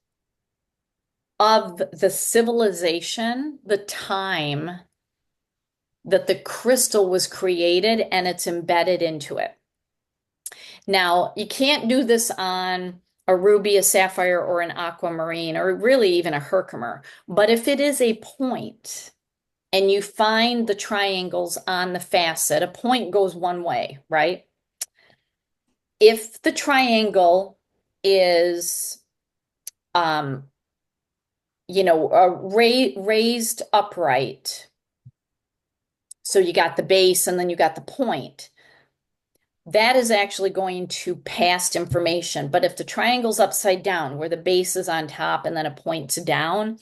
of the civilization, the time that the crystal was created, and it's embedded into it. Now, you can't do this on a ruby, a sapphire, or an aquamarine, or really even a Herkimer. But if it is a point and you find the triangles on the facet, a point goes one way, right? If the triangle is, um, raised upright, so you got the base and then you got the point, that is actually going to past information. But if the triangle's upside down, where the base is on top and then it points down,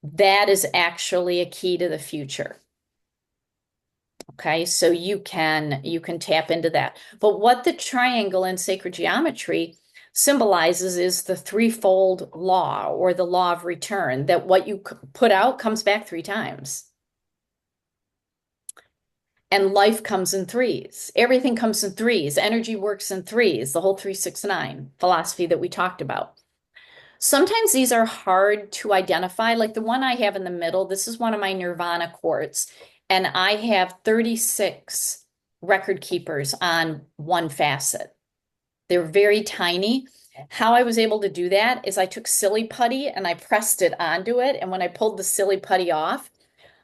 that is actually a key to the future. Okay, so you can tap into that. But what the triangle in sacred geometry symbolizes is the threefold law, or the law of return, that what you put out comes back 3 times. And life comes in threes. Everything comes in threes. Energy works in threes, the whole 369 philosophy that we talked about. Sometimes these are hard to identify. Like the one I have in the middle, this is one of my Nirvana quartz, and I have 36 record keepers on one facet. They're very tiny. How I was able to do that is I took silly putty and I pressed it onto it. And when I pulled the silly putty off,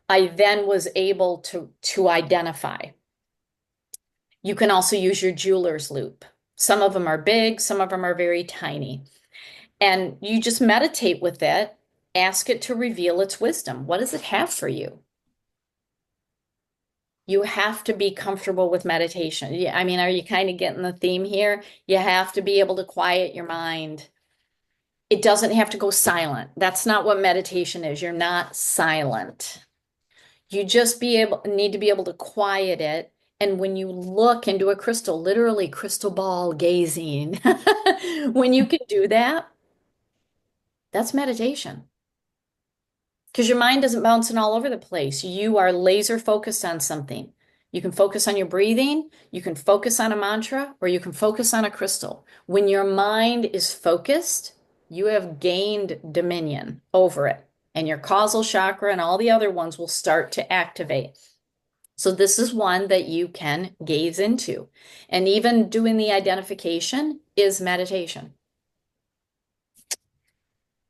I then was able to identify. You can also use your jeweler's loop. Some of them are big, some of them are very tiny. And you just meditate with it, ask it to reveal its wisdom. What does it have for you? You have to be comfortable with meditation. Yeah, I mean, are you kind of getting the theme here? You have to be able to quiet your mind. It doesn't have to go silent. That's not what meditation is. You're not silent. You just need to be able to quiet it. And when you look into a crystal, literally crystal ball gazing, when you can do that, that's meditation. Because your mind isn't bouncing all over the place. You are laser focused on something. You can focus on your breathing, you can focus on a mantra, or you can focus on a crystal. When your mind is focused, you have gained dominion over it, and your causal chakra and all the other ones will start to activate. So this is one that you can gaze into. And even doing the identification is meditation.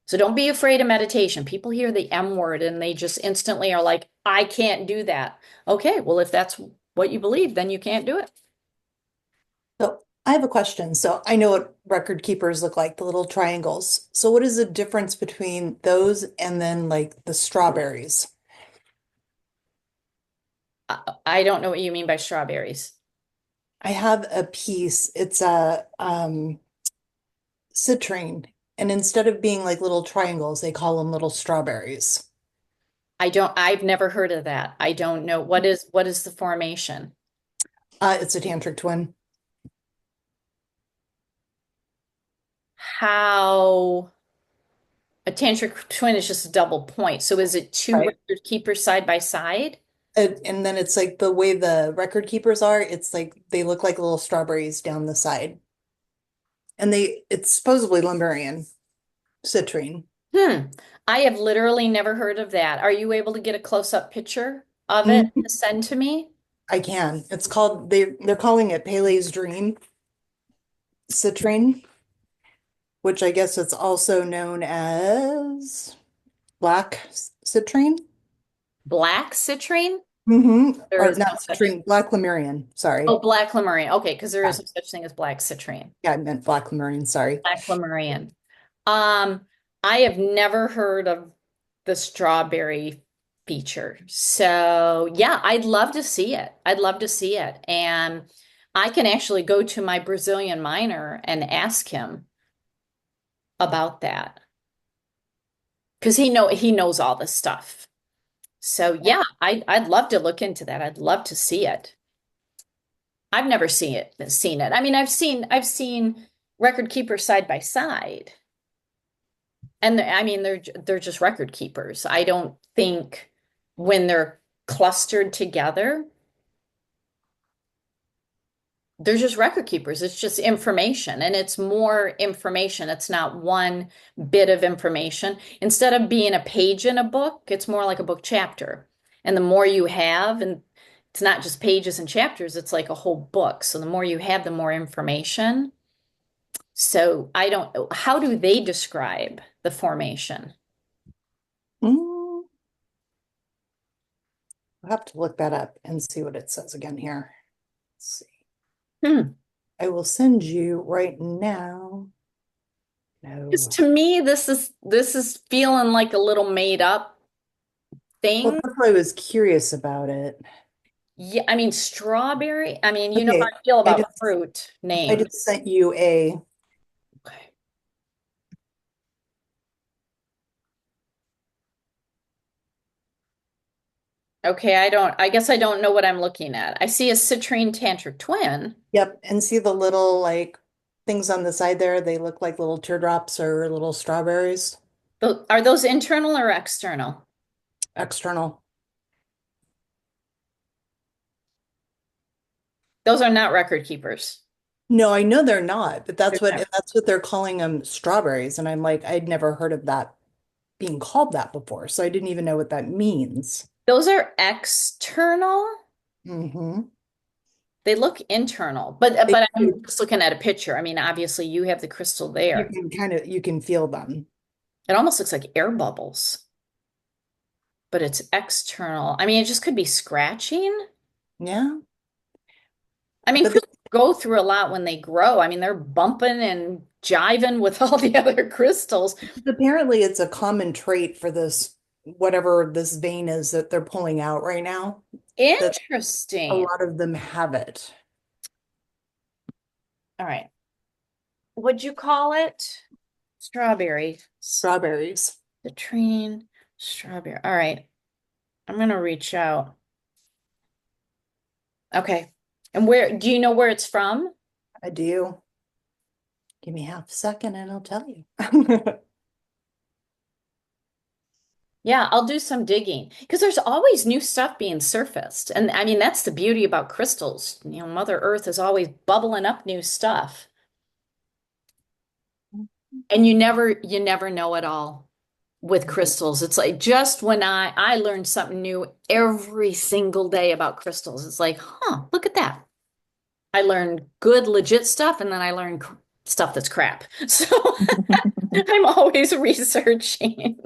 So don't be afraid of meditation. People hear the M word and they just instantly are like, I can't do that. Okay, well, if that's what you believe, then you can't do it. So I have a question. So I know what record keepers look like, the little triangles. So what is the difference between those and then like the strawberries? I don't know what you mean by strawberries. I have a piece, it's a citrine, and instead of being like little triangles, they call them little strawberries. I've never heard of that. I don't know. What is the formation? It's a tantric twin. How a tantric twin is just a double point. So is it two Right. record keepers side by side? And then it's like the way the record keepers are, it's like they look like little strawberries down the side. And it's supposedly Lemurian citrine. Hmm. I have literally never heard of that. Are you able to get a close-up picture of it Mhm. to send to me? I can. It's called they're calling it Pele's Dream citrine, which I guess it's also known as black citrine. Black citrine? There Or is no not such. citrine, black Lemurian. Sorry. Oh, black Lemurian. Okay, because there Yeah, is no such thing as black citrine. yeah, I meant black Lemurian. Sorry. Black Lemurian. Um, I have never heard of the strawberry feature. So yeah, I'd love to see it. I'd love to see it. And I can actually go to my Brazilian miner and ask him about that. Because he knows all this stuff. So yeah, I'd love to look into that. I'd love to see it. I've never seen it. I mean, I've seen record keepers side by side. And I mean, they're just record keepers. I don't think when they're clustered together, They're just record keepers. It's just information, and it's more information. It's not one bit of information. Instead of being a page in a book, it's more like a book chapter. And the more you have, and it's not just pages and chapters, it's like a whole book. So the more you have, the more information. So I don't, how do they describe the formation? Mm, I'll have to look that up and see what it says again here. Let's see. Hmm. I will send you right now. Because No. to me, this is feeling like a little made up Well, thing. that's why I was curious about it. Yeah, I mean strawberry. I mean, you know how Okay, I feel I about just fruit I names. just sent you a Okay. Okay, I guess I don't know what I'm looking at. I see a citrine tantric twin. yep, and see the little like things on the side there? They look like little teardrops or little strawberries. Are those internal or external? External. Those are not record keepers. No, I know they're not, but They're not. that's what they're calling them strawberries. And I'm like, I'd never heard of that being called that before, so I didn't even know what that means. Those are external. Hmm. They look internal, They, but I'm just looking at a picture. I mean, obviously you have the crystal you there. can you can feel them. It almost looks like air bubbles, but it's external. I mean, it just could be scratching. Yeah. I mean, But crystals go through a lot when they grow. I mean, they're bumping and jiving with all the other crystals. apparently it's a common trait for this, whatever this vein is that they're pulling out right now, that a Interesting. lot of them have it. All right. What'd you call it? Strawberry. Strawberries. Citrine, strawberry. All right. I'm gonna reach out. Okay. And where do you know where it's from? I do. Give me half a second and I'll tell you. Yeah, I'll do some digging because there's always new stuff being surfaced. And I mean, that's the beauty about crystals. You know, Mother Earth is always bubbling up new stuff. And you never know it all with crystals. It's like just when I learned something new every single day about crystals. It's like, huh, look at that. I learned good, legit stuff, and then I learned stuff that's crap. So I'm always researching.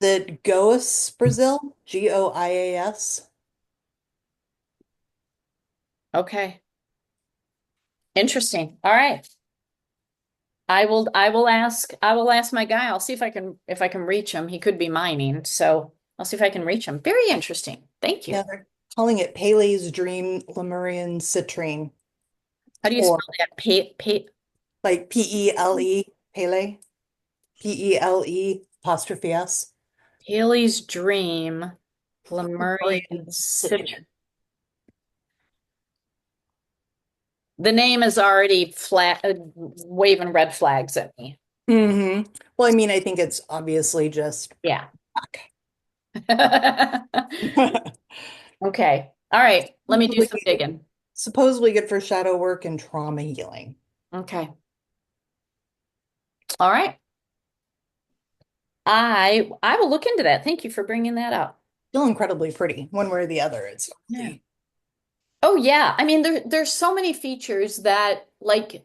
The Goiás, Brazil, Goiás. Okay. Interesting. All right. I will ask my guy. I'll see if I can reach him. He could be mining, so I'll see if I can reach him. Very interesting. Thank you. Yeah, they're calling it Pele's Dream Lemurian Citrine, How do you or spell that? like Pele, Pele, Pele apostrophe S. Haley's Dream, Lemurian Citrine. Citron. The name is already flat, waving red flags at me. Hmm. Well, I mean, I think it's obviously just Yeah. black. Okay. All right. Let me do some Supposedly digging. supposedly good for shadow work and trauma healing. Okay. All right. I will look into that. Thank you for bringing that up. Still incredibly pretty, one way or the other. It's Yeah. really, Oh yeah. I mean, there's so many features that like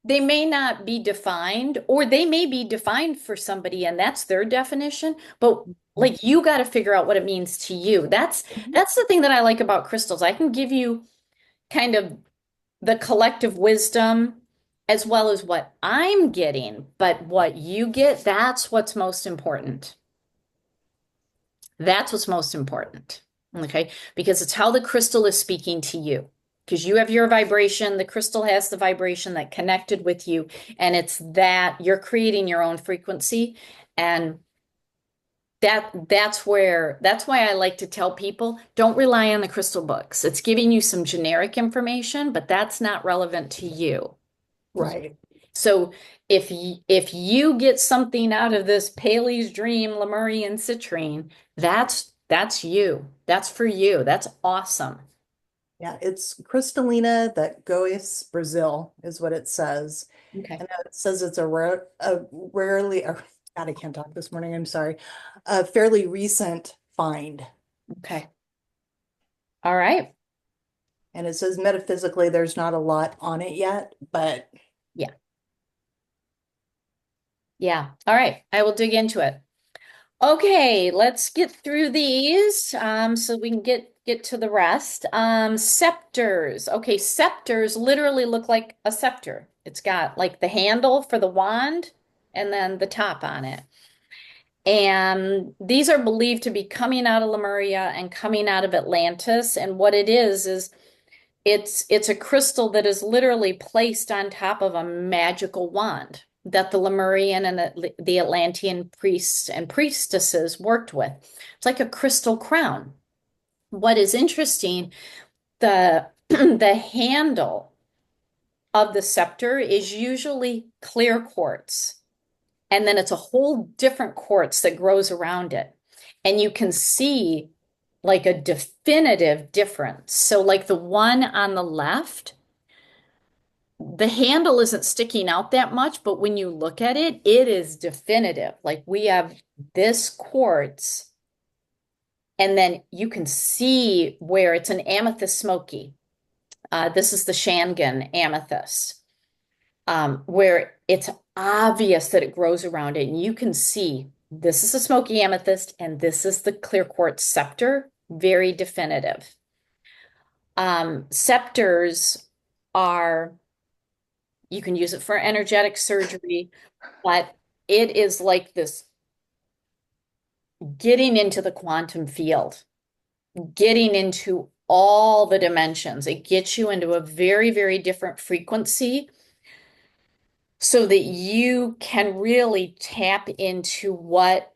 they may not be defined, or they may be defined for somebody and that's their definition, but like you got to figure out what it means to you. That's the thing that I like about crystals. I can give you kind of the collective wisdom as well as what I'm getting, but what you get, that's what's most important. That's what's most important. Okay. Because it's how the crystal is speaking to you. Because you have your vibration, the crystal has the vibration that connected with you, and it's that you're creating your own frequency. And that's why I like to tell people don't rely on the crystal books. It's giving you some generic information, but that's not relevant to you. right. So if you get something out of this Paley's Dream Lemurian Citrine, that's you. That's for you. That's awesome. Yeah, it's Crystalina that Goiás, Brazil is what it says. Okay. And it says it's a rarely, or God, I can't talk this morning, I'm sorry, a fairly recent find. Okay. All right. And it says metaphysically, there's not a lot on it yet, but Yeah. Yeah. All right. I will dig into it. Okay, let's get through these so we can get to the rest. Scepters. Okay, scepters literally look like a scepter. It's got like the handle for the wand and then the top on it. And these are believed to be coming out of Lemuria and coming out of Atlantis. And what it is it's a crystal that is literally placed on top of a magical wand that the Lemurian and the Atlantean priests and priestesses worked with. It's like a crystal crown. What is interesting, the the handle of the scepter is usually clear quartz, and then it's a whole different quartz that grows around it. And you can see like a definitive difference. So like the one on the left, the handle isn't sticking out that much, but when you look at it, it is definitive. Like we have this quartz, and then you can see where it's an amethyst smoky. This is the Shangan amethyst, where it's obvious that it grows around it, and you can see this is a smoky amethyst, and this is the clear quartz scepter. Very definitive. Scepters are you can use it for energetic surgery, but it is like this getting into the quantum field, getting into all the dimensions. It gets you into a very, very different frequency so that you can really tap into what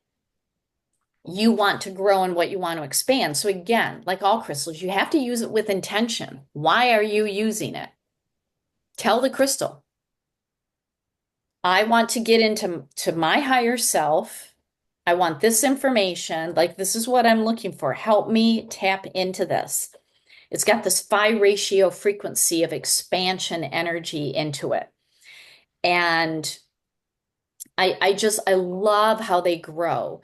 you want to grow and what you want to expand. So again, like all crystals, you have to use it with intention. Why are you using it? Tell the crystal, I want to get into my higher self. I want this information. Like, this is what I'm looking for. Help me tap into this. It's got this phi ratio frequency of expansion energy into it. And I love how they grow.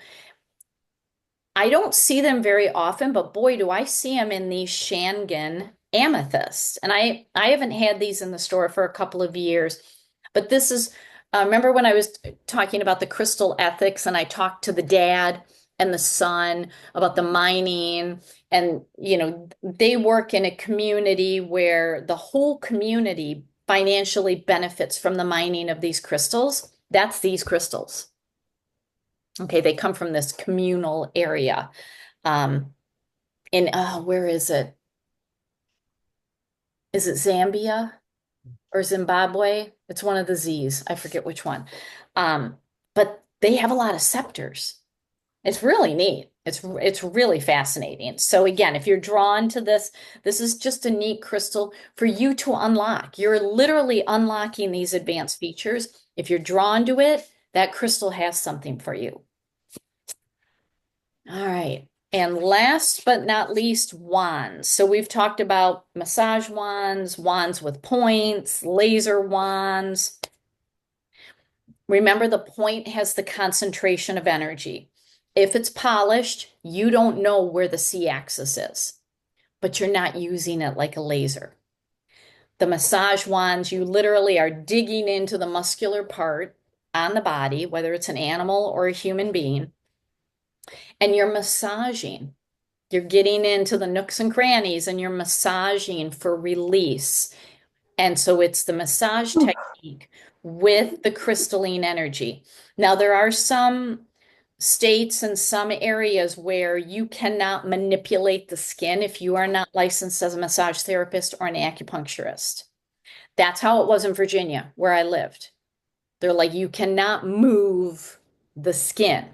I don't see them very often, but boy, do I see them in these Shangan amethysts. And I haven't had these in the store for a couple of years, but this is, remember when I was talking about the crystal ethics and I talked to the dad and the son about the mining and, they work in a community where the whole community financially benefits from the mining of these crystals. That's these crystals. Okay, they come from this communal area. Um, where is it? Is it Zambia or Zimbabwe? It's one of the Z's. I forget which one. But they have a lot of scepters. It's really neat. It's really fascinating. So again, if you're drawn to this, this is just a neat crystal for you to unlock. You're literally unlocking these advanced features. If you're drawn to it, that crystal has something for you. All right. And last but not least, wands. So we've talked about massage wands, wands with points, laser wands. Remember, the point has the concentration of energy. If it's polished, you don't know where the C-axis is, but you're not using it like a laser. The massage wands, you literally are digging into the muscular part on the body, whether it's an animal or a human being, and you're massaging. You're getting into the nooks and crannies and you're massaging for release. And so it's the massage technique with the crystalline energy. Now, there are some states and some areas where you cannot manipulate the skin if you are not licensed as a massage therapist or an acupuncturist. That's how it was in Virginia, where I lived. They're like, you cannot move the skin.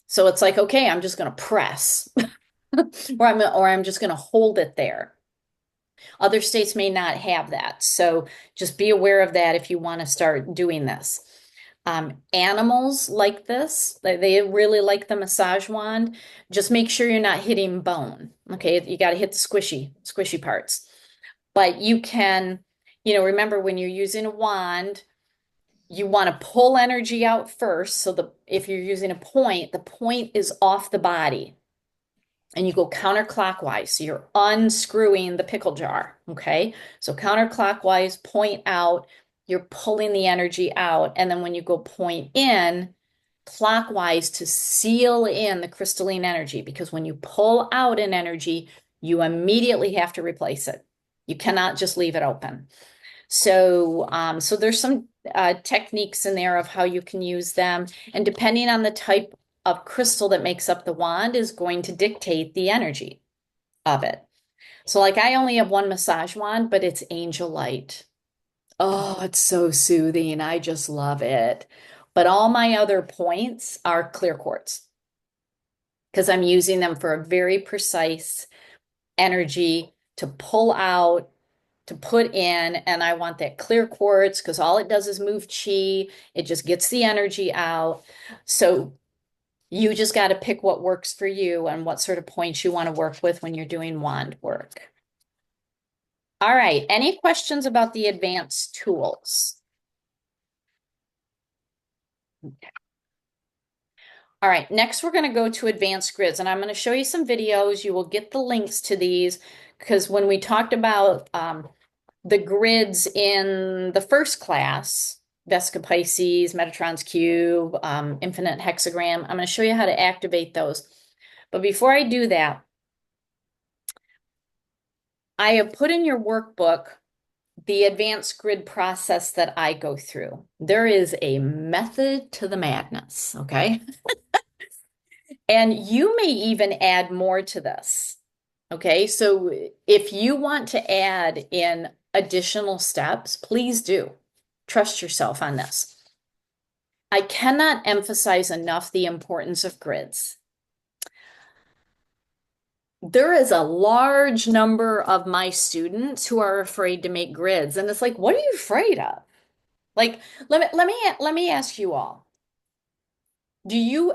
So it's like, okay, I'm just going to press or I'm just going to hold it there. Other states may not have that. So just be aware of that if you want to start doing this. Animals like this. They really like the massage wand. Just make sure you're not hitting bone. Okay, you got to hit the squishy parts. But you can, remember when you're using a wand, you want to pull energy out first. So if you're using a point, the point is off the body. And you go counterclockwise. So you're unscrewing the pickle jar. Okay. So counterclockwise, point out, you're pulling the energy out. And then when you go point in, clockwise to seal in the crystalline energy, because when you pull out an energy, you immediately have to replace it. You cannot just leave it open. So there's some techniques in there of how you can use them, and depending on the type of crystal that makes up the wand is going to dictate the energy of it. So like I only have one massage wand, but it's Angel Light. Oh, it's so soothing. I just love it. But all my other points are clear quartz because I'm using them for a very precise energy to pull out, to put in, and I want that clear quartz because all it does is move chi. It just gets the energy out. So you just got to pick what works for you and what sort of points you want to work with when you're doing wand work. All right, any questions about the advanced tools? Okay. All right, next we're going to go to advanced grids, and I'm going to show you some videos. You will get the links to these because when we talked about the grids in the first class, Vesica Pisces, Metatron's Cube, Infinite Hexagram, I'm going to show you how to activate those. But before I do that, I have put in your workbook the advanced grid process that I go through. There is a method to the madness, okay? And you may even add more to this, okay? So if you want to add in additional steps, please do. Trust yourself on this. I cannot emphasize enough the importance of grids. There is a large number of my students who are afraid to make grids, and it's like, what are you afraid of? Like, let me ask you all. Do you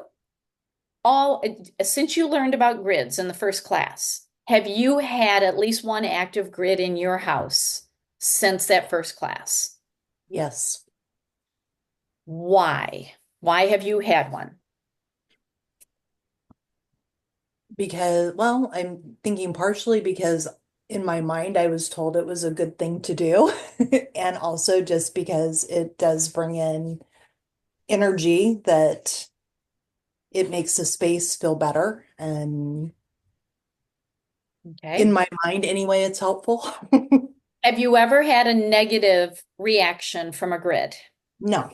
all, since you learned about grids in the first class, have you had at least one active grid in your house since that first class? Yes. Why? Why have you had one? Because, well, I'm thinking partially because in my mind I was told it was a good thing to do. And also just because it does bring in energy that it makes the space feel better. And Okay. in my mind, anyway, it's helpful. Have you ever had a negative reaction from a grid? No,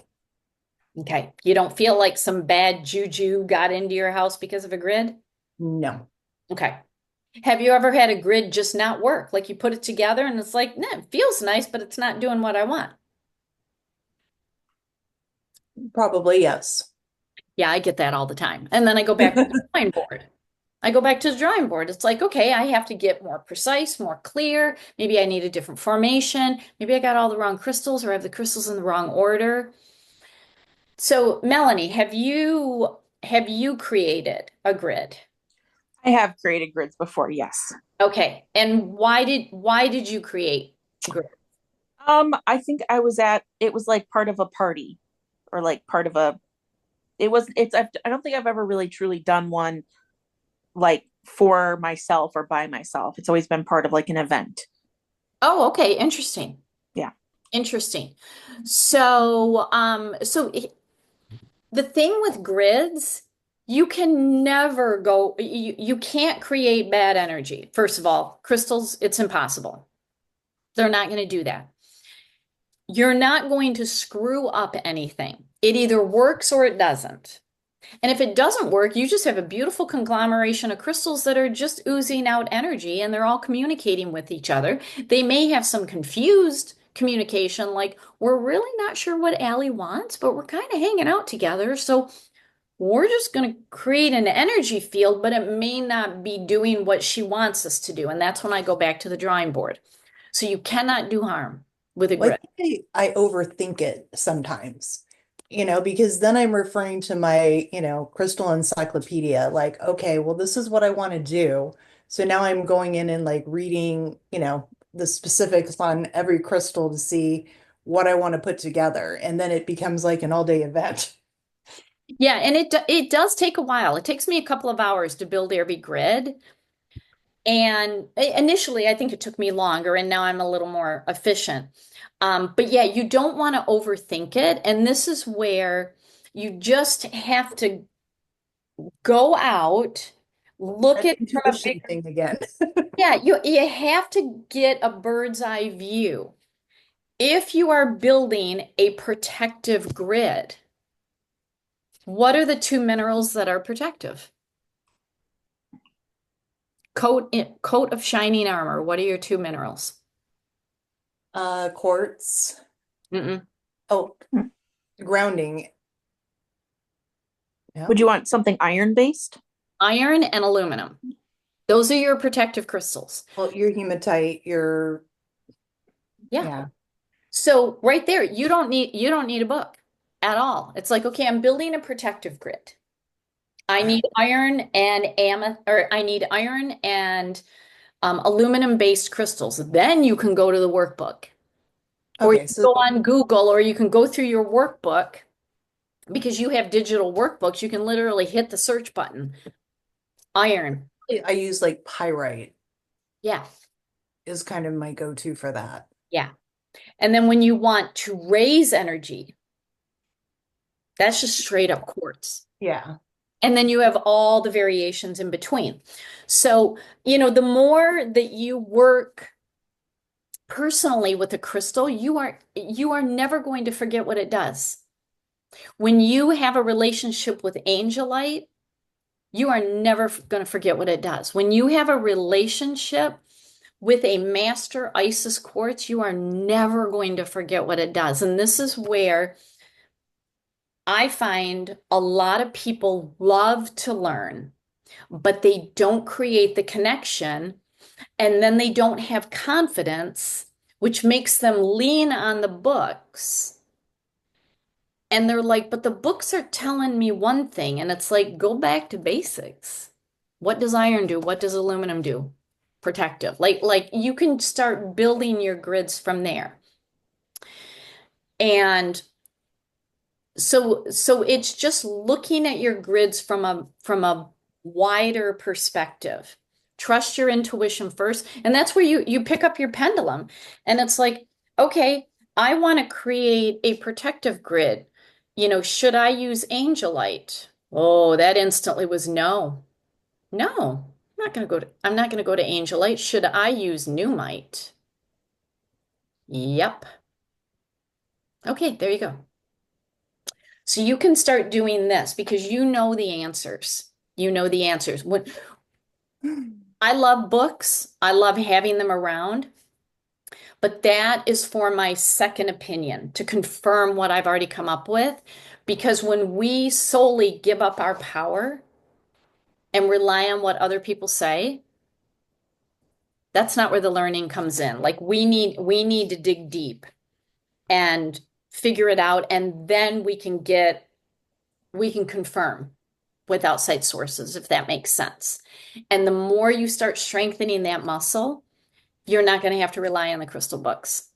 Okay. You don't feel like some bad juju got into your house because of a grid? no, Okay. Have you ever had a grid just not work? Like you put it together and it's like, nah, it feels nice, but it's not doing what I want. probably yes. Yeah, I get that all the time. And then I go back to the drawing board. I go back to the drawing board. It's like, okay, I have to get more precise, more clear. Maybe I need a different formation. Maybe I got all the wrong crystals or I have the crystals in the wrong order. So, Melanie, have you created a grid? I have created grids before, yes. Okay. And why did you create grid? I think it was like part of a party or like part of a, I don't think I've ever really truly done one like for myself or by myself. It's always been part of like an event. Oh, okay, interesting. Yeah. Interesting. So the thing with grids, you can never go, you can't create bad energy. First of all, crystals, it's impossible. They're not going to do that. You're not going to screw up anything. It either works or it doesn't. And if it doesn't work, you just have a beautiful conglomeration of crystals that are just oozing out energy and they're all communicating with each other. They may have some confused communication, like, we're really not sure what Allie wants, but we're kind of hanging out together. So we're just going to create an energy field, but it may not be doing what she wants us to do. And that's when I go back to the drawing board. So you cannot do harm with a Well, grid. I overthink it sometimes. because then I'm referring to my, crystal encyclopedia, like, okay, well, this is what I want to do. So now I'm going in and like reading, the specifics on every crystal to see what I want to put together. And then it becomes like an all-day event. Yeah, and it does take a while. It takes me a couple of hours to build every grid. And initially, I think it took me longer, and now I'm a little more efficient. But yeah, you don't want to overthink it. And this is where you just have to go out, look That at it from a intuition bigger, thing again. yeah, you have to get a bird's eye view. If you are building a protective grid, what are the two minerals that are protective? Coat of shining armor. What are your two minerals? Quartz. Mm-mm. Oh, Hmm. grounding. Yeah. Would you want something iron based? Iron and aluminum. Those are your protective crystals. Well, your hematite, your, Yeah. yeah. So right there, you don't need a book at all. It's like, okay, I'm building a protective grid. I need iron and or I need iron and aluminum-based crystals. Then you can go to the workbook, or you Okay, can so go on Google, or you can go through your workbook because you have digital workbooks. You can literally hit the search button. Iron. I use like pyrite Yeah. is kind of my go-to for that. Yeah. And then when you want to raise energy, that's just straight up quartz. Yeah. And then you have all the variations in between. So, the more that you work personally with a crystal, you are never going to forget what it does. When you have a relationship with Angelite, you are never going to forget what it does. When you have a relationship with a master Isis quartz, you are never going to forget what it does. And this is where I find a lot of people love to learn, but they don't create the connection, and then they don't have confidence, which makes them lean on the books. And they're like, but the books are telling me one thing, and it's like, go back to basics. What does iron do? What does aluminum do? Protective. Like you can start building your grids from there. And so it's just looking at your grids from a wider perspective. Trust your intuition first, and that's where you pick up your pendulum, and it's like, okay, I want to create a protective grid. Should I use Angelite? Oh, that instantly was no. No, I'm not going to go to Angelite. Should I use Numite? Yep. Okay, there you go. So you can start doing this because you know the answers. You know the answers. When I love books, I love having them around, but that is for my second opinion to confirm what I've already come up with. Because when we solely give up our power and rely on what other people say, that's not where the learning comes in. Like we need to dig deep and figure it out, and then we can confirm with outside sources, if that makes sense. And the more you start strengthening that muscle, you're not going to have to rely on the crystal books.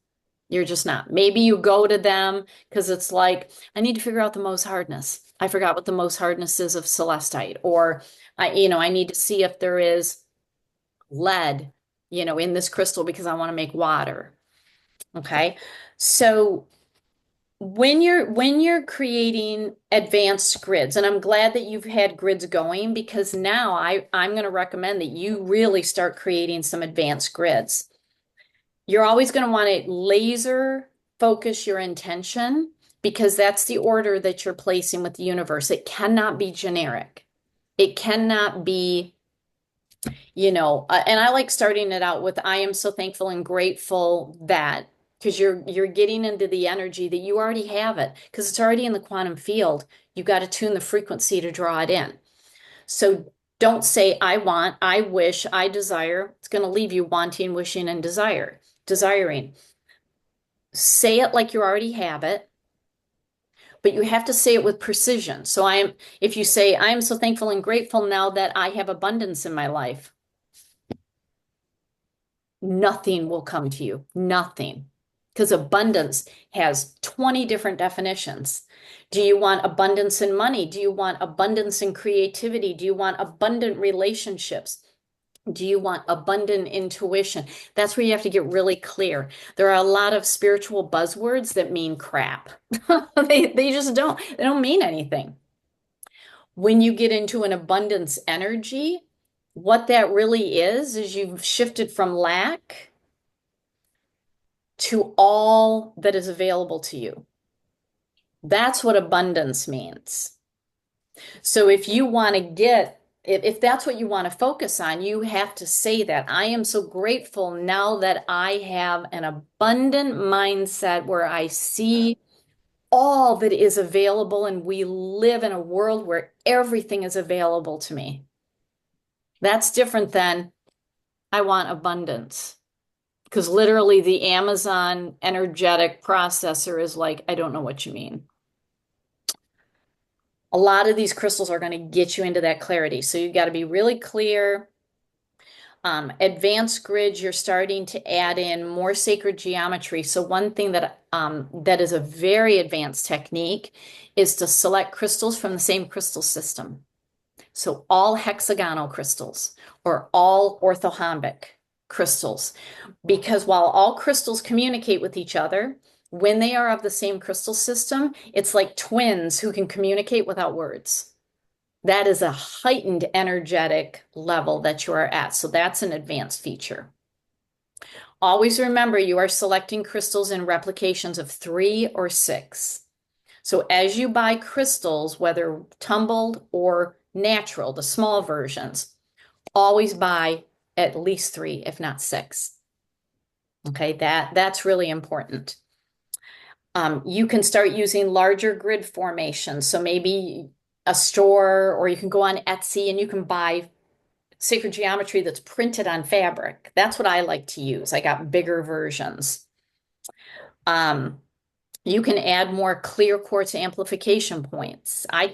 You're just not. Maybe you go to them because it's like, I need to figure out the Mohs hardness. I forgot what the Mohs hardness is of celestite, or I need to see if there is lead, in this crystal because I want to make water. Okay. So when you're creating advanced grids, and I'm glad that you've had grids going, because now I'm going to recommend that you really start creating some advanced grids. You're always going to want to laser focus your intention, because that's the order that you're placing with the universe. It cannot be generic. It cannot be, and I like starting it out with, I am so thankful and grateful that, because you're getting into the energy that you already have it, because it's already in the quantum field. You got to tune the frequency to draw it in. So don't say, I want, I wish, I desire. It's going to leave you wanting, wishing, and desiring. Say it like you already have it, but you have to say it with precision. So if you say, I am so thankful and grateful now that I have abundance in my life, nothing will come to you. Nothing. Because abundance has 20 different definitions. Do you want abundance in money? Do you want abundance in creativity? Do you want abundant relationships? Do you want abundant intuition? That's where you have to get really clear. There are a lot of spiritual buzzwords that mean crap. They just don't. They don't mean anything. When you get into an abundance energy, what that really is you've shifted from lack to all that is available to you. That's what abundance means. So if you want to if that's what you want to focus on, you have to say that. I am so grateful now that I have an abundant mindset where I see all that is available, and we live in a world where everything is available to me. That's different than I want abundance. Because literally the Amazon energetic processor is like, I don't know what you mean. A lot of these crystals are going to get you into that clarity. So you've got to be really clear. Advanced grids, you're starting to add in more sacred geometry. So one thing that is a very advanced technique is to select crystals from the same crystal system. So all hexagonal crystals or all orthorhombic crystals, because while all crystals communicate with each other, when they are of the same crystal system, it's like twins who can communicate without words. That is a heightened energetic level that you are at. So that's an advanced feature. Always remember you are selecting crystals in replications of 3 or 6. So as you buy crystals, whether tumbled or natural, the small versions, always buy at least 3, if not 6. Okay, that's really important. You can start using larger grid formations. So maybe a store, or you can go on Etsy and you can buy sacred geometry that's printed on fabric. That's what I like to use. I got bigger versions. You can add more clear quartz amplification points. I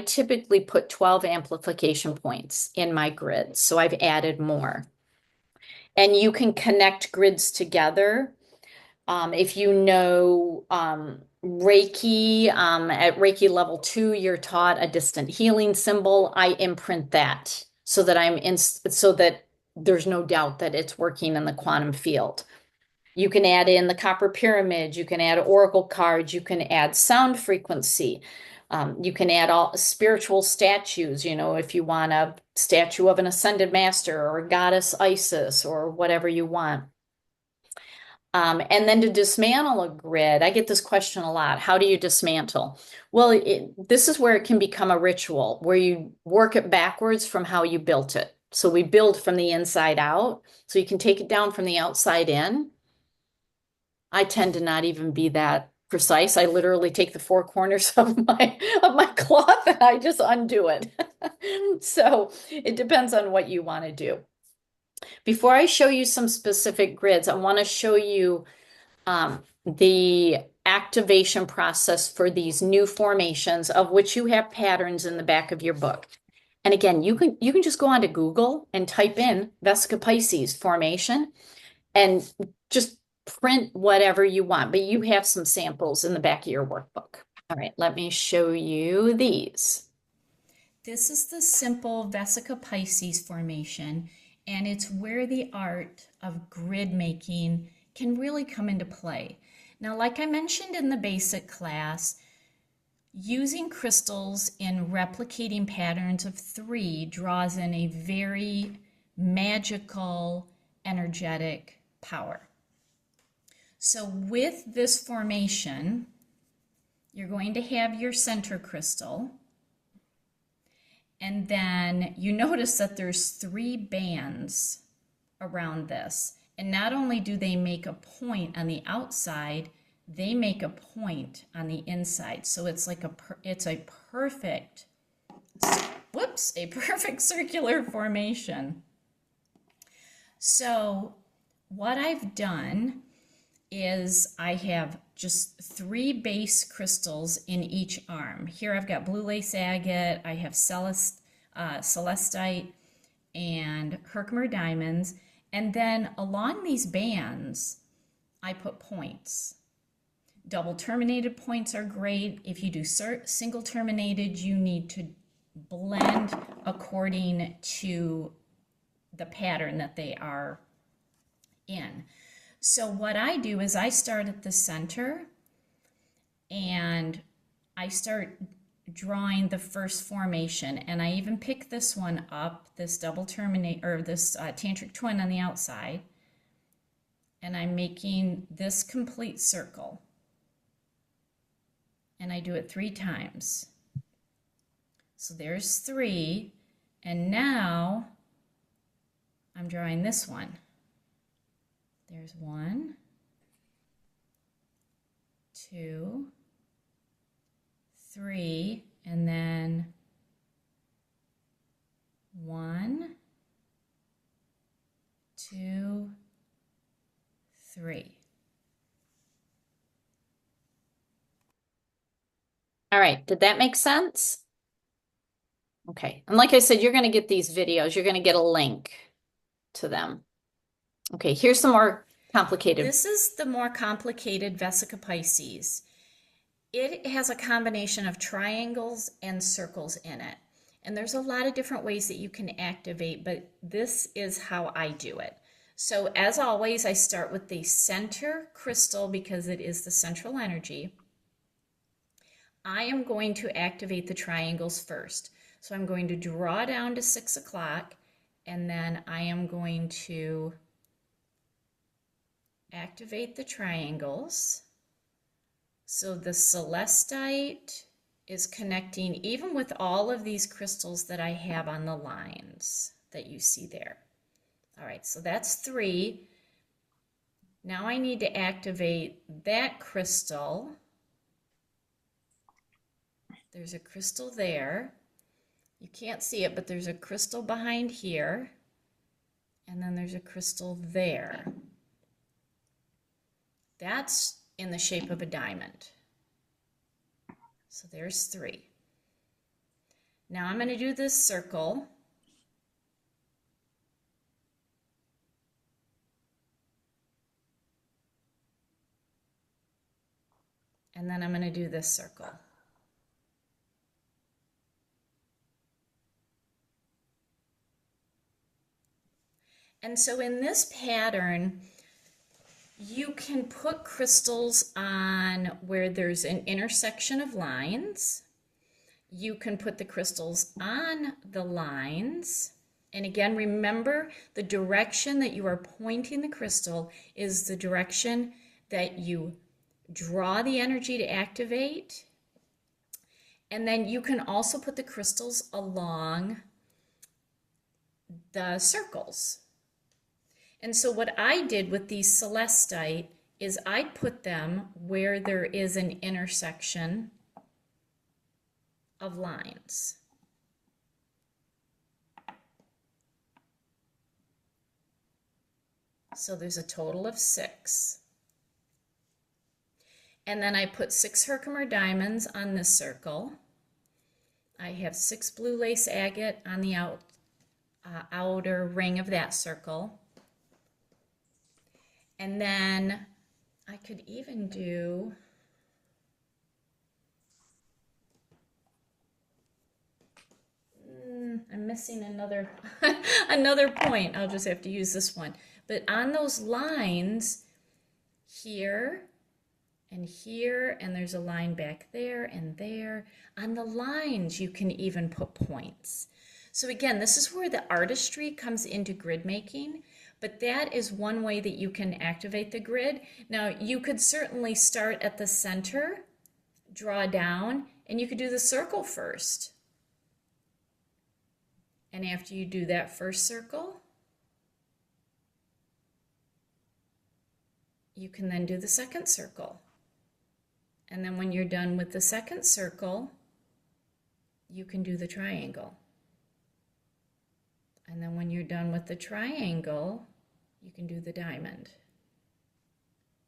typically put 12 amplification points in my grids, so I've added more. And you can connect grids together. If you know Reiki, at Reiki level 2, you're taught a distant healing symbol. I imprint that so that there's no doubt that it's working in the quantum field. You can add in the copper pyramid, you can add oracle cards, you can add sound frequency. You can add all spiritual statues, if you want a statue of an ascended master or goddess Isis or whatever you want. And then to dismantle a grid, I get this question a lot. How do you dismantle? Well, this is where it can become a ritual, where you work it backwards from how you built it. So we build from the inside out, so you can take it down from the outside in. I tend to not even be that precise. I literally take the 4 corners of my cloth and I just undo it. So it depends on what you want to do. Before I show you some specific grids, I want to show you the activation process for these new formations, of which you have patterns in the back of your book. And again, you can just go onto Google and type in Vesica Pisces formation and just print whatever you want, but you have some samples in the back of your workbook. All right, let me show you these. This is the simple Vesica Pisces formation, and it's where the art of grid making can really come into play. Now, like I mentioned in the basic class, using crystals in replicating patterns of 3 draws in a very magical, energetic power. So with this formation, you're going to have your center crystal, and then you notice that there's 3 bands around this. And not only do they make a point on the outside, they make a point on the inside. So it's like a perfect circular formation. So what I've done is I have just 3 base crystals in each arm. Here I've got blue lace agate, I have celestite, and Herkimer diamonds. And then along these bands, I put points. Double terminated points are great. If you do single terminated, you need to blend according to the pattern that they are in. So what I do is I start at the center and I start drawing the first formation, and I even pick this one up, this double terminate, or this tantric twin on the outside, and I'm making this complete circle, and I do it 3 times. So there's 3, and now I'm drawing this one. There's 1, 2, 3, and then 1, 2, 3. All right, did that make sense? Okay, and like I said, you're going to get these videos. You're going to get a link to them. Okay, here's some more complicated. This is the more complicated Vesica Pisces. It has a combination of triangles and circles in it. And there's a lot of different ways that you can activate, but this is how I do it. So as always, I start with the center crystal because it is the central energy. I am going to activate the triangles first. So I'm going to draw down to 6 o'clock, and then I am going to activate the triangles. So the celestite is connecting even with all of these crystals that I have on the lines that you see there. All right, so that's 3. Now I need to activate that crystal. There's a crystal there. You can't see it, but there's a crystal behind here. And then there's a crystal there. That's in the shape of a diamond. So there's 3. Now I'm going to do this circle. And then I'm going to do this circle. And so in this pattern, you can put crystals on where there's an intersection of lines. You can put the crystals on the lines. And again, remember the direction that you are pointing the crystal is the direction that you draw the energy to activate. And then you can also put the crystals along the circles. And so what I did with these celestite is I put them where there is an intersection of lines. So there's a total of 6. And then I put 6 Herkimer diamonds on this circle. I have 6 blue lace agate on the outer ring of that circle. And then I could even do I'm missing another another point. I'll just have to use this one. But on those lines here and here, and there's a line back there and there, on the lines you can even put points. So again, this is where the artistry comes into grid making. But that is one way that you can activate the grid. Now, you could certainly start at the center, draw down, and you could do the circle first. And after you do that first circle, you can then do the second circle. And then when you're done with the second circle, you can do the triangle. And then when you're done with the triangle, you can do the diamond.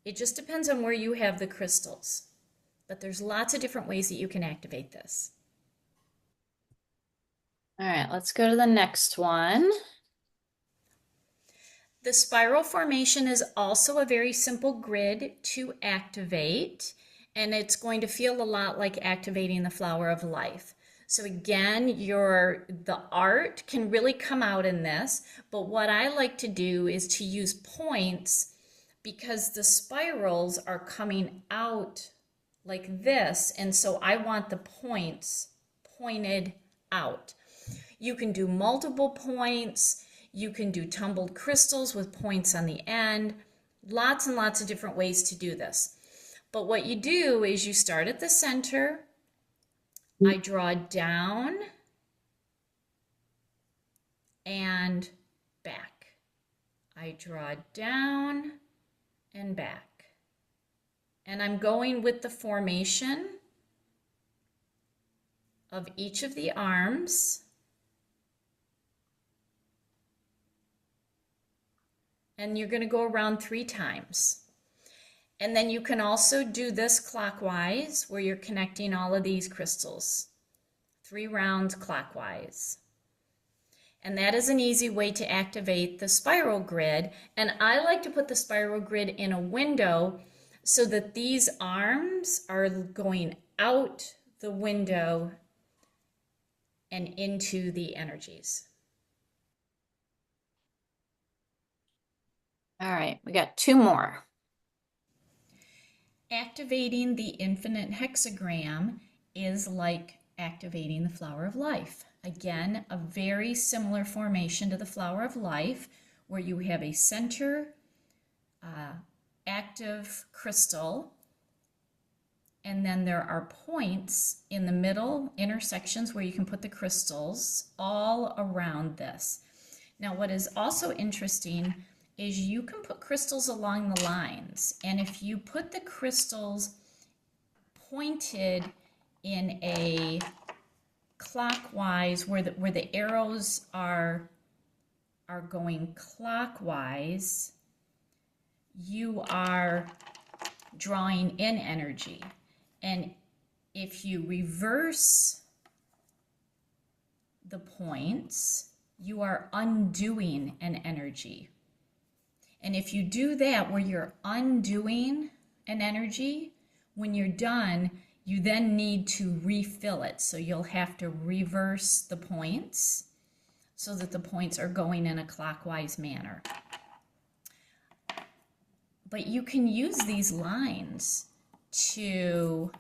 It just depends on where you have the crystals. But there's lots of different ways that you can activate this. All right, let's go to the next one. The spiral formation is also a very simple grid to activate, and it's going to feel a lot like activating the flower of life. So again, the art can really come out in this, but what I like to do is to use points because the spirals are coming out like this, and so I want the points pointed out. You can do multiple points. You can do tumbled crystals with points on the end. Lots and lots of different ways to do this. But what you do is you start at the center. I draw down and back. I draw down and back. And I'm going with the formation of each of the arms. And you're going to go around 3 times. And then you can also do this clockwise where you're connecting all of these crystals. 3 rounds clockwise. And that is an easy way to activate the spiral grid. And I like to put the spiral grid in a window so that these arms are going out the window and into the energies. All right, we got 2 more. Activating the infinite hexagram is like activating the flower of life. Again, a very similar formation to the flower of life where you have a center active crystal, and then there are points in the middle, intersections where you can put the crystals all around this. Now, what is also interesting is you can put crystals along the lines, and if you put the crystals pointed in a clockwise where the arrows are going clockwise, you are drawing in energy. And if you reverse the points, you are undoing an energy. And if you do that where you're undoing an energy, when you're done, you then need to refill it. So you'll have to reverse the points so that the points are going in a clockwise manner. But you can use these lines to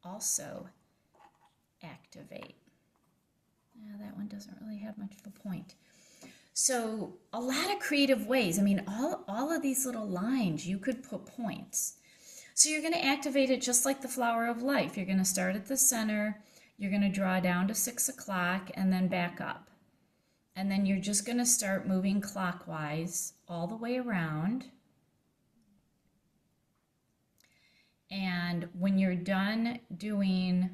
also activate. Now, that one doesn't really have much of a point. So a lot of creative ways. I mean, all of these little lines, you could put points. So you're going to activate it just like the flower of life. You're going to start at the center. You're going to draw down to 6 o'clock and then back up. And then you're just going to start moving clockwise all the way around. And when you're done doing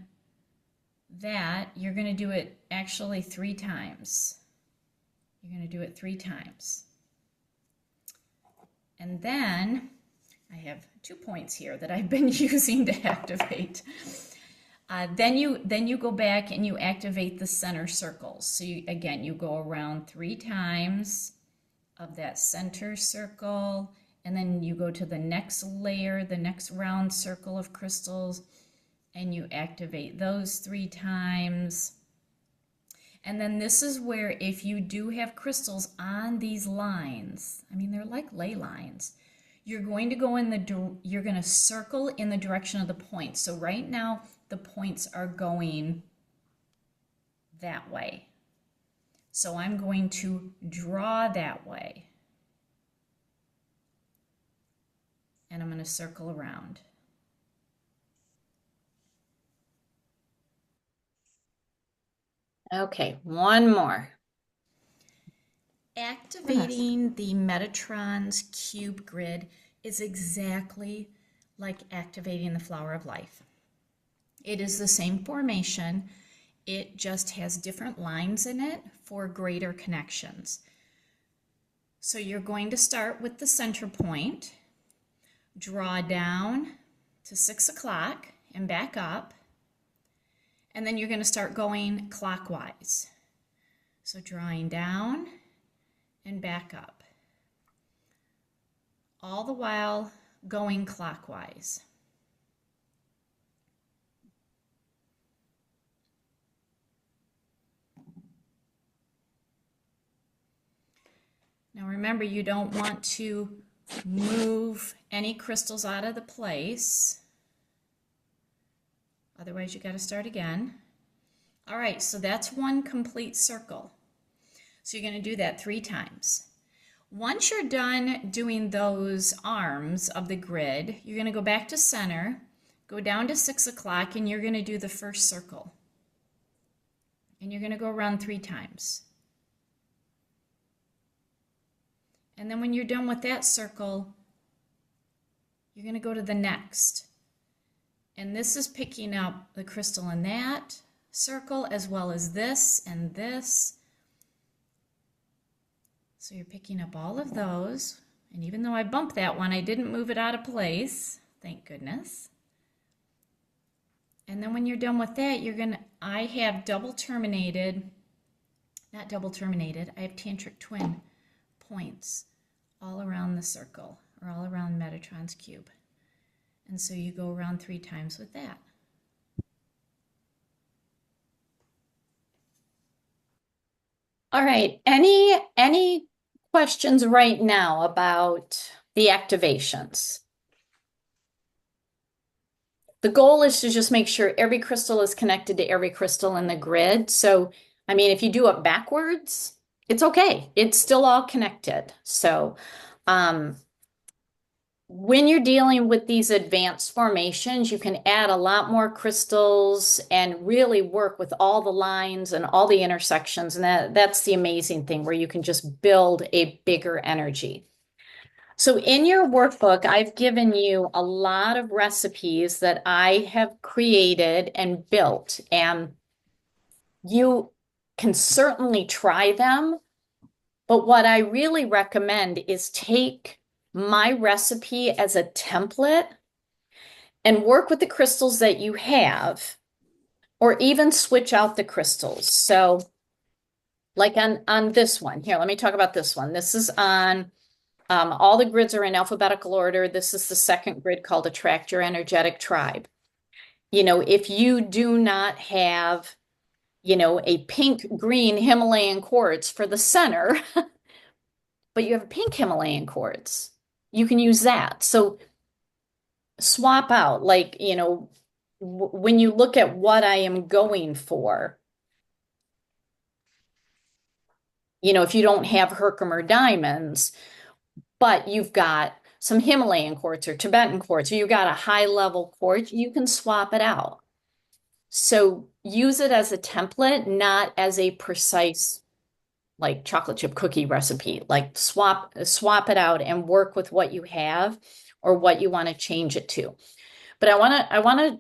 that, you're going to do it actually 3 times. You're going to do it 3 times. And then I have 2 points here that I've been using to activate. Then you go back and you activate the center circles. So again, you go around 3 times of that center circle, and then you go to the next layer, the next round circle of crystals, and you activate those 3 times. And then this is where if you do have crystals on these lines, I mean, they're like ley lines, you're going to go you're going to circle in the direction of the points. So right now, the points are going that way. So I'm going to draw that way. And I'm going to circle around. Okay, 1 more. Activating the Metatron's cube grid is exactly like activating the flower of life. It is the same formation. It just has different lines in it for greater connections. So you're going to start with the center point, draw down to 6 o'clock and back up. And then you're going to start going clockwise. So drawing down and back up. All the while going clockwise. Now remember, you don't want to move any crystals out of the place. Otherwise, you got to start again. All right, so that's one complete circle. So you're going to do that 3 times. Once you're done doing those arms of the grid, you're going to go back to center, go down to 6 o'clock, and you're going to do the first circle. And you're going to go around 3 times. And then when you're done with that circle, you're going to go to the next. And this is picking up the crystal in that circle as well as this and this. So you're picking up all of those. And even though I bumped that one, I didn't move it out of place. Thank goodness. And then when you're done with that, I have double terminated, not double terminated, I have tantric twin points all around the circle or all around Metatron's cube. And so you go around 3 times with that. All right. Any questions right now about the activations? The goal is to just make sure every crystal is connected to every crystal in the grid. So, I mean, if you do it backwards, it's okay. It's still all connected. So, when you're dealing with these advanced formations, you can add a lot more crystals and really work with all the lines and all the intersections. And that's the amazing thing, where you can just build a bigger energy. So in your workbook, I've given you a lot of recipes that I have created and built, and you can certainly try them. But what I really recommend is take my recipe as a template and work with the crystals that you have, or even switch out the crystals. So like on this one here, let me talk about this one. This is on, all the grids are in alphabetical order. This is the second grid called Attract Your Energetic Tribe. You know, if you do not have, you know, a pink green Himalayan quartz for the center, but you have a pink Himalayan quartz, you can use that. So swap out, like, you know, when you look at what I am going for, you know, if you don't have Herkimer diamonds, but you've got some Himalayan quartz or Tibetan quartz, or you got a high level quartz, you can swap it out. So use it as a template, not as a precise like chocolate chip cookie recipe. Like swap it out and work with what you have or what you want to change it to. But I want to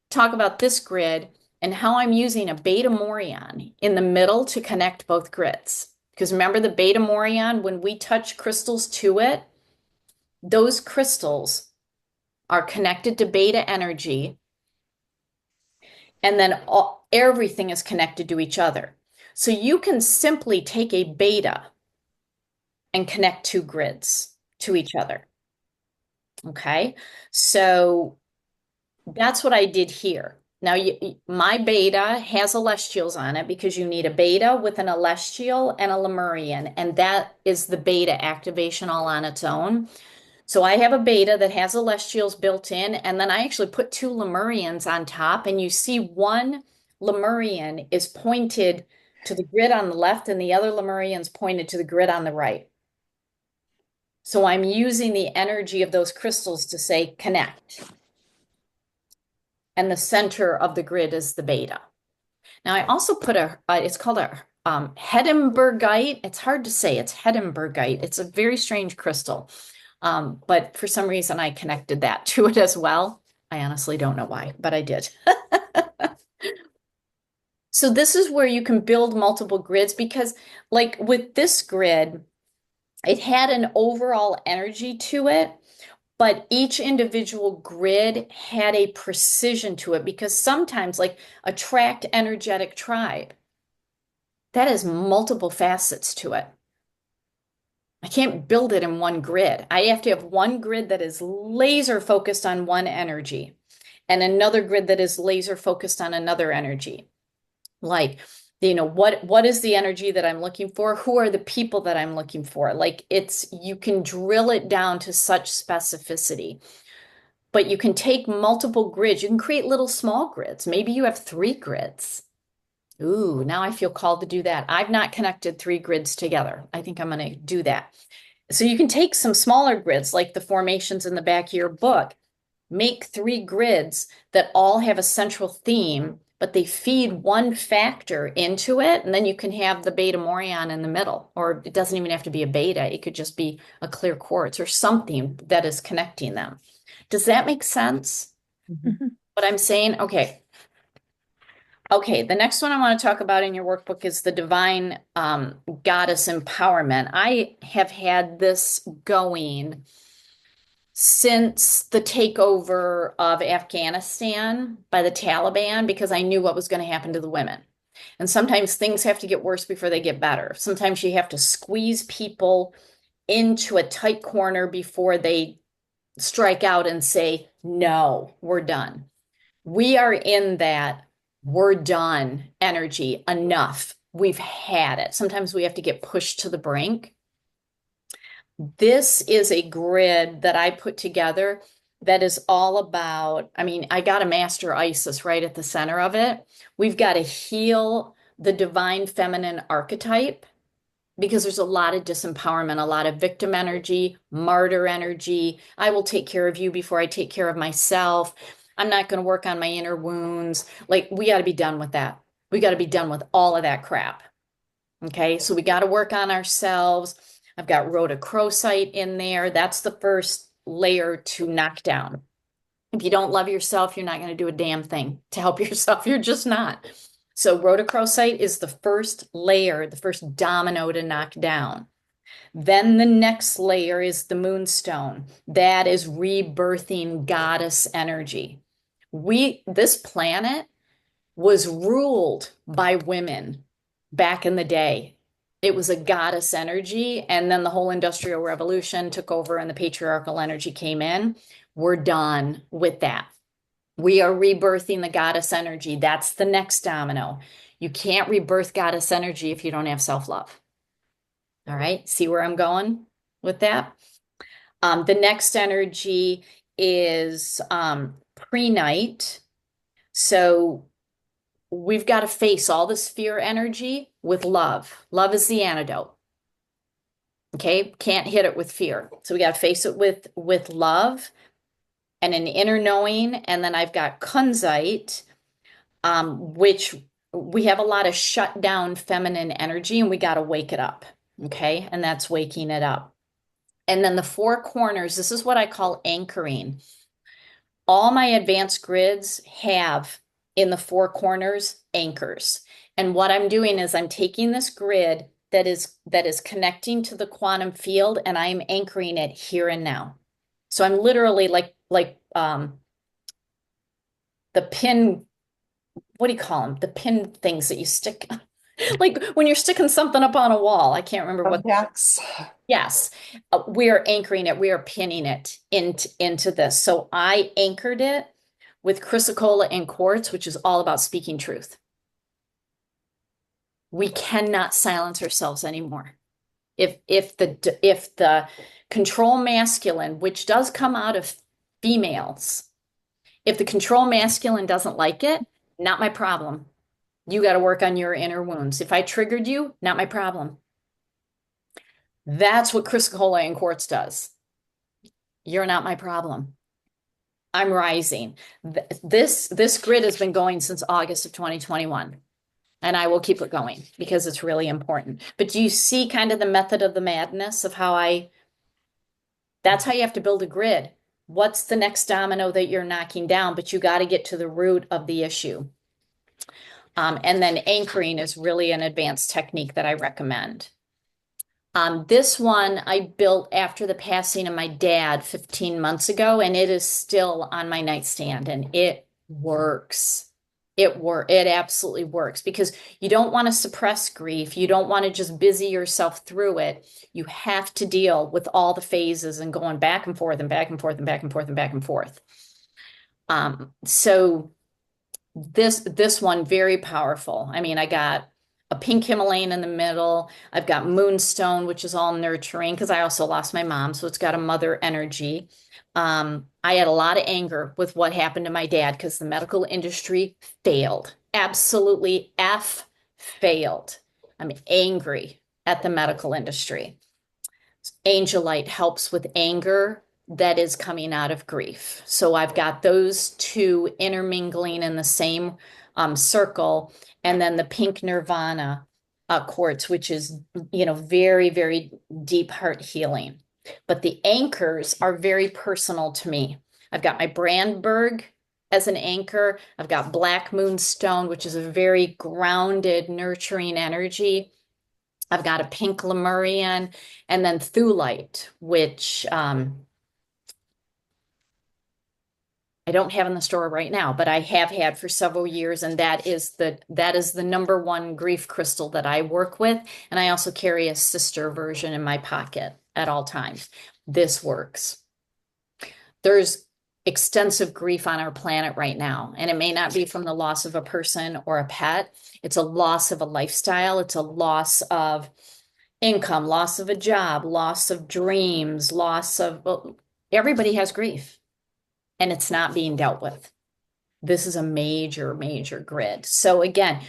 talk about this grid and how I'm using a Beta Morion in the middle to connect both grids. Because remember, the Beta Morion, when we touch crystals to it, those crystals are connected to beta energy, and then everything is connected to each other. So you can simply take a beta and connect 2 grids to each other. Okay, so that's what I did here. Now, my beta has celestials on it because you need a beta with an celestial and a Lemurian, and that is the beta activation all on its own. So I have a beta that has celestials built in, and then I actually put 2 Lemurians on top, and you see one Lemurian is pointed to the grid on the left and the other Lemurian's pointed to the grid on the right. So I'm using the energy of those crystals to say connect. And the center of the grid is the beta. Now I also put it's called a Hedenbergite. It's hard to say. It's Hedenbergite. It's a very strange crystal. But for some reason I connected that to it as well. I honestly don't know why, but I did. So this is where you can build multiple grids, because like with this grid, it had an overall energy to it, but each individual grid had a precision to it because sometimes, like a tracked energetic tribe, that has multiple facets to it. I can't build it in one grid. I have to have one grid that is laser focused on one energy and another grid that is laser focused on another energy. Like, what is the energy that I'm looking for? Who are the people that I'm looking for? Like you can drill it down to such specificity. But you can take multiple grids. You can create little small grids. Maybe you have 3 grids. Ooh, now I feel called to do that. I've not connected 3 grids together. I think I'm going to do that. So you can take some smaller grids like the formations in the back of your book, make 3 grids that all have a central theme, but they feed one factor into it. And then you can have the beta Morion in the middle, or it doesn't even have to be a beta. It could just be a clear quartz or something that is connecting them. Does that make sense? Mhm. What I'm saying? Okay. Okay, the next one I want to talk about in your workbook is the divine goddess empowerment. I have had this going since the takeover of Afghanistan by the Taliban because I knew what was going to happen to the women. And sometimes things have to get worse before they get better. Sometimes you have to squeeze people into a tight corner before they strike out and say, no, we're done. We are in that we're done energy enough. We've had it. Sometimes we have to get pushed to the brink. This is a grid that I put together that is all about, I mean, I got a master Isis right at the center of it. We've got to heal the divine feminine archetype because there's a lot of disempowerment, a lot of victim energy, martyr energy. I will take care of you before I take care of myself. I'm not going to work on my inner wounds. Like, we got to be done with that. We got to be done with all of that crap. Okay, so we got to work on ourselves. I've got rhodochrosite in there. That's the first layer to knock down. If you don't love yourself, you're not going to do a damn thing to help yourself. You're just not. So rhodochrosite is the first layer, the first domino to knock down. Then the next layer is the moonstone. That is rebirthing goddess energy. This planet was ruled by women back in the day. It was a goddess energy, and then the whole industrial revolution took over and the patriarchal energy came in. We're done with that. We are rebirthing the goddess energy. That's the next domino. You can't rebirth goddess energy if you don't have self-love. All right, see where I'm going with that? The next energy is pre-night. So we've got to face all this fear energy with love. Love is the antidote. Okay, can't hit it with fear. So we got to face it with love and an inner knowing. And then I've got kunzite, which we have a lot of shut down feminine energy and we got to wake it up. Okay, and that's waking it up. And then the 4 corners, this is what I call anchoring. All my advanced grids have in the 4 corners anchors. And what I'm doing is I'm taking this grid that is connecting to the quantum field and I'm anchoring it here and now. So I'm literally like the pin, what do you call them? The pin things that you stick, like when you're sticking something up on a wall. I can't remember what. Thumbtacks. Yes, we are anchoring it. We are pinning it into this. So I anchored it with chrysocolla and quartz, which is all about speaking truth. We cannot silence ourselves anymore. If the control masculine, which does come out of females, if the control masculine doesn't like it, not my problem. You got to work on your inner wounds. If I triggered you, not my problem. That's what chrysocolla and quartz does. You're not my problem. I'm rising. This grid has been going since August of 2021. And I will keep it going because it's really important. But do you see kind of the method of the madness of that's how you have to build a grid. What's the next domino that you're knocking down? But you got to get to the root of the issue. And then anchoring is really an advanced technique that I recommend. This one I built after the passing of my dad 15 months ago, and it is still on my nightstand, and it works. It absolutely works because you don't want to suppress grief. You don't want to just busy yourself through it. You have to deal with all the phases and going back and forth and back and forth and back and forth and back and forth. So this one very powerful. I mean, I got a pink Himalayan in the middle. I've got Moonstone, which is all nurturing because I also lost my mom, so it's got a mother energy. I had a lot of anger with what happened to my dad because the medical industry failed. Absolutely failed. I'm angry at the medical industry. Angelite helps with anger that is coming out of grief. So I've got those two intermingling in the same circle, and then the pink Nirvana quartz, which is, very, very deep heart healing. But the anchors are very personal to me. I've got my Brandberg as an anchor. I've got Black Moonstone, which is a very grounded, nurturing energy. I've got a pink Lemurian, and then Thulite, which I don't have in the store right now, but I have had for several years, and that is the number one grief crystal that I work with. And I also carry a sister version in my pocket at all times. This works. There's extensive grief on our planet right now, and it may not be from the loss of a person or a pet. It's a loss of a lifestyle. It's a loss of income, loss of a job, loss of dreams, everybody has grief, and it's not being dealt with. This is a major, major grid. So again,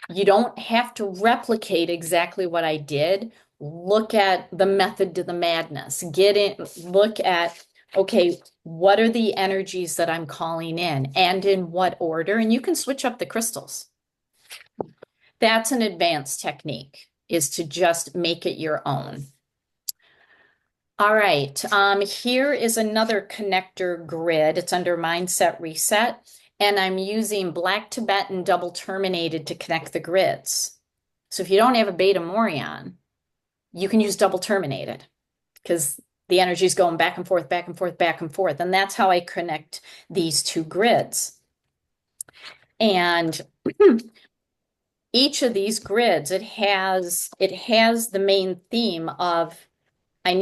you don't have to replicate exactly what I did. Look at the method to the madness. Look at, okay, what are the energies that I'm calling in and in what order? And you can switch up the crystals. That's an advanced technique, is to just make it your own. All right, here is another connector grid. It's under Mindset Reset, and I'm using Black Tibetan double terminated to connect the grids. So if you don't have a Beta Morion, you can use double terminated because the energy is going back and forth, back and forth, back and forth. And that's how I connect these two grids. And each of these grids, it has the main theme of I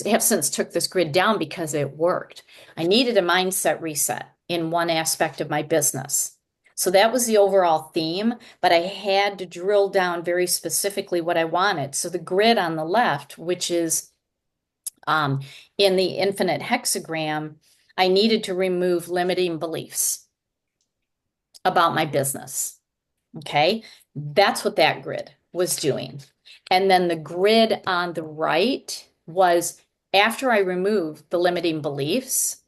have since took this grid down because it worked. I needed a mindset reset in one aspect of my business. So that was the overall theme, but I had to drill down very specifically what I wanted. So the grid on the left, which is in the infinite hexagram, I needed to remove limiting beliefs about my business. Okay, that's what that grid was doing. And then the grid on the right was after I removed the limiting beliefs,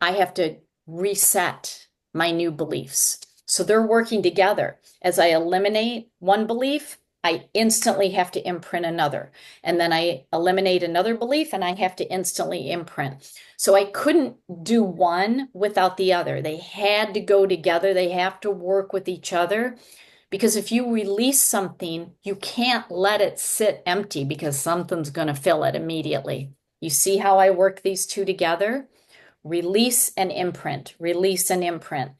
I have to reset my new beliefs. So they're working together. As I eliminate one belief, I instantly have to imprint another. And then I eliminate another belief and I have to instantly imprint. So I couldn't do one without the other. They had to go together. They have to work with each other. Because if you release something, you can't let it sit empty because something's going to fill it immediately. You see how I work these two together? Release and imprint, release and imprint.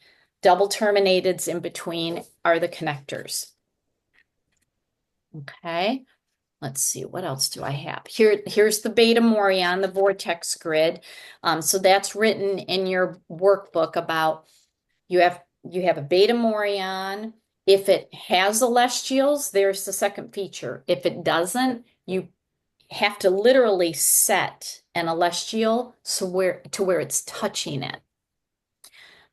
Double terminateds in between are the connectors. Okay, let's see, what else do I have? Here's the Beta Morion, the vortex grid. So that's written in your workbook about you have a Beta Morion. If it has celestials, there's the second feature. If it doesn't, you have to literally set an celestial to where it's touching it.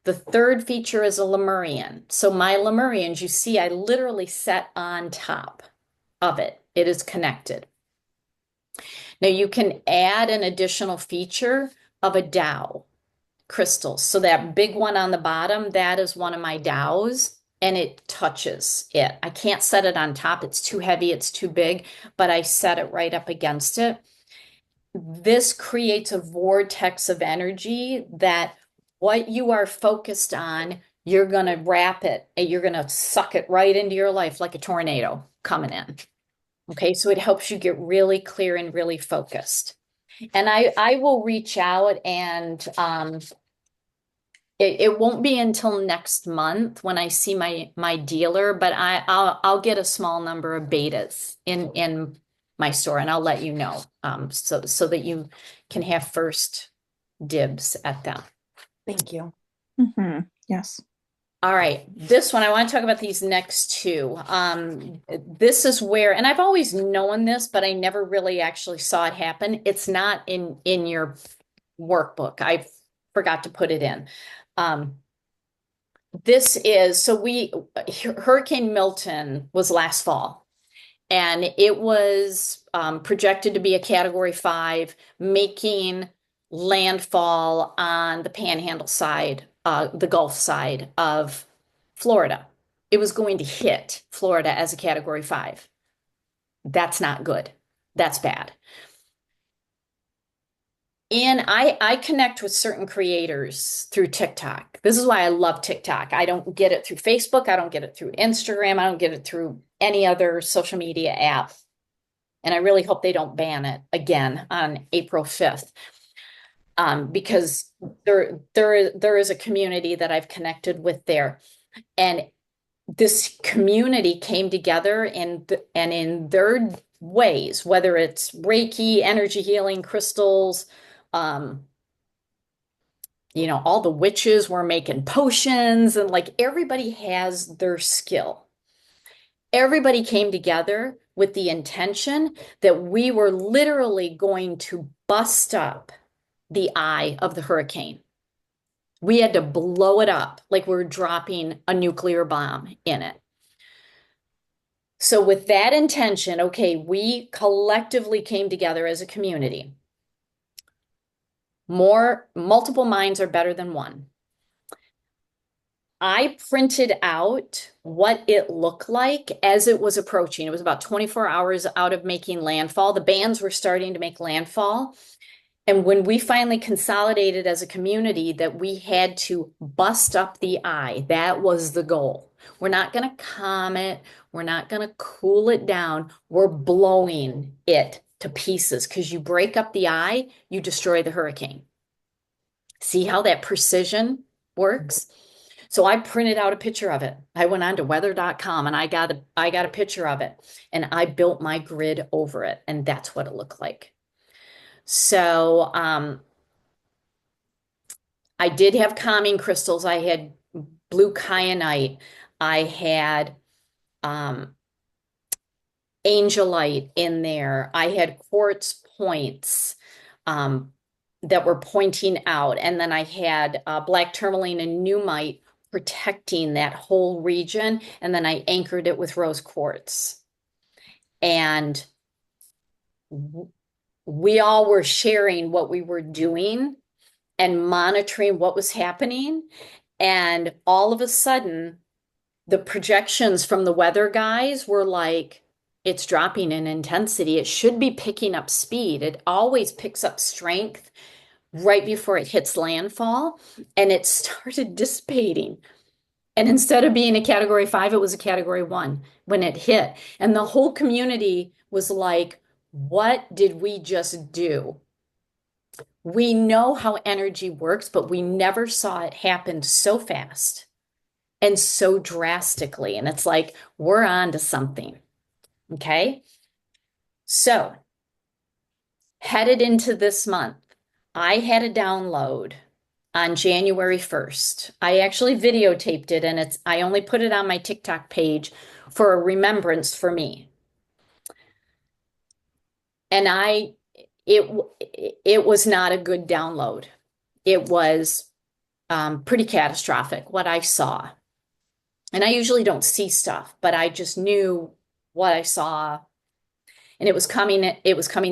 The third feature is a Lemurian. So my Lemurians, you see, I literally set on top of it. It is connected. Now you can add an additional feature of a Tao crystal. So that big one on the bottom, that is one of my Taos. And it touches it. I can't set it on top. It's too heavy. It's too big, but I set it right up against it. This creates a vortex of energy that what you are focused on, you're going to wrap it and you're going to suck it right into your life like a tornado coming in. Okay, so it helps you get really clear and really focused. And I will reach out and it won't be until next month when I see my dealer, but I'll get a small number of betas in my store and I'll let you know so that you can have first dibs at them. Thank you. Yes. All right, this one, I want to talk about these next two. This is where, and I've always known this, but I never really actually saw it happen. It's not in your workbook. I forgot to put it in. This is, Hurricane Milton was last fall, and it was projected to be a Category 5, making landfall on the Panhandle side, the Gulf side of Florida. It was going to hit Florida as a Category 5. That's not good. That's bad. And I connect with certain creators through TikTok. This is why I love TikTok. I don't get it through Facebook. I don't get it through Instagram. I don't get it through any other social media app. And I really hope they don't ban it again on April 5th. Because there is a community that I've connected with there. And this community came together and in their ways, whether it's Reiki, energy healing, crystals, all the witches were making potions, and like everybody has their skill. Everybody came together with the intention that we were literally going to bust up the eye of the hurricane. We had to blow it up like we were dropping a nuclear bomb in it. So with that intention, okay, we collectively came together as a community. Multiple minds are better than one. I printed out what it looked like as it was approaching. It was about 24 hours out of making landfall. The bands were starting to make landfall. And when we finally consolidated as a community that we had to bust up the eye, that was the goal. We're not going to calm it. We're not going to cool it down. We're blowing it to pieces because you break up the eye, you destroy the hurricane. See how that precision works? So I printed out a picture of it. I went on to weather.com and I got a picture of it and I built my grid over it. And that's what it looked like. So I did have calming crystals. I had blue kyanite. I had angelite in there. I had quartz points that were pointing out. And then I had black tourmaline and numite protecting that whole region. And then I anchored it with rose quartz. And we all were sharing what we were doing and monitoring what was happening. And all of a sudden, the projections from the weather guys were like, it's dropping in intensity. It should be picking up speed. It always picks up strength right before it hits landfall. And it started dissipating. And instead of being a Category 5, it was a Category 1 when it hit. And the whole community was like, what did we just do? We know how energy works, but we never saw it happen so fast and so drastically. And it's like, we're on to something. Okay. So headed into this month, I had a download on January 1st. I actually videotaped it and I only put it on my TikTok page for a remembrance for me. And it was not a good download. It was pretty catastrophic what I saw. And I usually don't see stuff, but I just knew what I saw. And it was coming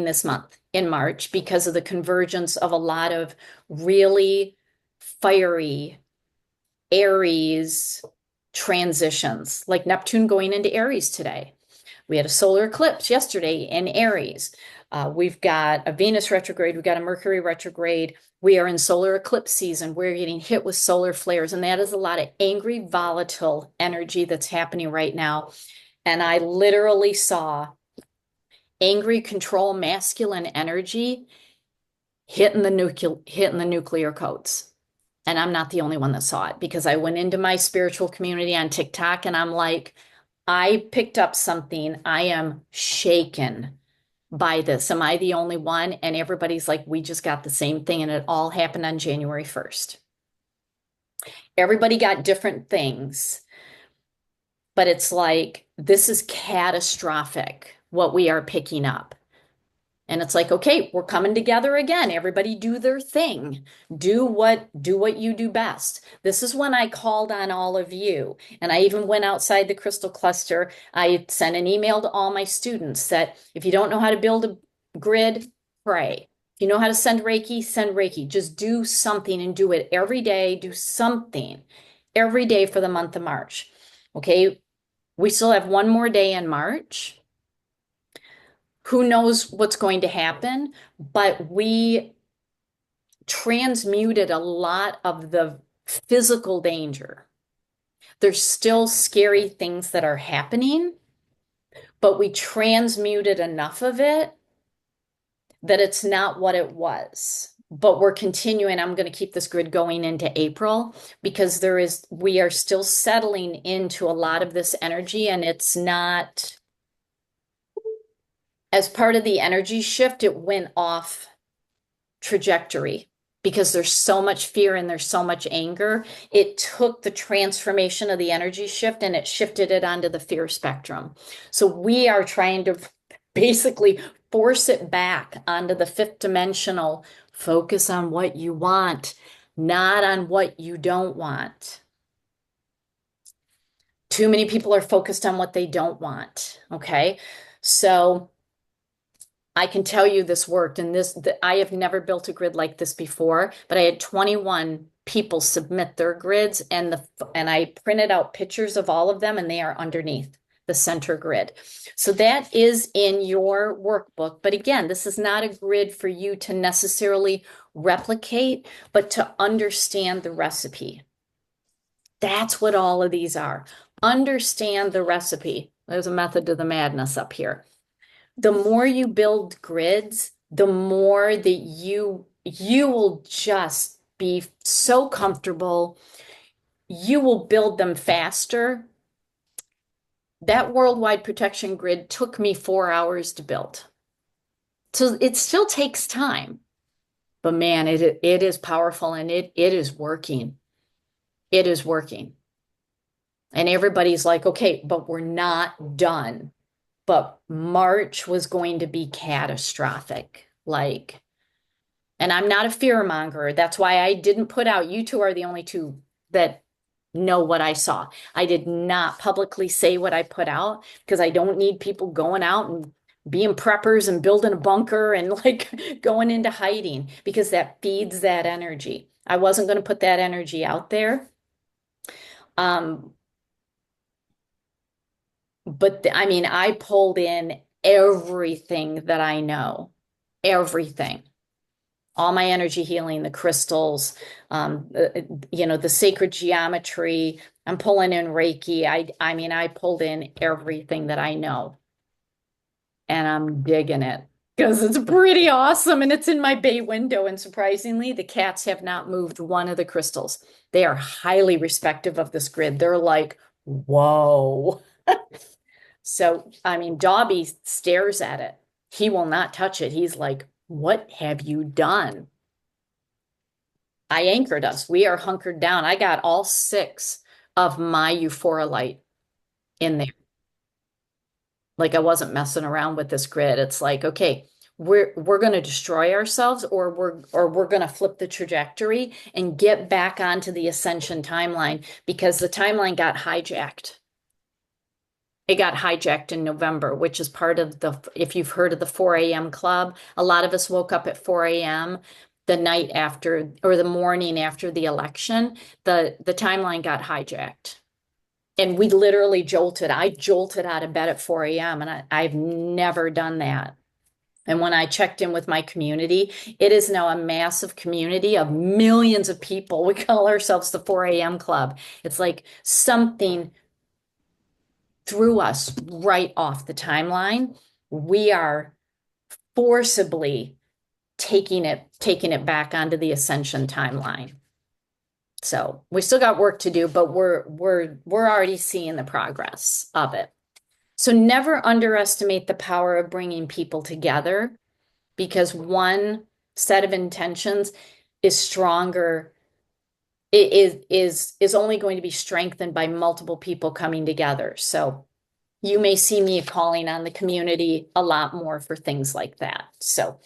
this month in March because of the convergence of a lot of really fiery Aries transitions, like Neptune going into Aries today. We had a solar eclipse yesterday in Aries. We've got a Venus retrograde. We've got a Mercury retrograde. We are in solar eclipse season. We're getting hit with solar flares, and that is a lot of angry, volatile energy that's happening right now. And I literally saw angry, control, masculine energy hitting the nuclear codes. And I'm not the only one that saw it, because I went into my spiritual community on TikTok and I'm like, I picked up something. I am shaken by this. Am I the only one? And everybody's like, we just got the same thing. And it all happened on January 1st. Everybody got different things, but it's like, this is catastrophic what we are picking up. And it's like, okay, we're coming together again. Everybody do their thing. Do what you do best. This is when I called on all of you. And I even went outside the crystal cluster. I sent an email to all my students that if you don't know how to build a grid, pray. If you know how to send Reiki, send Reiki. Just do something and do it every day. Do something every day for the month of March. Okay, we still have one more day in March. Who knows what's going to happen, but we transmuted a lot of the physical danger. There's still scary things that are happening, but we transmuted enough of it that it's not what it was. But we're continuing. I'm going to keep this grid going into April, because we are still settling into a lot of this energy, and it's not. As part of the energy shift, it went off trajectory because there's so much fear and there's so much anger. It took the transformation of the energy shift and it shifted it onto the fear spectrum. So we are trying to basically force it back onto the fifth dimensional. Focus on what you want, not on what you don't want. Too many people are focused on what they don't want. Okay. So I can tell you this worked, and I have never built a grid like this before, but I had 21 people submit their grids, and I printed out pictures of all of them, and they are underneath the center grid. So that is in your workbook. But again, this is not a grid for you to necessarily replicate, but to understand the recipe. That's what all of these are. Understand the recipe. There's a method to the madness up here. The more you build grids, the more that you will just be so comfortable. You will build them faster. That worldwide protection grid took me 4 hours to build. So it still takes time. But man, it is powerful, and it is working. It is working. And everybody's like, okay, but we're not done. But March was going to be catastrophic. And I'm not a fear monger. That's why I didn't put out. You two are the only two that know what I saw. I did not publicly say what I put out, because I don't need people going out and being preppers and building a bunker and going into hiding, because that feeds that energy. I wasn't going to put that energy out there. But I pulled in everything that I know, everything, all my energy healing, the crystals, the sacred geometry. I'm pulling in Reiki. I pulled in everything that I know, and I'm digging it because it's pretty awesome, and it's in my bay window. And surprisingly, the cats have not moved one of the crystals. They are highly respective of this grid. They're like, whoa. So, Dobby stares at it. He will not touch it. He's like, what have you done? I anchored us. We are hunkered down. I got all 6 of my Euphorolite in there. I wasn't messing around with this grid. It's like, okay, we're going to destroy ourselves, or we're going to flip the trajectory and get back onto the ascension timeline, because the timeline got hijacked. It got hijacked in November, which is part of if you've heard of the 4 a.m. club, a lot of us woke up at 4 a.m. the night after, or the morning after the election. The timeline got hijacked. and we literally jolted. I jolted out of bed at 4 a.m. and I've never done that. And when I checked in with my community, it is now a massive community of millions of people. We call ourselves the 4 a.m. club. It's like something threw us right off the timeline. We are forcibly taking it back onto the ascension timeline. So we still got work to do, but we're already seeing the progress of it. So never underestimate the power of bringing people together, because one set of intentions is stronger. It is only going to be strengthened by multiple people coming together. So you may see me calling on the community a lot more for things like that. So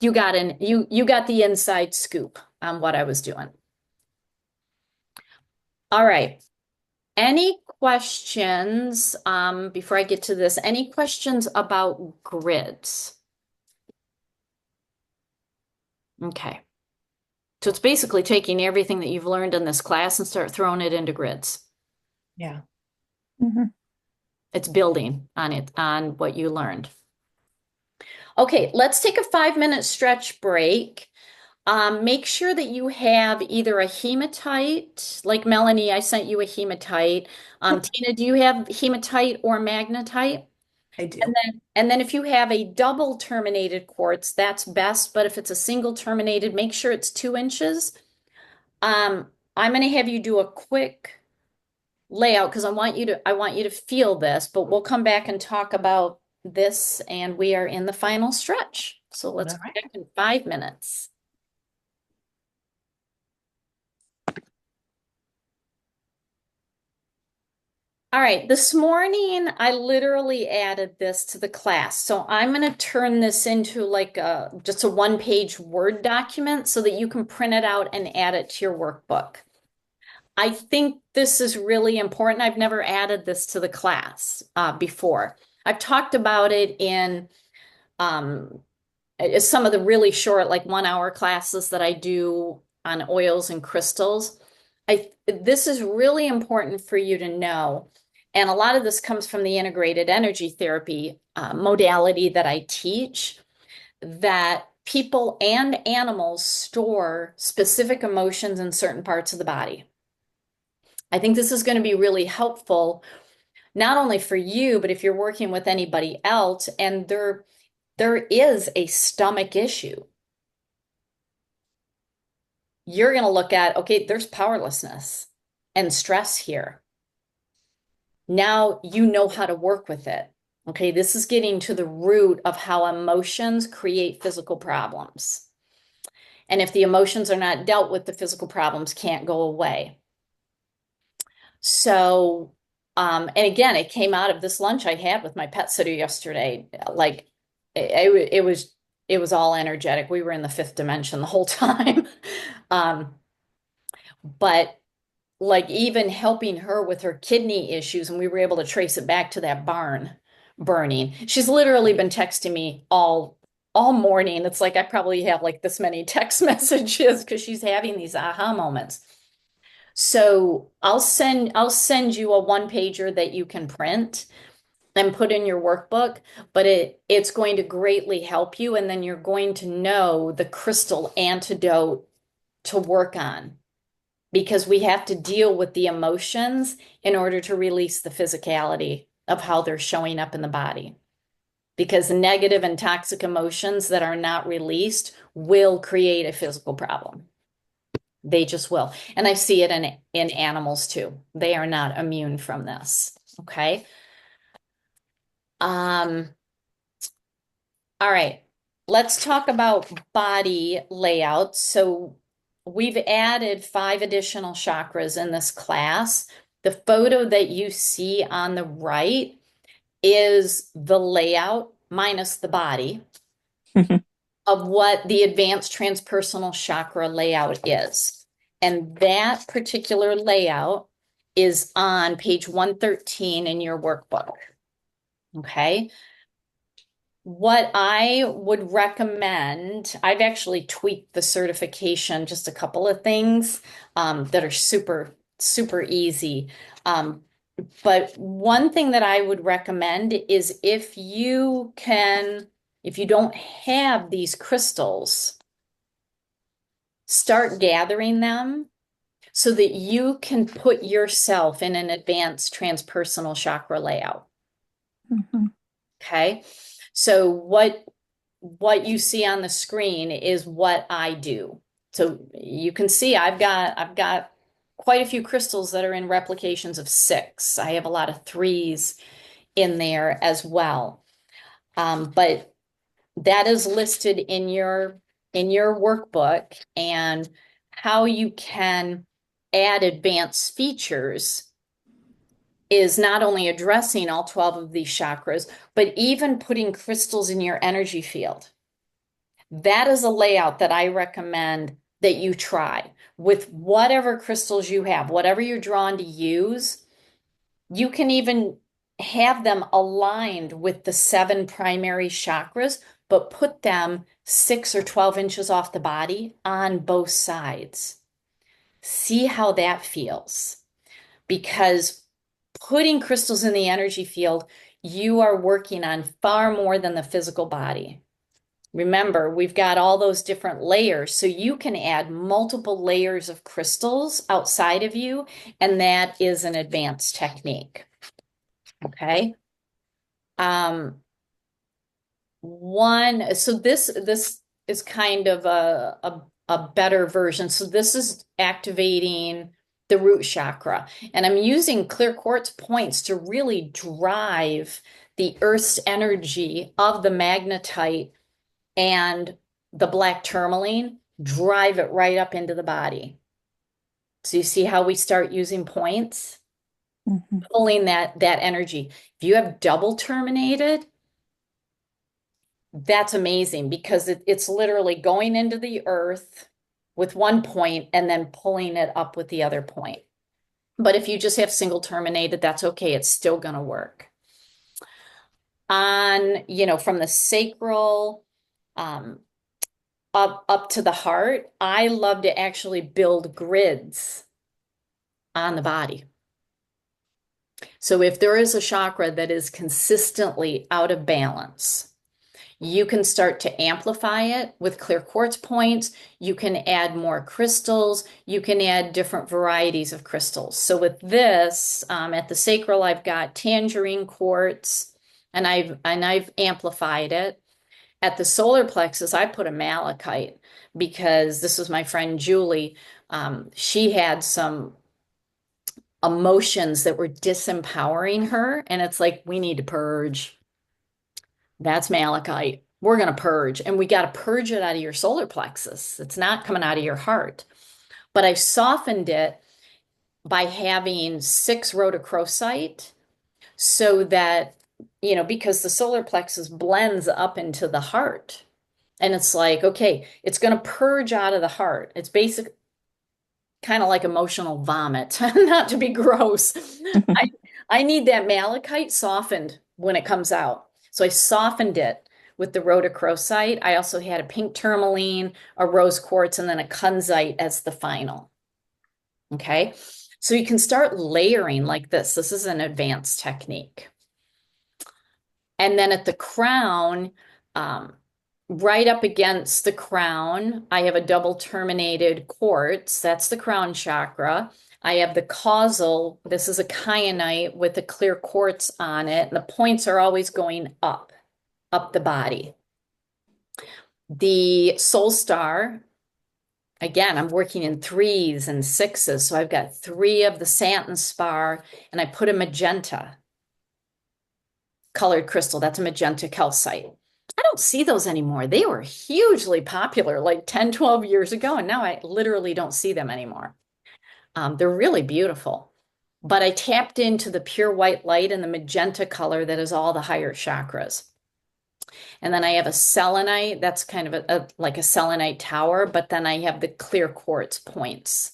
you got the inside scoop on what I was doing. All right. Any questions before I get to this? Any questions about grids? Okay. So it's basically taking everything that you've learned in this class and start throwing it into grids. Yeah. It's building on it, on what you learned. Okay, let's take a 5-minute stretch break. Make sure that you have either a hematite, like Melanie, I sent you a hematite. Tina, do you have hematite or magnetite? I do. And then if you have a double terminated quartz, that's best. But if it's a single terminated, make sure it's 2 inches. I'm going to have you do a quick layout because I want you to feel this, but we'll come back and talk about this, and we are in the final stretch. So let's All right. go back in 5 minutes. All right, this morning I literally added this to the class. So I'm going to turn this into like just a 1-page Word document so that you can print it out and add it to your workbook. I think this is really important. I've never added this to the class before. I've talked about it in some of the really short, like 1-hour classes that I do on oils and crystals. This is really important for you to know. And a lot of this comes from the integrated energy therapy modality that I teach, that people and animals store specific emotions in certain parts of the body. I think this is going to be really helpful, not only for you, but if you're working with anybody else and there is a stomach issue. You're going to look at, okay, there's powerlessness and stress here. Now you know how to work with it. Okay, this is getting to the root of how emotions create physical problems. And if the emotions are not dealt with, the physical problems can't go away. So, and again, it came out of this lunch I had with my pet sitter yesterday. Like it was all energetic. We were in the 5th dimension the whole time. But like even helping her with her kidney issues, and we were able to trace it back to that barn burning. She's literally been texting me all morning. It's like I probably have like this many text messages because she's having these aha moments. So I'll send you a 1-pager that you can print and put in your workbook, but it's going to greatly help you, and then you're going to know the crystal antidote to work on, because we have to deal with the emotions in order to release the physicality of how they're showing up in the body. Because negative and toxic emotions that are not released will create a physical problem. They just will. And I see it in animals too. They are not immune from this. Okay. All right. Let's talk about body layout. So we've added 5 additional chakras in this class. The photo that you see on the right is the layout minus the body of what the advanced transpersonal chakra layout is. And that particular layout is on page 113 in your workbook. Okay. What I would recommend, I've actually tweaked the certification, just a couple of things that are super, super easy. But one thing that I would recommend is if you don't have these crystals, start gathering them so that you can put yourself in an advanced transpersonal chakra layout. Mhm. Okay. So what you see on the screen is what I do. So you can see I've got quite a few crystals that are in replications of 6. I have a lot of 3s in there as well. But that is listed in your workbook, and how you can add advanced features is not only addressing all 12 of these chakras, but even putting crystals in your energy field. That is a layout that I recommend that you try with whatever crystals you have, whatever you're drawn to use. You can even have them aligned with the 7 primary chakras, but put them 6 or 12 inches off the body on both sides. See how that feels. Because putting crystals in the energy field, you are working on far more than the physical body. Remember, we've got all those different layers, so you can add multiple layers of crystals outside of you, and that is an advanced technique. Okay. So this is kind of a better version. So this is activating the root chakra, and I'm using clear quartz points to really drive the earth's energy of the magnetite and the black tourmaline, drive it right up into the body. So you see how we start using points, Mhm. pulling that energy. If you have double terminated, that's amazing because it's literally going into the earth with one point and then pulling it up with the other point. But if you just have single terminated, that's okay. It's still going to work. From the sacral, up to the heart, I love to actually build grids on the body. So if there is a chakra that is consistently out of balance, you can start to amplify it with clear quartz points. You can add more crystals. You can add different varieties of crystals. So with this, at the sacral, I've got tangerine quartz, and I've amplified it. At the solar plexus, I put a malachite because this was my friend Julie. She had some emotions that were disempowering her, and it's like, we need to purge. That's malachite. We're going to purge, and we got to purge it out of your solar plexus. It's not coming out of your heart. But I softened it by having 6 rhodochrosite so that, because the solar plexus blends up into the heart. And it's like, okay, it's going to purge out of the heart. It's basic, kind of like emotional vomit, not to be gross. I need that malachite softened when it comes out. So I softened it with the rhodochrosite. I also had a pink tourmaline, a rose quartz, and then a kunzite as the final. Okay. So you can start layering like this. This is an advanced technique. And then at the crown, right up against the crown, I have a double terminated quartz. That's the crown chakra. I have the causal. This is a kyanite with a clear quartz on it. And the points are always going up the body. The soul star, again, I'm working in 3s and 6s. So I've got 3 of the Santin spar, and I put a magenta colored crystal. That's a magenta calcite. I don't see those anymore. They were hugely popular like 10, 12 years ago, and now I literally don't see them anymore. They're really beautiful. But I tapped into the pure white light and the magenta color that is all the higher chakras. And then I have a selenite. That's kind of like a selenite tower, but then I have the clear quartz points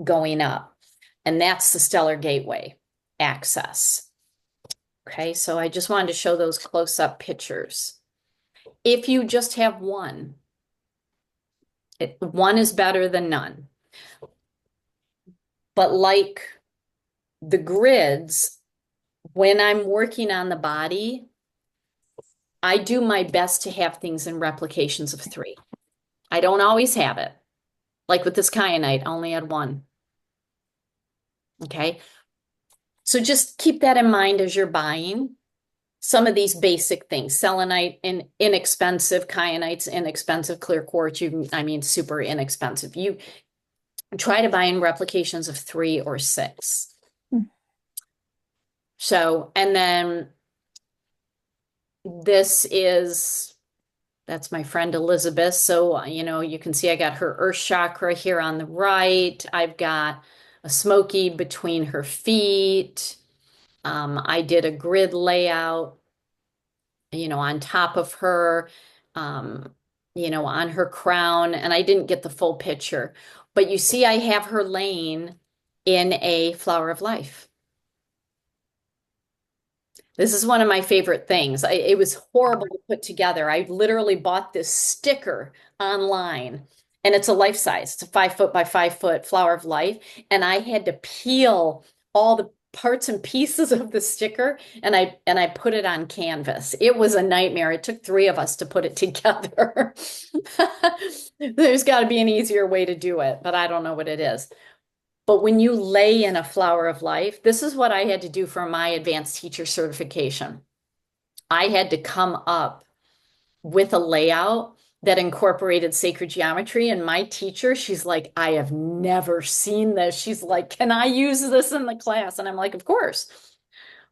going up. And that's the stellar gateway access. Okay, so I just wanted to show those close-up pictures. If you just have one, one is better than none. But like the grids, when I'm working on the body, I do my best to have things in replications of 3. I don't always have it. Like with this kyanite, I only had 1. Okay. So just keep that in mind as you're buying some of these basic things. Selenite inexpensive, kyanite's inexpensive, clear quartz, I mean, super inexpensive. You try to buy in replications of 3 or 6. Mm. So, and then that's my friend Elizabeth. So, you can see I got her earth chakra here on the right. I've got a smoky between her feet. I did a grid layout, on top of her, on her crown, and I didn't get the full picture. But you see, I have her laying in a flower of life. This is one of my favorite things. It was horrible to put together. I literally bought this sticker online, and it's a life size. It's a 5 foot by 5 foot flower of life. And I had to peel all the parts and pieces of the sticker, and I put it on canvas. It was a nightmare. It took 3 of us to put it together. There's got to be an easier way to do it, but I don't know what it is. But when you lay in a flower of life, this is what I had to do for my advanced teacher certification. I had to come up with a layout that incorporated sacred geometry. And my teacher, she's like, I have never seen this. She's like, can I use this in the class? And I'm like, of course.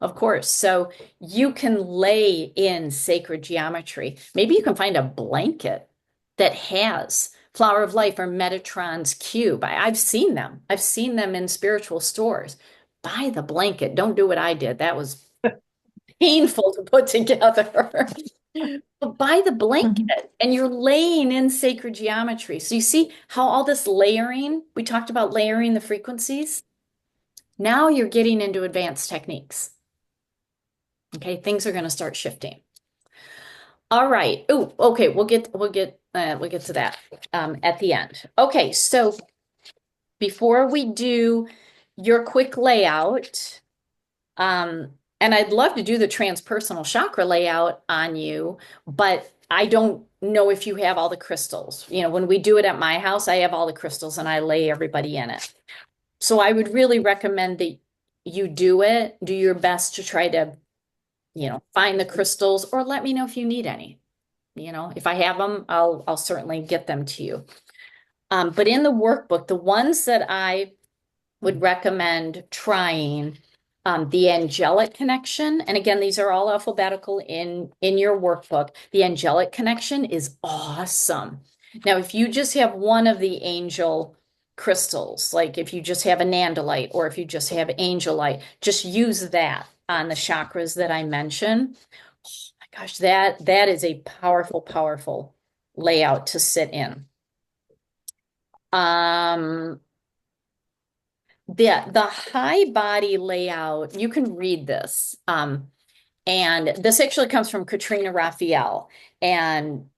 Of course. So you can lay in sacred geometry. Maybe you can find a blanket that has Flower of Life or Metatron's cube. I've seen them. I've seen them in spiritual stores. Buy the blanket. Don't do what I did. That was painful to put together. But buy the blanket and you're laying in sacred geometry. So you see how all this layering, we talked about layering the frequencies. Now you're getting into advanced techniques. Okay, things are going to start shifting. All right. Oh, okay. We'll get to that at the end. Okay, so before we do your quick layout, and I'd love to do the transpersonal chakra layout on you, but I don't know if you have all the crystals. When we do it at my house, I have all the crystals and I lay everybody in it. So I would really recommend that you do your best to try to, find the crystals, or let me know if you need any. If I have them, I'll certainly get them to you. But in the workbook, the ones that I would recommend trying, the angelic connection, and again, these are all alphabetical in your workbook. The angelic connection is awesome. Now, if you just have one of the angel crystals, like if you just have a nandolite or if you just have angelite, just use that on the chakras that I mentioned. Oh my gosh, that is a powerful, powerful layout to sit in. The high body layout, you can read this. And this actually comes from Katrina Raphael, and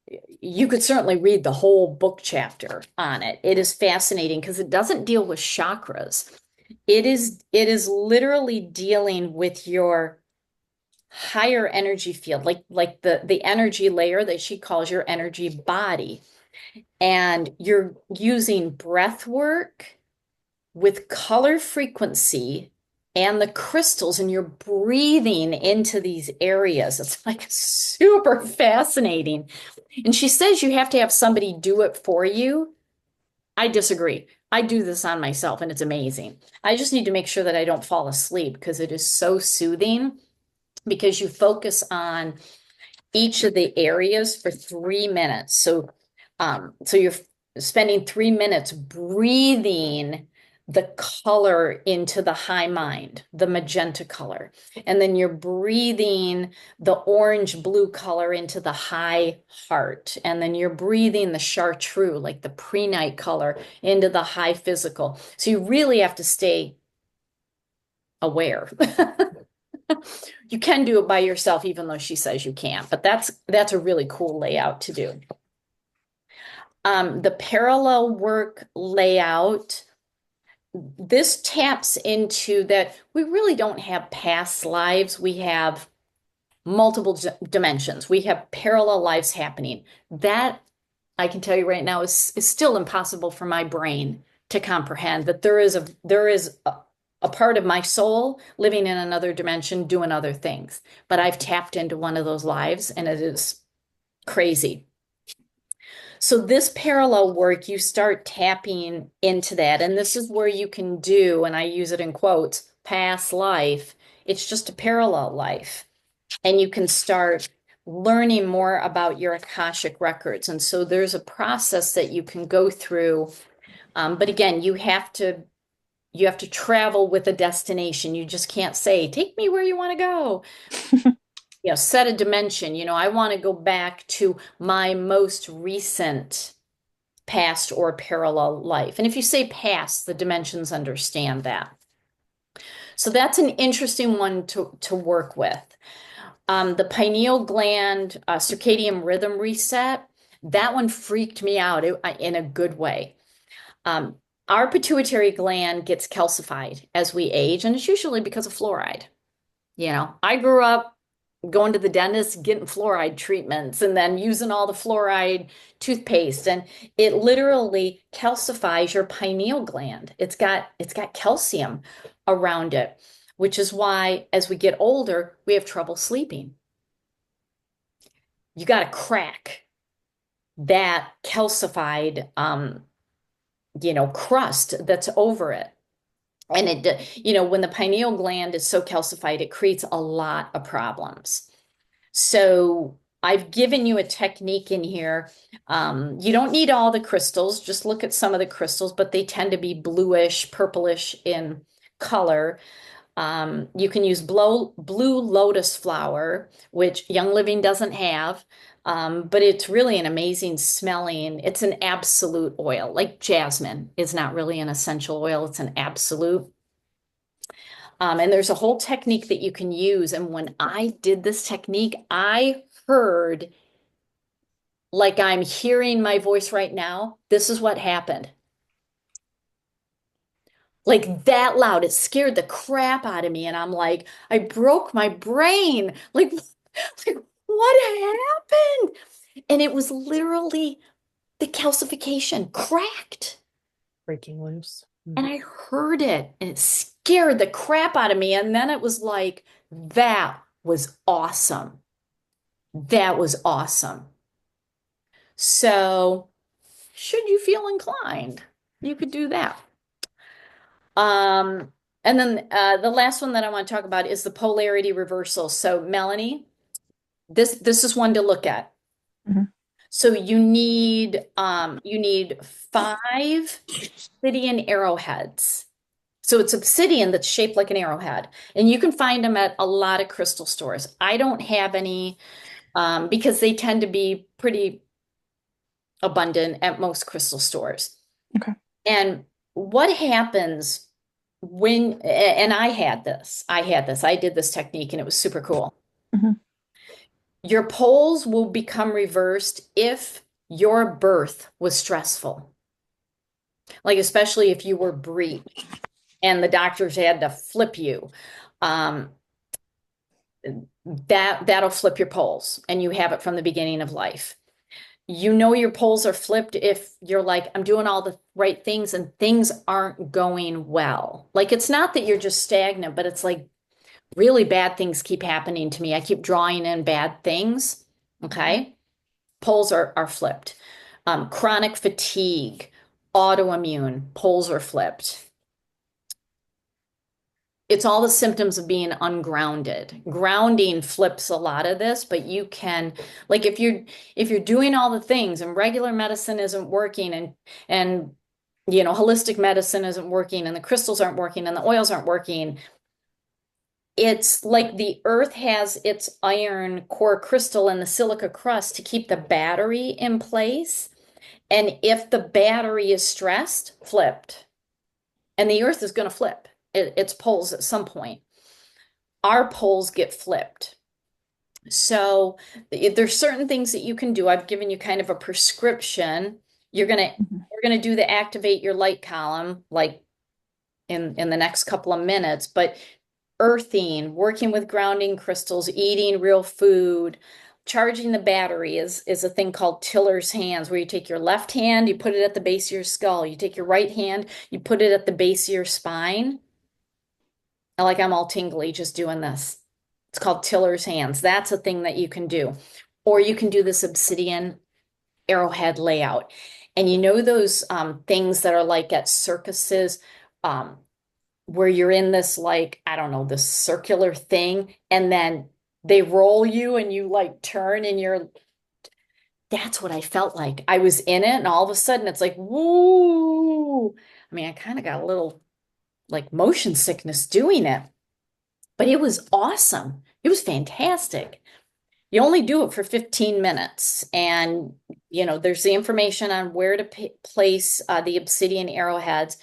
you could certainly read the whole book chapter on it. It is fascinating because it doesn't deal with chakras. It is literally dealing with your higher energy field, like the energy layer that she calls your energy body. And you're using breath work with color frequency and the crystals, and you're breathing into these areas. It's like super fascinating. And she says you have to have somebody do it for you. I disagree. I do this on myself and it's amazing. I just need to make sure that I don't fall asleep because it is so soothing, because you focus on each of the areas for 3 minutes. So you're spending 3 minutes breathing the color into the high mind, the magenta color. And then you're breathing the orange blue color into the high heart. And then you're breathing the chartreuse, like the prehnite color, into the high physical. So you really have to stay aware. You can do it by yourself, even though she says you can't, but that's a really cool layout to do. The parallel work layout, this taps into that we really don't have past lives. We have multiple dimensions. We have parallel lives happening. That I can tell you right now is still impossible for my brain to comprehend that there is a part of my soul living in another dimension doing other things. But I've tapped into one of those lives and it is crazy. So this parallel work, you start tapping into that. And this is where you can do, and I use it in quotes, past life. It's just a parallel life. And you can start learning more about your Akashic records. And so there's a process that you can go through. But again, you have to travel with a destination. You just can't say, take me where you want to go. Set a dimension. I want to go back to my most recent past or parallel life. And if you say past, the dimensions understand that. So that's an interesting one to work with. The pineal gland circadian rhythm reset, that one freaked me out in a good way. Our pituitary gland gets calcified as we age, and it's usually because of fluoride. I grew up going to the dentist, getting fluoride treatments, and then using all the fluoride toothpaste, and it literally calcifies your pineal gland. It's got calcium around it, which is why as we get older, we have trouble sleeping. You got to crack that calcified crust that's over it. And when the pineal gland is so calcified, it creates a lot of problems. So I've given you a technique in here. You don't need all the crystals, just look at some of the crystals, but they tend to be bluish, purplish in color. You can use blue lotus flower, which Young Living doesn't have. But it's really an amazing smelling. It's an absolute oil. Like jasmine is not really an essential oil. It's an absolute. And there's a whole technique that you can use. And when I did this technique, I heard, like I'm hearing my voice right now, this is what happened. Like that loud. It scared the crap out of me. And I'm like, I broke my brain. Like what happened? And it was literally the calcification cracked. Breaking loose. And I heard it and it scared the crap out of me. And then it was like, that was awesome. That was awesome. So, should you feel inclined, you could do that. And then the last one that I want to talk about is the polarity reversal. So, Melanie, this is one to look at. Mhm. So you need 5 obsidian arrowheads. So it's obsidian that's shaped like an arrowhead, and you can find them at a lot of crystal stores. I don't have any because they tend to be pretty abundant at most crystal stores. Okay. And what happens and I did this technique and it was super cool. Mhm. Your poles will become reversed if your birth was stressful. Like, especially if you were breech and the doctors had to flip you. That'll flip your poles and you have it from the beginning of life. Your poles are flipped if you're like, I'm doing all the right things and things aren't going well. Like, it's not that you're just stagnant, but it's like really bad things keep happening to me. I keep drawing in bad things. Okay. Poles are flipped. Chronic fatigue, autoimmune, poles are flipped. It's all the symptoms of being ungrounded. Grounding flips a lot of this, but you can, like, if you're doing all the things and regular medicine isn't working and holistic medicine isn't working and the crystals aren't working and the oils aren't working, it's like the earth has its iron core crystal and the silica crust to keep the battery in place. And if the battery is stressed, flipped. And the earth is going to flip its poles at some point. Our poles get flipped. So there's certain things that you can do. I've given you kind of a prescription. You're gonna do the activate your light column, like in the next couple of minutes, but earthing, working with grounding crystals, eating real food, charging the battery is a thing called Tiller's hands, where you take your left hand, you put it at the base of your skull. You take your right hand, you put it at the base of your spine. And like I'm all tingly just doing this. It's called Tiller's hands. That's a thing that you can do. Or you can do this obsidian arrowhead layout. And you know those things that are like at circuses, um, where you're in this like, I don't know, this circular thing, and then they roll you and you like turn and that's what I felt like. I was in it and all of a sudden it's like, woo. I mean, I kind of got a little like motion sickness doing it, but it was awesome. It was fantastic. You only do it for 15 minutes. And, there's the information on where to place the obsidian arrowheads.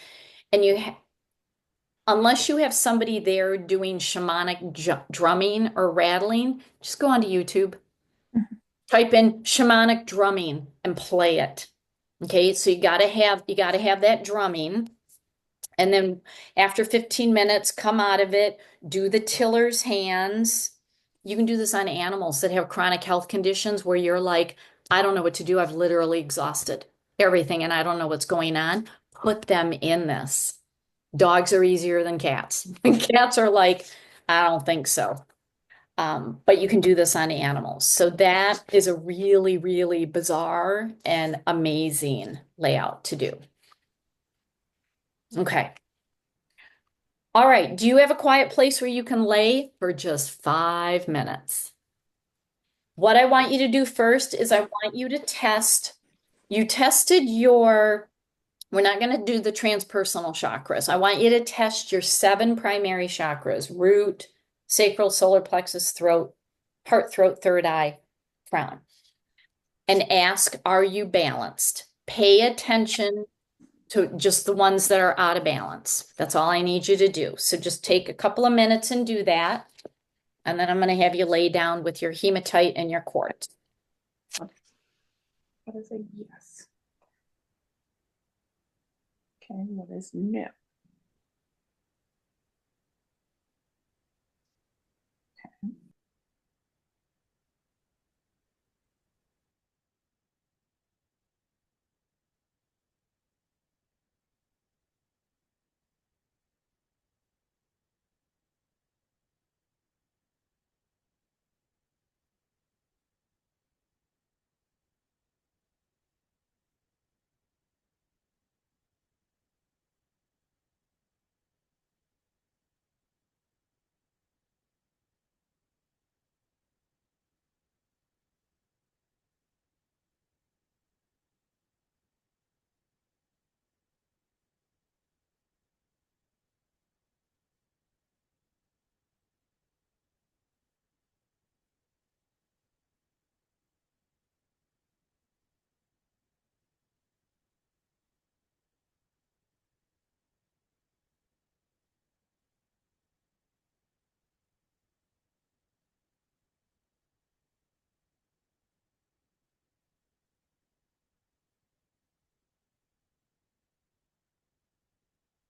And unless you have somebody there doing shamanic drumming or rattling, just go onto YouTube, type in shamanic drumming and play it. Okay, so you gotta have that drumming. And then after 15 minutes, come out of it, do the Tiller's hands. You can do this on animals that have chronic health conditions where you're like, I don't know what to do. I've literally exhausted everything and I don't know what's going on. Put them in this. Dogs are easier than cats. Cats are like, I don't think so. But you can do this on animals. So that is a really, really bizarre and amazing layout to do. Okay. All right. Do you have a quiet place where you can lay for just 5 minutes? What I want you to do first is I want you to test. You tested we're not going to do the transpersonal chakras. I want you to test your 7 primary chakras: root, sacral, solar plexus, throat, heart, throat, third eye, crown. And ask, are you balanced? Pay attention to just the ones that are out of balance. That's all I need you to do. So just take a couple of minutes and do that. And then I'm going to have you lay down with your hematite and your quartz. What is a yes? Okay, what is no?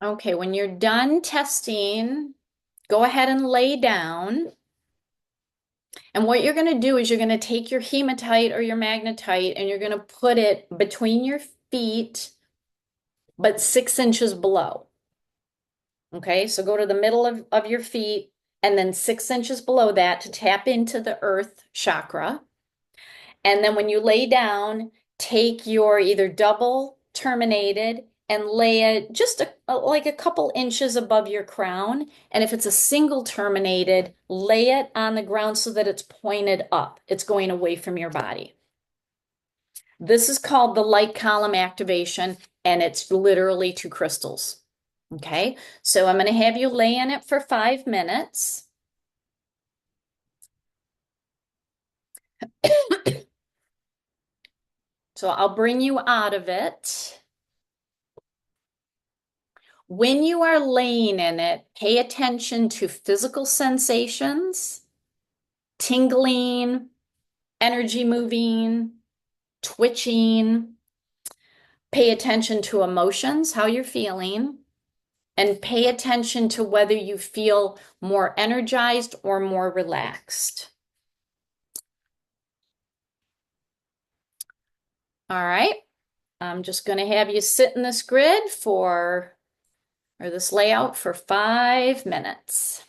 Okay, when you're done testing, go ahead and lay down. And what you're going to do is you're going to take your hematite or your magnetite and you're going to put it between your feet, but 6 inches below. Okay, so go to the middle of your feet and then 6 inches below that to tap into the earth chakra. And then when you lay down, take your either double terminated and lay it just like a couple inches above your crown. And if it's a single terminated, lay it on the ground so that it's pointed up. It's going away from your body. This is called the light column activation, and it's literally 2 crystals. Okay, so I'm going to have you lay in it for 5 minutes. So I'll bring you out of it. When you are laying in it, pay attention to physical sensations, tingling, energy moving, twitching. Pay attention to emotions, how you're feeling, and pay attention to whether you feel more energized or more relaxed. All right. I'm just going to have you sit in this grid or this layout for 5 minutes.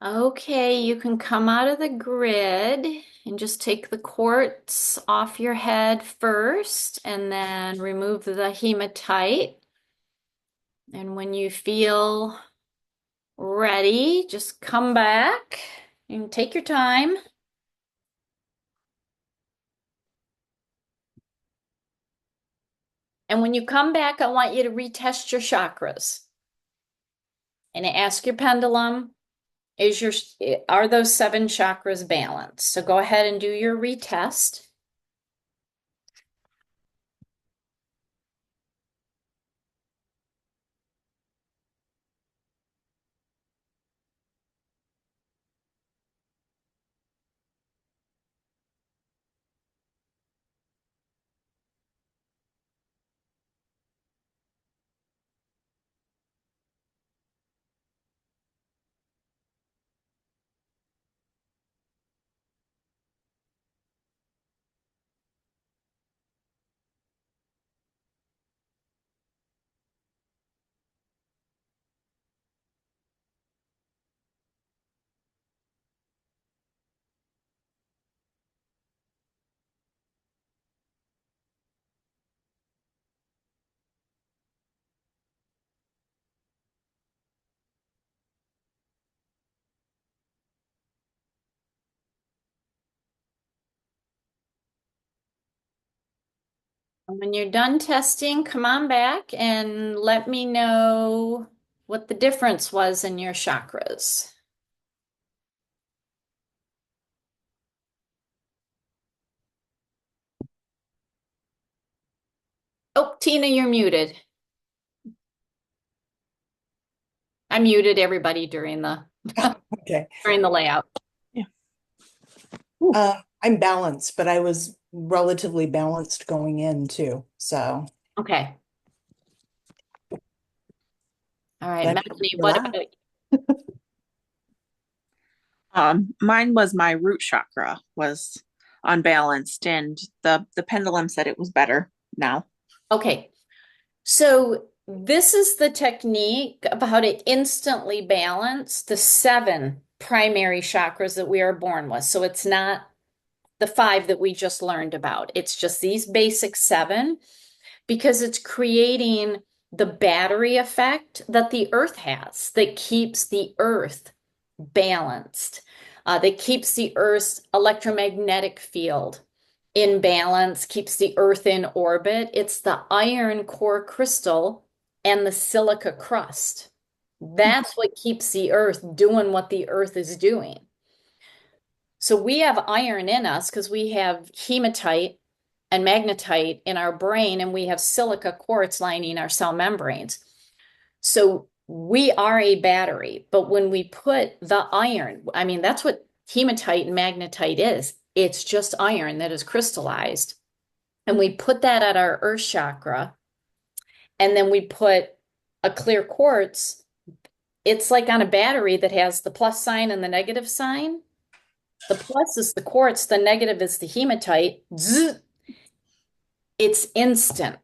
Okay, you can come out of the grid and just take the quartz off your head first and then remove the hematite. And when you feel ready, just come back and take your time. And when you come back, I want you to retest your chakras and ask your pendulum, are those 7 chakras balanced? So go ahead and do your retest. And when you're done testing, come on back and let me know what the difference was in your chakras. Oh, Tina, you're muted. I muted everybody during the Okay. during the layout. I'm balanced, but I was relatively balanced going in too. So Okay. All right, that's Melanie, for what that. about Mine was my root chakra was unbalanced, and the pendulum said it was better now. okay. So this is the technique of how to instantly balance the 7 primary chakras that we are born with. So it's not the 5 that we just learned about. It's just these basic 7 because it's creating the battery effect that the earth has that keeps the earth balanced, that keeps the earth's electromagnetic field in balance, keeps the earth in orbit. It's the iron core crystal and the silica crust. That's what keeps the earth doing what the earth is doing. So we have iron in us because we have hematite and magnetite in our brain, and we have silica quartz lining our cell membranes. So we are a battery, but when we put the iron, I mean, that's what hematite and magnetite is. It's just iron that is crystallized. And we put that at our earth chakra, and then we put a clear quartz. It's like on a battery that has the plus sign and the negative sign. The plus is the quartz, the negative is the hematite. Zzz, it's instant.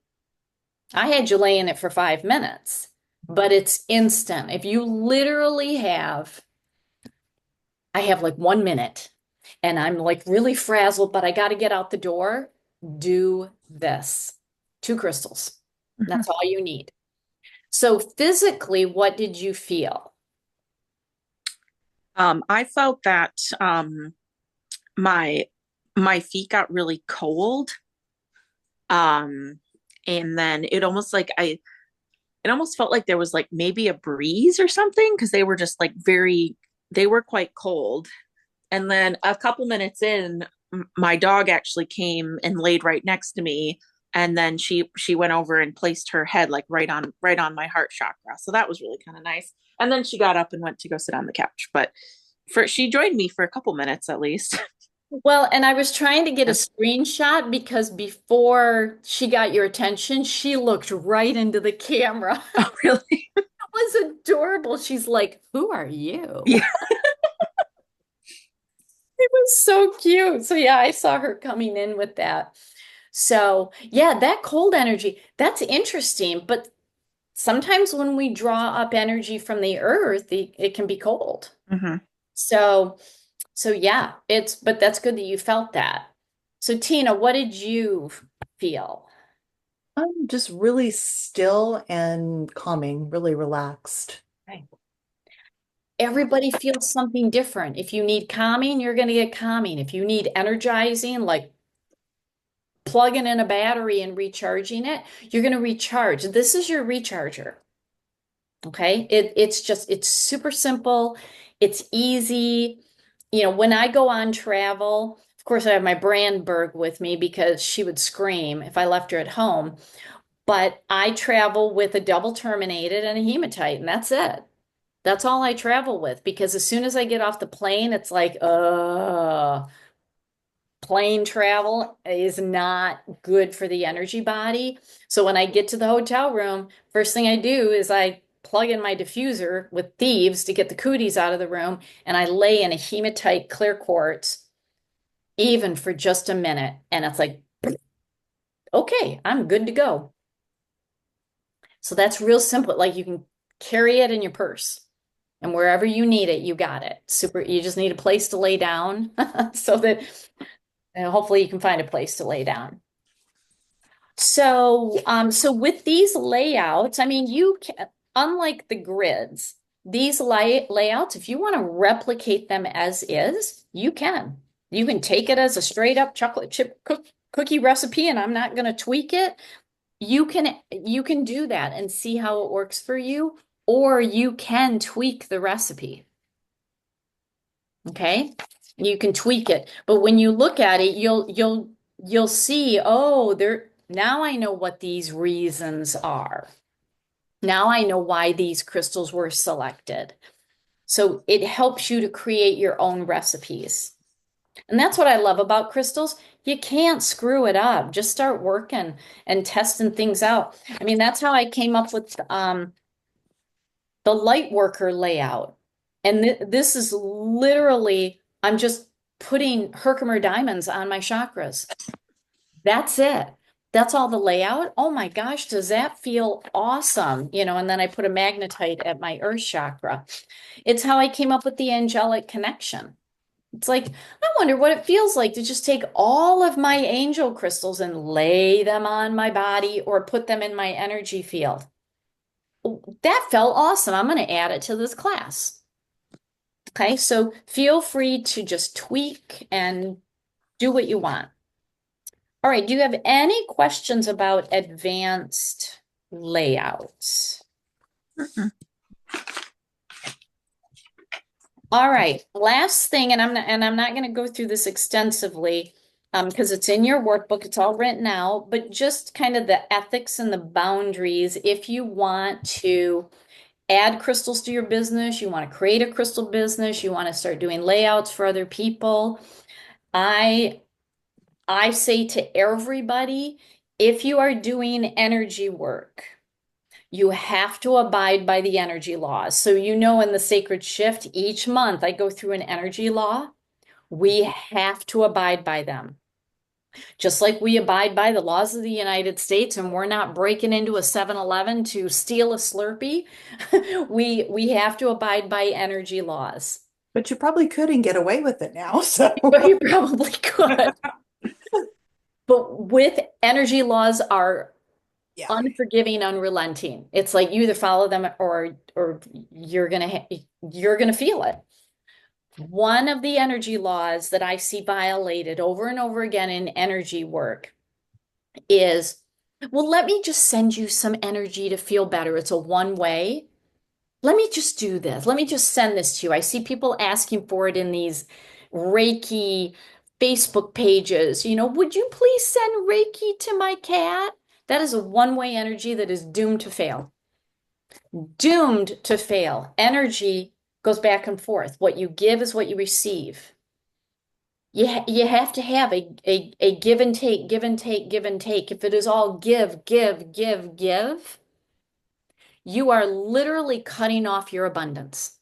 I had you lay in it for 5 minutes, but it's instant. If you literally I have like 1 minute and I'm like really frazzled, but I got to get out the door, do this. 2 crystals. That's all you need. So physically, what did you feel? I felt that my my feet got really cold. Um, and then it almost felt like there was like maybe a breeze or something because they were just like they were quite cold. And then a couple minutes in, my dog actually came and laid right next to me. And then she went over and placed her head like right on my heart chakra. So that was really kind of nice. And then she got up and went to go sit on the couch. But she joined me for a couple minutes at least. Well, and I was trying to get a screenshot because before she got your attention, she looked right into the camera. Oh, really? It was adorable. She's like, "Who are you?" Yeah. It was so cute. So yeah, I saw her coming in with that. So yeah, that cold energy, that's interesting. But sometimes when we draw up energy from the earth, it can be cold. Hmm. So, so yeah, but that's good that you felt that. So Tina, what did you feel? I'm just really still and calming, really relaxed. Right. Everybody feels something different. If you need calming, you're going to get calming. If you need energizing, like plugging in a battery and recharging it, you're going to recharge. This is your recharger. Okay. It's super simple. It's easy. You know, when I go on travel, of course, I have my Brandberg with me because she would scream if I left her at home. But I travel with a double terminated and a hematite, and that's it. That's all I travel with because as soon as I get off the plane, it's like, plane travel is not good for the energy body. So when I get to the hotel room, first thing I do is I plug in my diffuser with thieves to get the cooties out of the room, and I lay in a hematite clear quartz, even for just a minute. And it's like, okay, I'm good to go. So that's real simple. Like you can carry it in your purse. And wherever you need it, you got it. Super. You just need a place to lay down so that hopefully you can find a place to lay down. So with these layouts, I mean, you can, unlike the grids, these layouts, if you want to replicate them as is, you can. You can take it as a straight up chocolate chip cookie recipe, and I'm not going to tweak it. You can do that and see how it works for you, or you can tweak the recipe. Okay? You can tweak it. But when you look at it, you'll see, oh, now I know what these reasons are. Now I know why these crystals were selected. So it helps you to create your own recipes. And that's what I love about crystals. You can't screw it up. Just start working and testing things out. I mean, that's how I came up with the light worker layout. And this is literally, I'm just putting Herkimer diamonds on my chakras. That's it. That's all the layout. Oh my gosh, does that feel awesome? You know, and then I put a magnetite at my earth chakra. It's how I came up with the angelic connection. It's like, I wonder what it feels like to just take all of my angel crystals and lay them on my body or put them in my energy field. That felt awesome. I'm going to add it to this class. Okay, so feel free to just tweak and do what you want. All right, do you have any questions about advanced layouts? Mm-mm. All right, last thing, and I'm not going to go through this extensively because it's in your workbook, it's all written out, but just kind of the ethics and the boundaries if you want to add crystals to your business, you want to create a crystal business, you want to start doing layouts for other people. I say to everybody, if you are doing energy work, you have to abide by the energy laws. So, you know, in the Sacred Shift, each month I go through an energy law. We have to abide by them. Just like we abide by the laws of the United States and we're not breaking into a 7-Eleven to steal a Slurpee, we have to abide by energy laws. But you probably could and get away with it now. So But you probably could. But with energy laws are yeah. unforgiving, unrelenting. It's like you either follow them or you're gonna feel it. One of the energy laws that I see violated over and over again in energy work is, well, let me just send you some energy to feel better. It's a one way. Let me just do this. Let me just send this to you. I see people asking for it in these Reiki Facebook pages. You know, would you please send Reiki to my cat? That is a one-way energy that is doomed to fail. Doomed to fail. Energy goes back and forth. What you give is what you receive. You have to have a give and take, give and take, give and take. If it is all give, give, give, give, you are literally cutting off your abundance.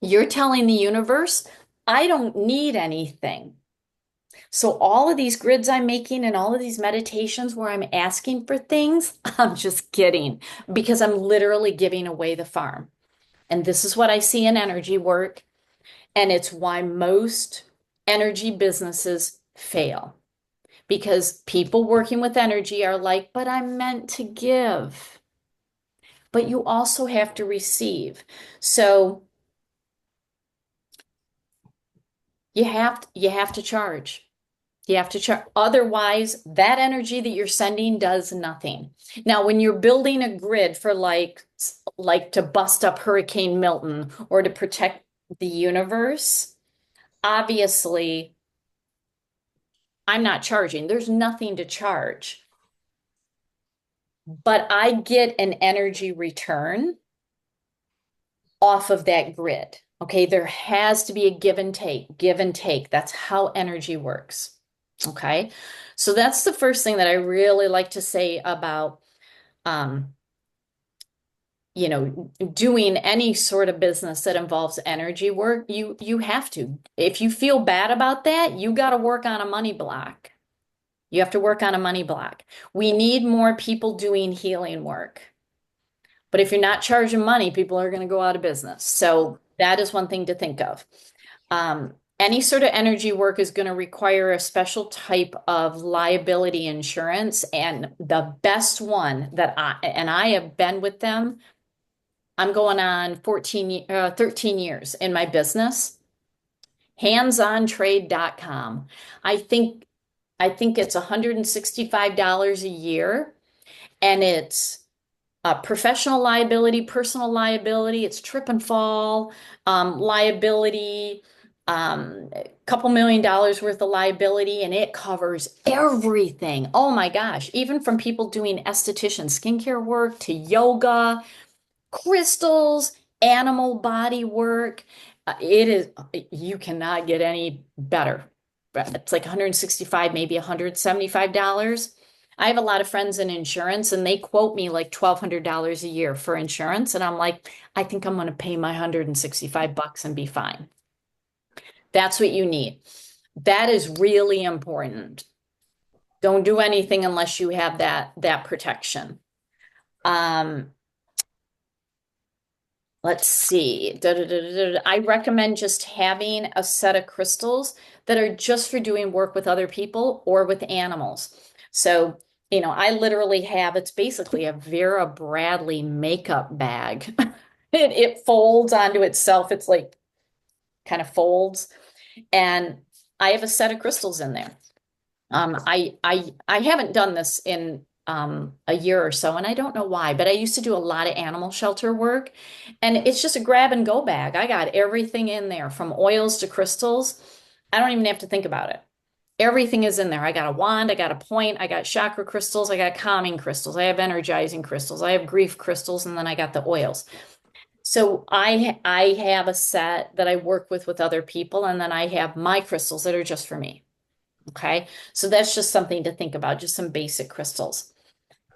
You're telling the universe, I don't need anything. So all of these grids I'm making and all of these meditations where I'm asking for things, I'm just kidding because I'm literally giving away the farm. And this is what I see in energy work. And it's why most energy businesses fail. Because people working with energy are like, but I'm meant to give. But you also have to receive. So you have to charge. You have to charge. Otherwise, that energy that you're sending does nothing. Now, when you're building a grid for like to bust up Hurricane Milton or to protect the universe, obviously I'm not charging. There's nothing to charge. But I get an energy return off of that grid. Okay, there has to be a give and take, give and take. That's how energy works. Okay, so that's the first thing that I really like to say about, um, doing any sort of business that involves energy work. You have to. If you feel bad about that, you got to work on a money block. You have to work on a money block. We need more people doing healing work. But if you're not charging money, people are going to go out of business. So that is one thing to think of. Any sort of energy work is going to require a special type of liability insurance. And the best one that I have been with them, I'm going on 13 years in my business, handsontrade.com. I think it's $165 a year, and it's professional liability, personal liability, it's trip and fall, liability, a couple $1 million worth of liability, and it covers everything. Oh my gosh, even from people doing esthetician skincare work to yoga, crystals, animal body work. You cannot get any better. It's like 165, maybe $175. I have a lot of friends in insurance and they quote me like $1,200 a year for insurance. And I'm like, I think I'm going to pay my $165 and be fine. That's what you need. That is really important. Don't do anything unless you have that protection. Let's see. I recommend just having a set of crystals that are just for doing work with other people or with animals. So, I literally have, it's basically a Vera Bradley makeup bag. It folds onto itself. It's like kind of folds. And I have a set of crystals in there. I haven't done this in a year or so, and I don't know why, but I used to do a lot of animal shelter work, and it's just a grab and go bag. I got everything in there from oils to crystals. I don't even have to think about it. Everything is in there. I got a wand, I got a point, I got chakra crystals, I got calming crystals, I have energizing crystals, I have grief crystals, and then I got the oils. So I have a set that I work with other people, and then I have my crystals that are just for me. Okay, so that's just something to think about, just some basic crystals.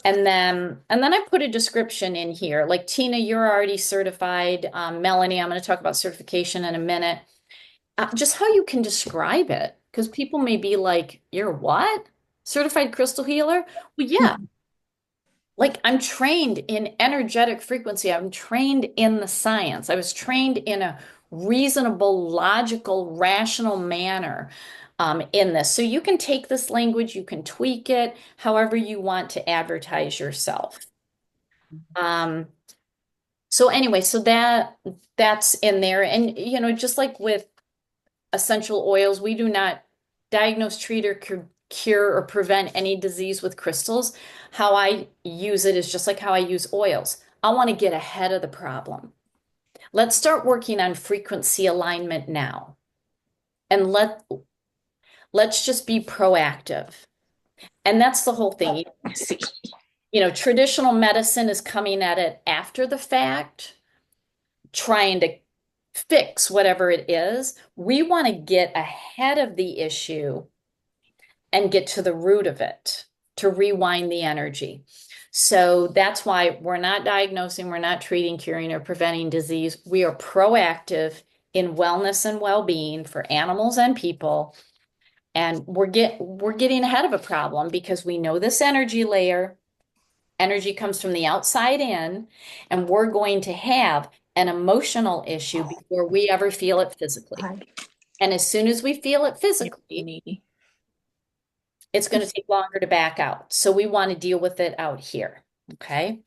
And then I put a description in here. Like Tina, you're already certified. Melanie, I'm going to talk about certification in a minute. Just how you can describe it, because people may be like, "You're what? Certified crystal healer?" Well, yeah. Like I'm trained in energetic frequency. I'm trained in the science. I was trained in a reasonable, logical, rational manner in this. So you can take this language, you can tweak it however you want to advertise yourself. Um, so anyway, so that's in there. And just like with essential oils, we do not diagnose, treat, or cure or prevent any disease with crystals. How I use it is just like how I use oils. I want to get ahead of the problem. Let's start working on frequency alignment now. And let's just be proactive. And that's the whole thing. Traditional medicine is coming at it after the fact, trying to fix whatever it is. We want to get ahead of the issue and get to the root of it, to rewind the energy. So that's why we're not diagnosing, we're not treating, curing, or preventing disease. We are proactive in wellness and well-being for animals and people. And we're getting ahead of a problem because we know this energy layer. Energy comes from the outside in, and we're going to have an emotional issue before we ever feel it physically. And as soon as we feel it physically, it's going to take longer to back out. So we want to deal with it out here. Okay.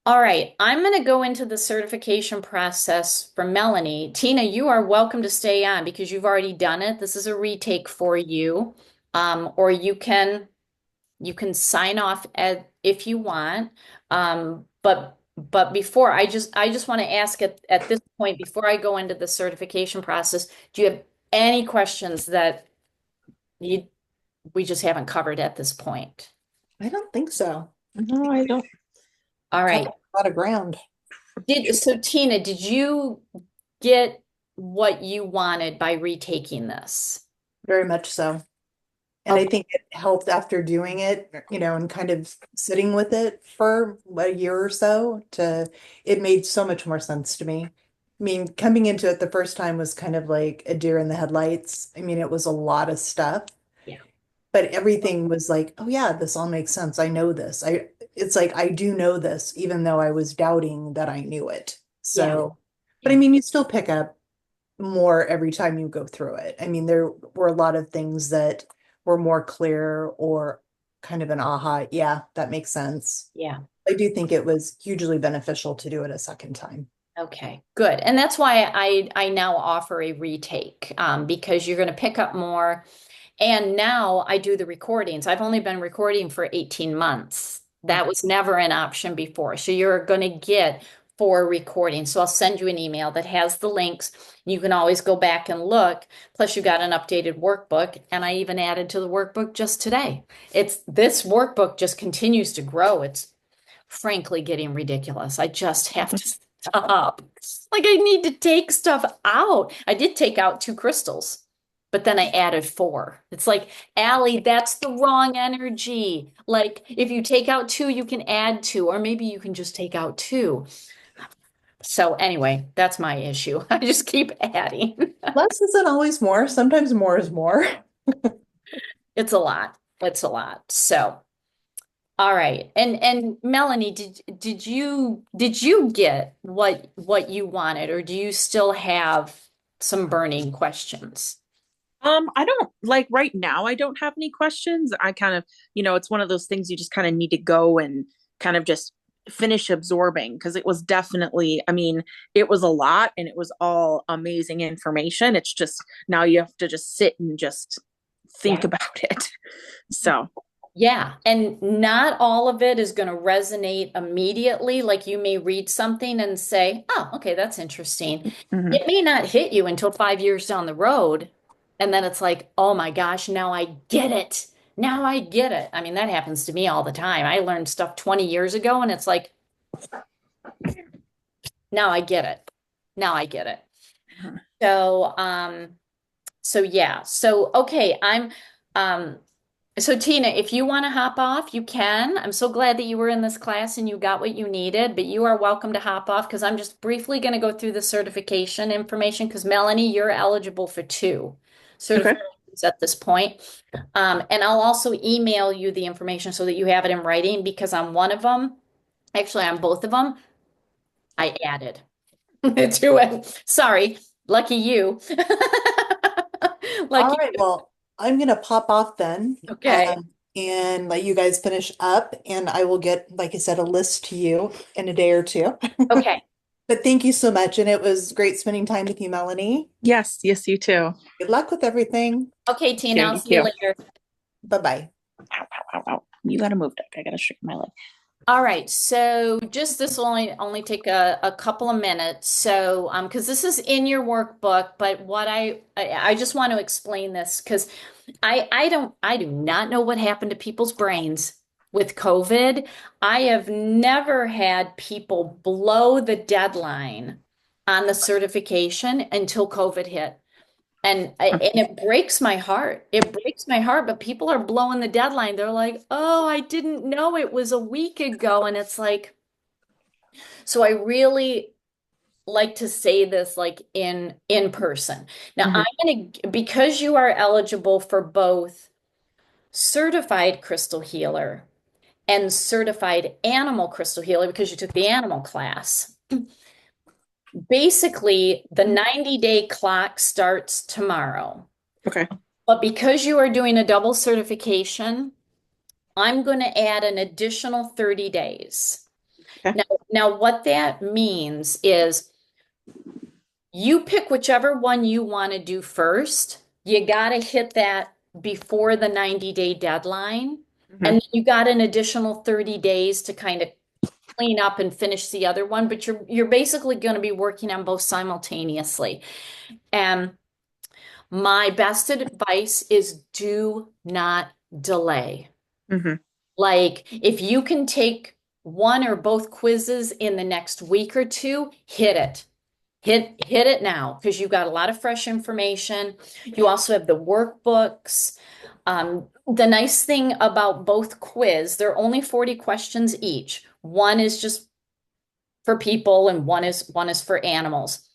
All right. I'm going to go into the certification process for Melanie. Tina, you are welcome to stay on because you've already done it. This is a retake for you. Or you can sign off if you want. But before I just want to ask at this point, before I go into the certification process, do you have any questions that we just haven't covered at this point? I don't think so. No, I don't. All right. Covered a lot of ground. So Tina, did you get what you wanted by retaking this? Very much so. And I Okay. think it helped after doing it, and kind of sitting with it for a year or so it made so much more sense to me. I mean, coming into it the first time was kind of like a deer in the headlights. I mean, it was a lot of stuff, Yeah. but everything was like, oh yeah, this all makes sense. I know this. It's like I do know this, even though I was doubting that I knew it. So, but I Yeah. mean, you still pick up more every time you go through it. I mean, there were a lot of things that were more clear or kind of an aha, yeah, that makes sense. Yeah. I do think it was hugely beneficial to do it a second time. Okay, good. And that's why I now offer a retake, because you're going to pick up more. And now I do the recordings. I've only been recording for 18 months. That was never an option before. So you're going to get 4 recordings. So I'll send you an email that has the links. You can always go back and look. Plus, you got an updated workbook. And I even added to the workbook just today. This workbook just continues to grow. It's frankly getting ridiculous. I just have to stop. Like I need to take stuff out. I did take out 2 crystals, but then I added 4. It's like, Allie, that's the wrong energy. Like if you take out 2, you can add 2, or maybe you can just take out 2. So anyway, that's my issue. I just keep adding. Less isn't always more. Sometimes more is more. It's a lot. It's a lot. So, all right. And Melanie, did you get what you wanted, or do you still have some burning questions? I don't like right now, I don't have any questions. I kind of, it's one of those things you just kind of need to go and kind of just finish absorbing because it was definitely, I mean, it was a lot and it was all amazing information. It's just now you have to just sit and just think Yeah. about it. So, Yeah, and not all of it is going to resonate immediately. Like you may read something and say, "Oh, okay, that's interesting." mhm. It may not hit you until 5 years down the road, and then it's like, "Oh my gosh, now I get it. Now I get it." I mean, that happens to me all the time. I learned stuff 20 years ago, and it's like, now I get it. Now I get it. Uh-huh. So yeah. So okay, um so Tina, if you want to hop off, you can. I'm so glad that you were in this class and you got what you needed, but you are welcome to hop off because I'm just briefly going to go through the certification information because Melanie, you're eligible for 2 Okay. certifications at this point. And I'll also email you the information so that you have it in writing because on one of them, actually on both of them, I added to it. Sorry, lucky you. All Lucky right, you. well, I'm gonna pop off then, Okay. and let you guys finish up, and I will get, like I said, a list to you in a day or two. Okay. But thank you so much, and it was great spending time with you, Melanie. Yes, yes, you too. Good luck with everything. Okay, Tina, I'll You see you too. later. Bye-bye. Ow, ow, ow, ow. You gotta move, Doug. I gotta straighten my leg. All right, so just this will only take a couple of minutes. So because this is in your workbook, but what I just want to explain this because I do not know what happened to people's brains with COVID. I have never had people blow the deadline on the certification until COVID hit. And it breaks my heart. It breaks my heart, but people are blowing the deadline. They're like, "Oh, I didn't know it was a week ago." And it's like, so I really like to say this like in person. Now, Mhm. I'm gonna because you are eligible for both certified crystal healer and certified animal crystal healer because you took the animal class. Basically, the 90-day clock starts tomorrow. Okay. But because you are doing a double certification, I'm going to add an additional 30 days. Okay. Now, what that means is you pick whichever one you want to do first. You got to hit that before the 90-day deadline. Mhm. And you got an additional 30 days to kind of clean up and finish the other one, but you're basically going to be working on both simultaneously. And my best advice is do not delay. Mhm. Like if you can take one or both quizzes in the next week or two, hit it. Hit it now because you've got a lot of fresh information. You also have the workbooks. The nice thing about both quiz, they're only 40 questions each. One is just for people and one is for animals.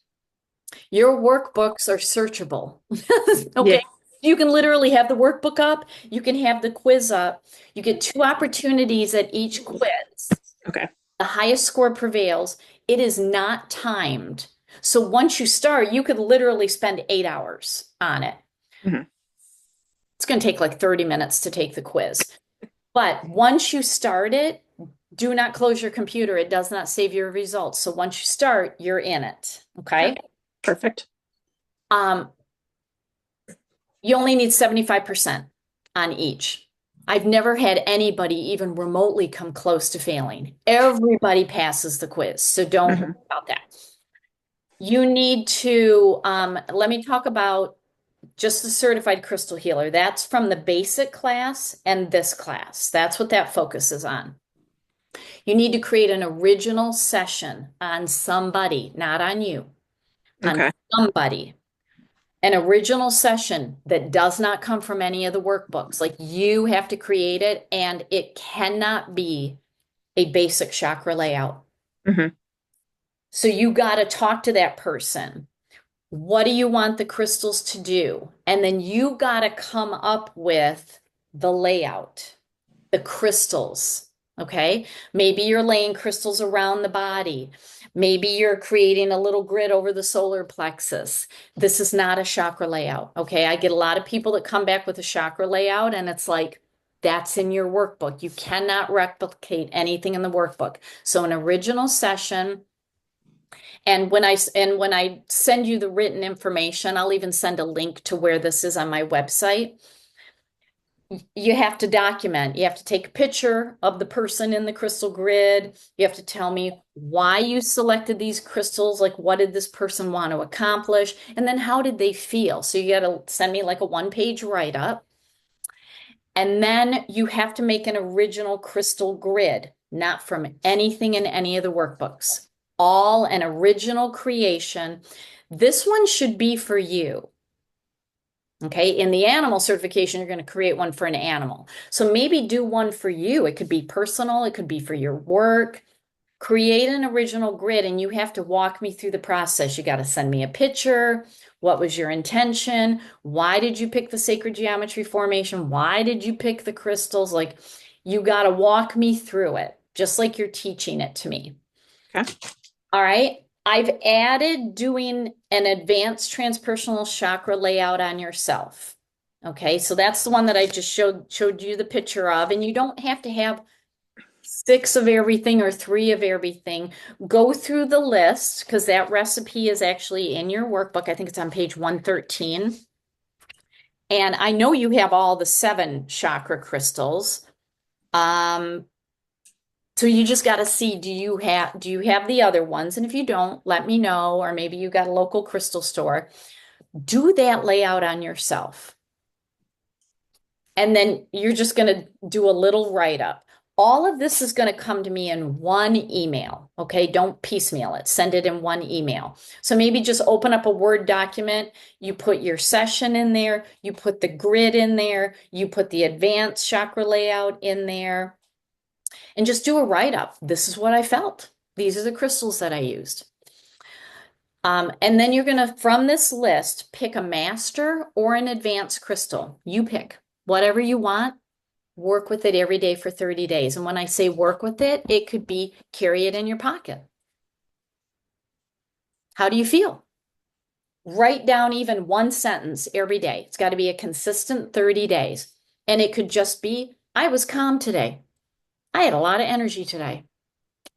Your workbooks are searchable. Okay. Yeah. You can literally have the workbook up, you can have the quiz up. You get 2 opportunities at each quiz. Okay. The highest score prevails. It is not timed. So once you start, you could literally spend 8 hours on it. Mhm. It's going to take like 30 minutes to take the quiz. But once you start it, do not close your computer. It does not save your results. So once you start, you're in it. Okay. Perfect. You only need 75% on each. I've never had anybody even remotely come close to failing. Everybody passes the quiz, so don't worry about that. You need to, let me talk about just the certified crystal healer. That's from the basic class and this class. That's what that focuses on. You need to create an original session on somebody, not on you, on Okay. somebody. An original session that does not come from any of the workbooks. Like you have to create it, and it cannot be a basic chakra layout. Mhm. So you got to talk to that person. What do you want the crystals to do? And then you got to come up with the layout, the crystals. Okay. Maybe you're laying crystals around the body. Maybe you're creating a little grid over the solar plexus. This is not a chakra layout. Okay. I get a lot of people that come back with a chakra layout, and it's like, that's in your workbook. You cannot replicate anything in the workbook. So an original session. And when I send you the written information, I'll even send a link to where this is on my website. You have to document. You have to take a picture of the person in the crystal grid. You have to tell me why you selected these crystals, like what did this person want to accomplish, and then how did they feel? So you got to send me like a 1-page write-up. And then you have to make an original crystal grid, not from anything in any of the workbooks. All an original creation. This one should be for you. Okay, in the animal certification, you're going to create one for an animal. So maybe do one for you. It could be personal, it could be for your work. Create an original grid, and you have to walk me through the process. You got to send me a picture. What was your intention? Why did you pick the sacred geometry formation? Why did you pick the crystals? Like, you got to walk me through it, just like you're teaching it to me. Okay. All right. I've added doing an advanced transpersonal chakra layout on yourself. Okay, so that's the one that I just showed you the picture of, and you don't have to have 6 of everything or 3 of everything. Go through the list because that recipe is actually in your workbook. I think it's on page 113. And I know you have all the 7 chakra crystals. So you just got to see, do you have the other ones? And if you don't, let me know, or maybe you got a local crystal store. Do that layout on yourself. And then you're just going to do a little write-up. All of this is going to come to me in one email. Okay, don't piecemeal it. Send it in one email. So maybe just open up a Word document. You put your session in there. You put the grid in there. You put the advanced chakra layout in there. And just do a write-up. This is what I felt. These are the crystals that I used. And then you're going to, from this list, pick a master or an advanced crystal. You pick whatever you want. Work with it every day for 30 days. And when I say work with it, it could be carry it in your pocket. How do you feel? Write down even one sentence every day. It's got to be a consistent 30 days. And it could just be, I was calm today. I had a lot of energy today.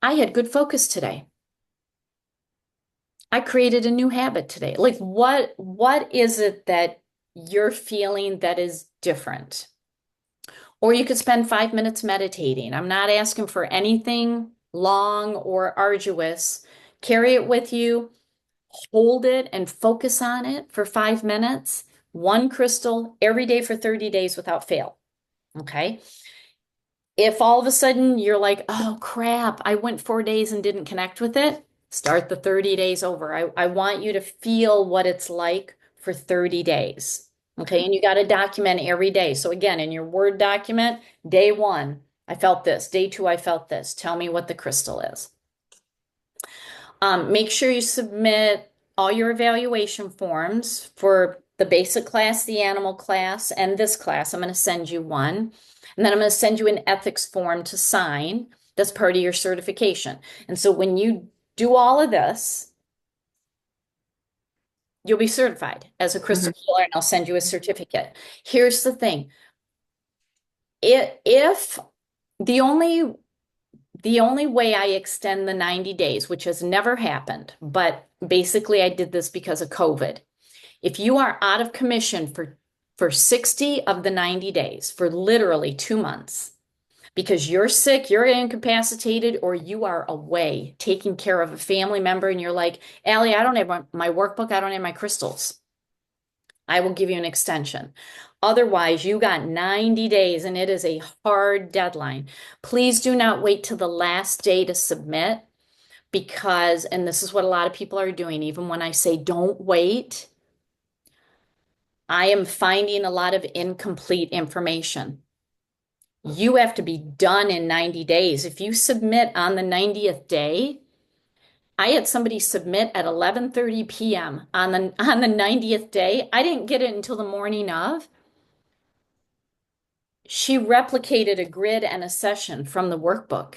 I had good focus today. I created a new habit today. Like what is it that you're feeling that is different? Or you could spend 5 minutes meditating. I'm not asking for anything long or arduous. Carry it with you, hold it and focus on it for 5 minutes, one crystal every day for 30 days without fail. Okay. If all of a sudden you're like, oh crap, I went 4 days and didn't connect with it, start the 30 days over. I want you to feel what it's like for 30 days. Okay. And you got to document every day. So again, in your Word document, day one, I felt this. Day two, I felt this. Tell me what the crystal is. Make sure you submit all your evaluation forms for the basic class, the animal class, and this class. I'm going to send you one. And then I'm going to send you an ethics form to sign. That's part of your certification. And so when you do all of this, you'll be certified as a crystal healer, and I'll send you a certificate. Here's the thing. If the only way I extend the 90 days, which has never happened, but basically I did this because of COVID. If you are out of commission for 60 of the 90 days, for literally 2 months, because you're sick, you're incapacitated, or you are away taking care of a family member, and you're like, Allie, I don't have my workbook, I don't have my crystals, I will give you an extension. Otherwise, you got 90 days and it is a hard deadline. Please do not wait till the last day to submit because, and this is what a lot of people are doing, even when I say don't wait, I am finding a lot of incomplete information. You have to be done in 90 days. If you submit on the 90th day, I had somebody submit at 11:30 p.m. on the 90th day. I didn't get it until the morning of. She replicated a grid and a session from the workbook.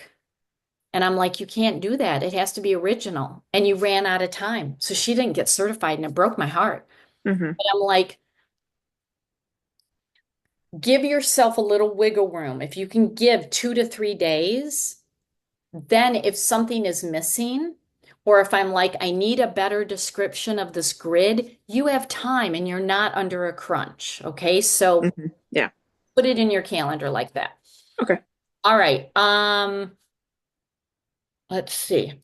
And I'm like, you can't do that. It has to be original. And you ran out of time. So she didn't get certified, and it broke my heart. But I'm like, give yourself a little wiggle room. If you can give 2 to 3 days, then if something is missing, or if I'm like, I need a better description of this grid, you have time and you're not under a crunch. Okay. So Yeah. put it in your calendar like that. Okay. All right. Let's see.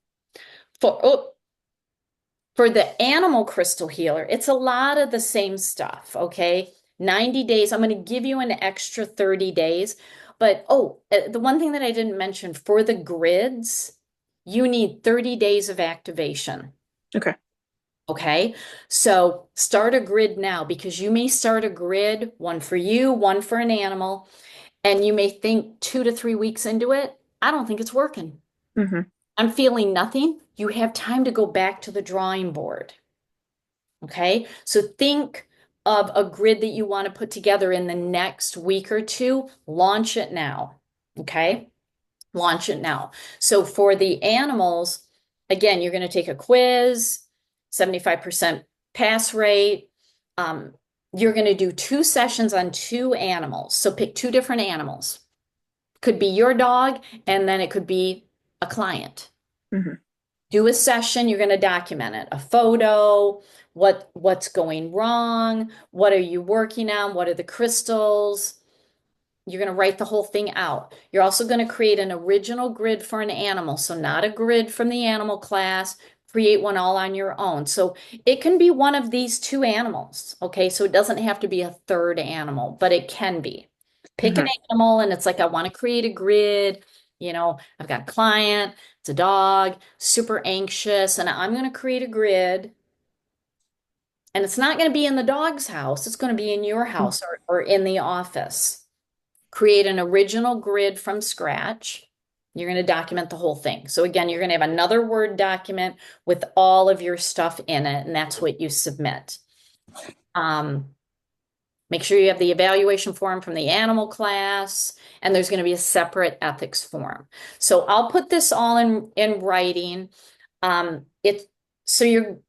For the animal crystal healer, it's a lot of the same stuff, okay? 90 days. I'm going to give you an extra 30 days. But the one thing that I didn't mention for the grids, you need 30 days of activation. Okay. Okay. So start a grid now because you may start a grid, one for you, one for an animal, and you may think 2 to 3 weeks into it, I don't think it's working. I'm feeling nothing. You have time to go back to the drawing board. Okay. So think of a grid that you want to put together in the next week or two. Launch it now. Okay. Launch it now. So for the animals, again, you're going to take a quiz, 75% pass rate. You're going to do 2 sessions on 2 animals. So pick 2 different animals. Could be your dog, and then it could be a client. Do a session, you're going to document it, a photo, what's going wrong, what are you working on, what are the crystals. You're going to write the whole thing out. You're also going to create an original grid for an animal, so not a grid from the animal class. Create one all on your own. So it can be one of these 2 animals, okay? So it doesn't have to be a third animal, but it can be. Pick an animal, and it's like, I want to create a grid. I've got a client, it's a dog, super anxious, and I'm going to create a grid. And it's not going to be in the dog's house, it's going to be in your house or in the office. Create an original grid from scratch. You're going to document the whole thing. So again, you're going to have another Word document with all of your stuff in it, and that's what you submit. Make sure you have the evaluation form from the animal class, and there's going to be a separate ethics form. So I'll put this all in writing. So you're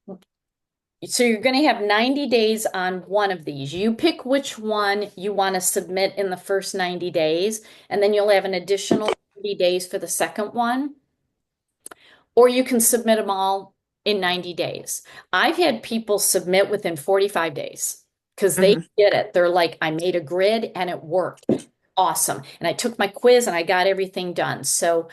going to have 90 days on one of these. You pick which one you want to submit in the first 90 days, and then you'll have an additional 30 days for the second one. Or you can submit them all in 90 days. I've had people submit within 45 days because they did it. They're like, I made a grid and it worked. Awesome. And I took my quiz and I got everything done. So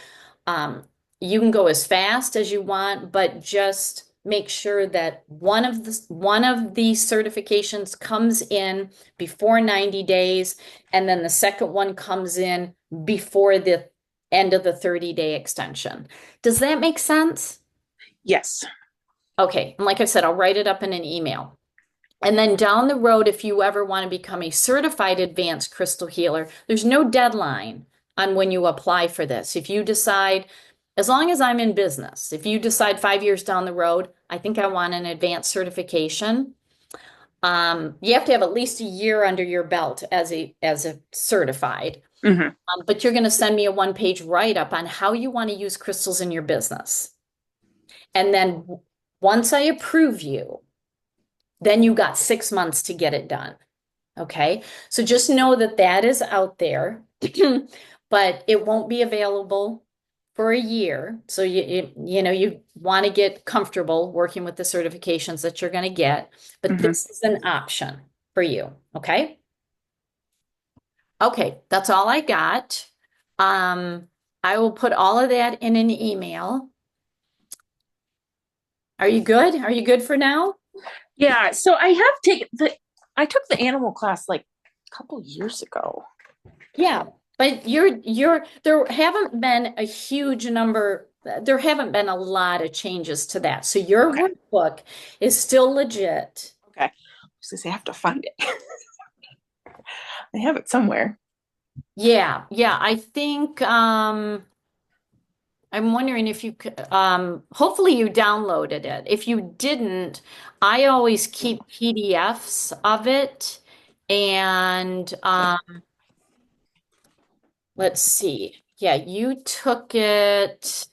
you can go as fast as you want, but just make sure that one of the certifications comes in before 90 days, and then the second one comes in before the end of the 30-day extension. Does that make sense? Yes. Okay. And like I said, I'll write it up in an email. And then down the road, if you ever want to become a certified advanced crystal healer, there's no deadline on when you apply for this. If you decide, as long as I'm in business, if you decide 5 years down the road, I think I want an advanced certification, you have to have at least a year under your belt as a certified. But you're going to send me a one-page write-up on how you want to use crystals in your business. And then once I approve you, then you got 6 months to get it done. Okay. So just know that that is out there, but it won't be available for a year. So you want to get comfortable working with the certifications that you're going to get, but this is an option for you. Okay. Okay. That's all I got. I will put all of that in an email. Are you good? Are you good for now? Yeah. So I took the animal class like a couple years ago. Yeah, but there haven't been a huge number, there haven't been a lot of changes to that. So your workbook is still legit. Okay. I was gonna say I have to find it. I have it somewhere. Yeah, I think I'm wondering if you could hopefully you downloaded it. If you didn't, I always keep PDFs of it, and let's see. Yeah, you took it.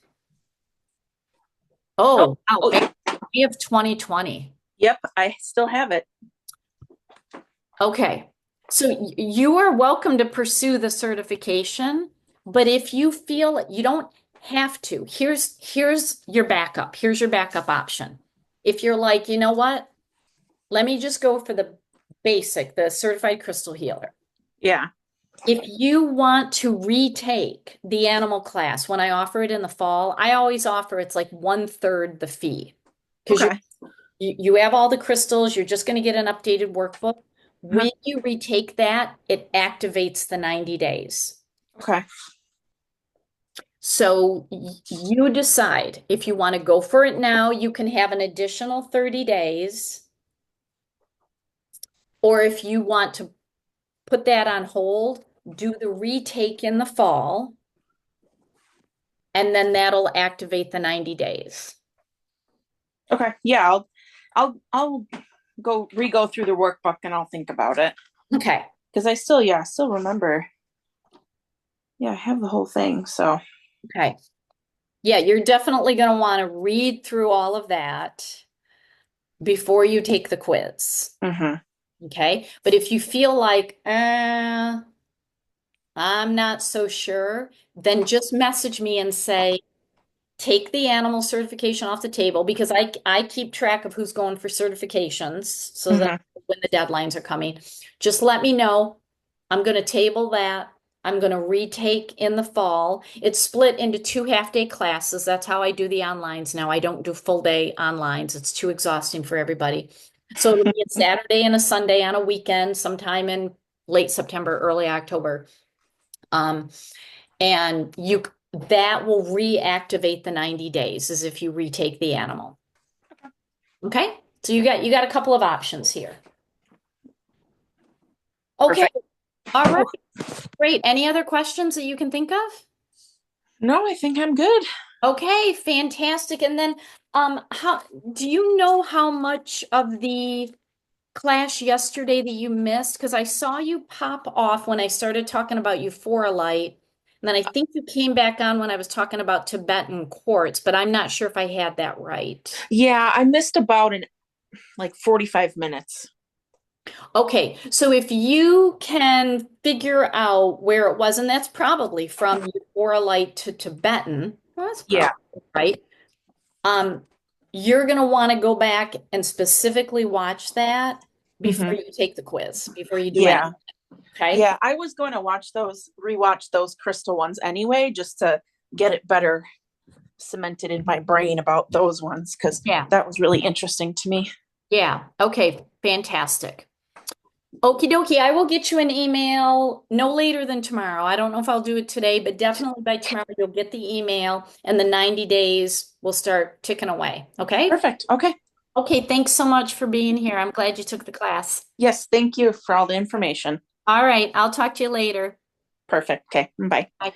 Oh, wow. May of 2020. Yep, I still have it. Okay. So you are welcome to pursue the certification, but if you feel you don't have to, here's your backup. Here's your backup option. If you're like, you know what? Let me just go for the basic, the certified crystal healer. Yeah. If you want to retake the animal class, when I offer it in the fall, I always offer it's like 1/3 the fee. Because you have all the crystals, you're just going to get an updated workbook. When you retake that, it activates the 90 days. Okay. So you decide if you want to go for it now, you can have an additional 30 days. Or if you want to put that on hold, do the retake in the fall, and then that'll activate the 90 days. Okay. Yeah, I'll go re-go through the workbook and I'll think about it. Okay. Because I still remember. Yeah, I have the whole thing. So Okay. Yeah, you're definitely going to want to read through all of that before you take the quiz. Okay. But if you feel like, I'm not so sure, then just message me and say, take the animal certification off the table, because I keep track of who's going for certifications so that when the deadlines are coming, just let me know. I'm going to table that. I'm going to retake in the fall. It's split into 2 half-day classes. That's how I do the onlines now. I don't do full-day onlines. It's too exhausting for everybody. So it'll be a Saturday and a Sunday on a weekend, sometime in late September, early October. And that will reactivate the 90 days as if you retake the animal. Okay? So you got a couple of options here. Okay. Perfect. All right. Great. Any other questions that you can think of? no, I think I'm good. Okay, fantastic. And then how do you know how much of the class yesterday that you missed? Because I saw you pop off when I started talking about Euphoralite. And then I think you came back on when I was talking about Tibetan quartz, but I'm not sure if I had that right. Yeah, I missed about an like 45 minutes. Okay, so if you can figure out where it was, and that's probably from Oralite to Tibetan, well, that's Yeah. probably right. Um, you're gonna want to go back and specifically watch that before Mhm. you take the quiz, before you do Yeah. anything. Okay? Yeah, I was going to rewatch those crystal ones anyway, just to get it better cemented in my brain about those ones, because Yeah. that was really interesting to me. Yeah. Okay. Fantastic. Okie dokie. I will get you an email no later than tomorrow. I don't know if I'll do it today, but definitely by tomorrow you'll get the email and the 90 days will start ticking away. Okay? Perfect. Okay. Okay. Thanks so much for being here. I'm glad you took the class. Yes, thank you for all the information. All right. I'll talk to you later. Perfect. Okay. Bye. Bye.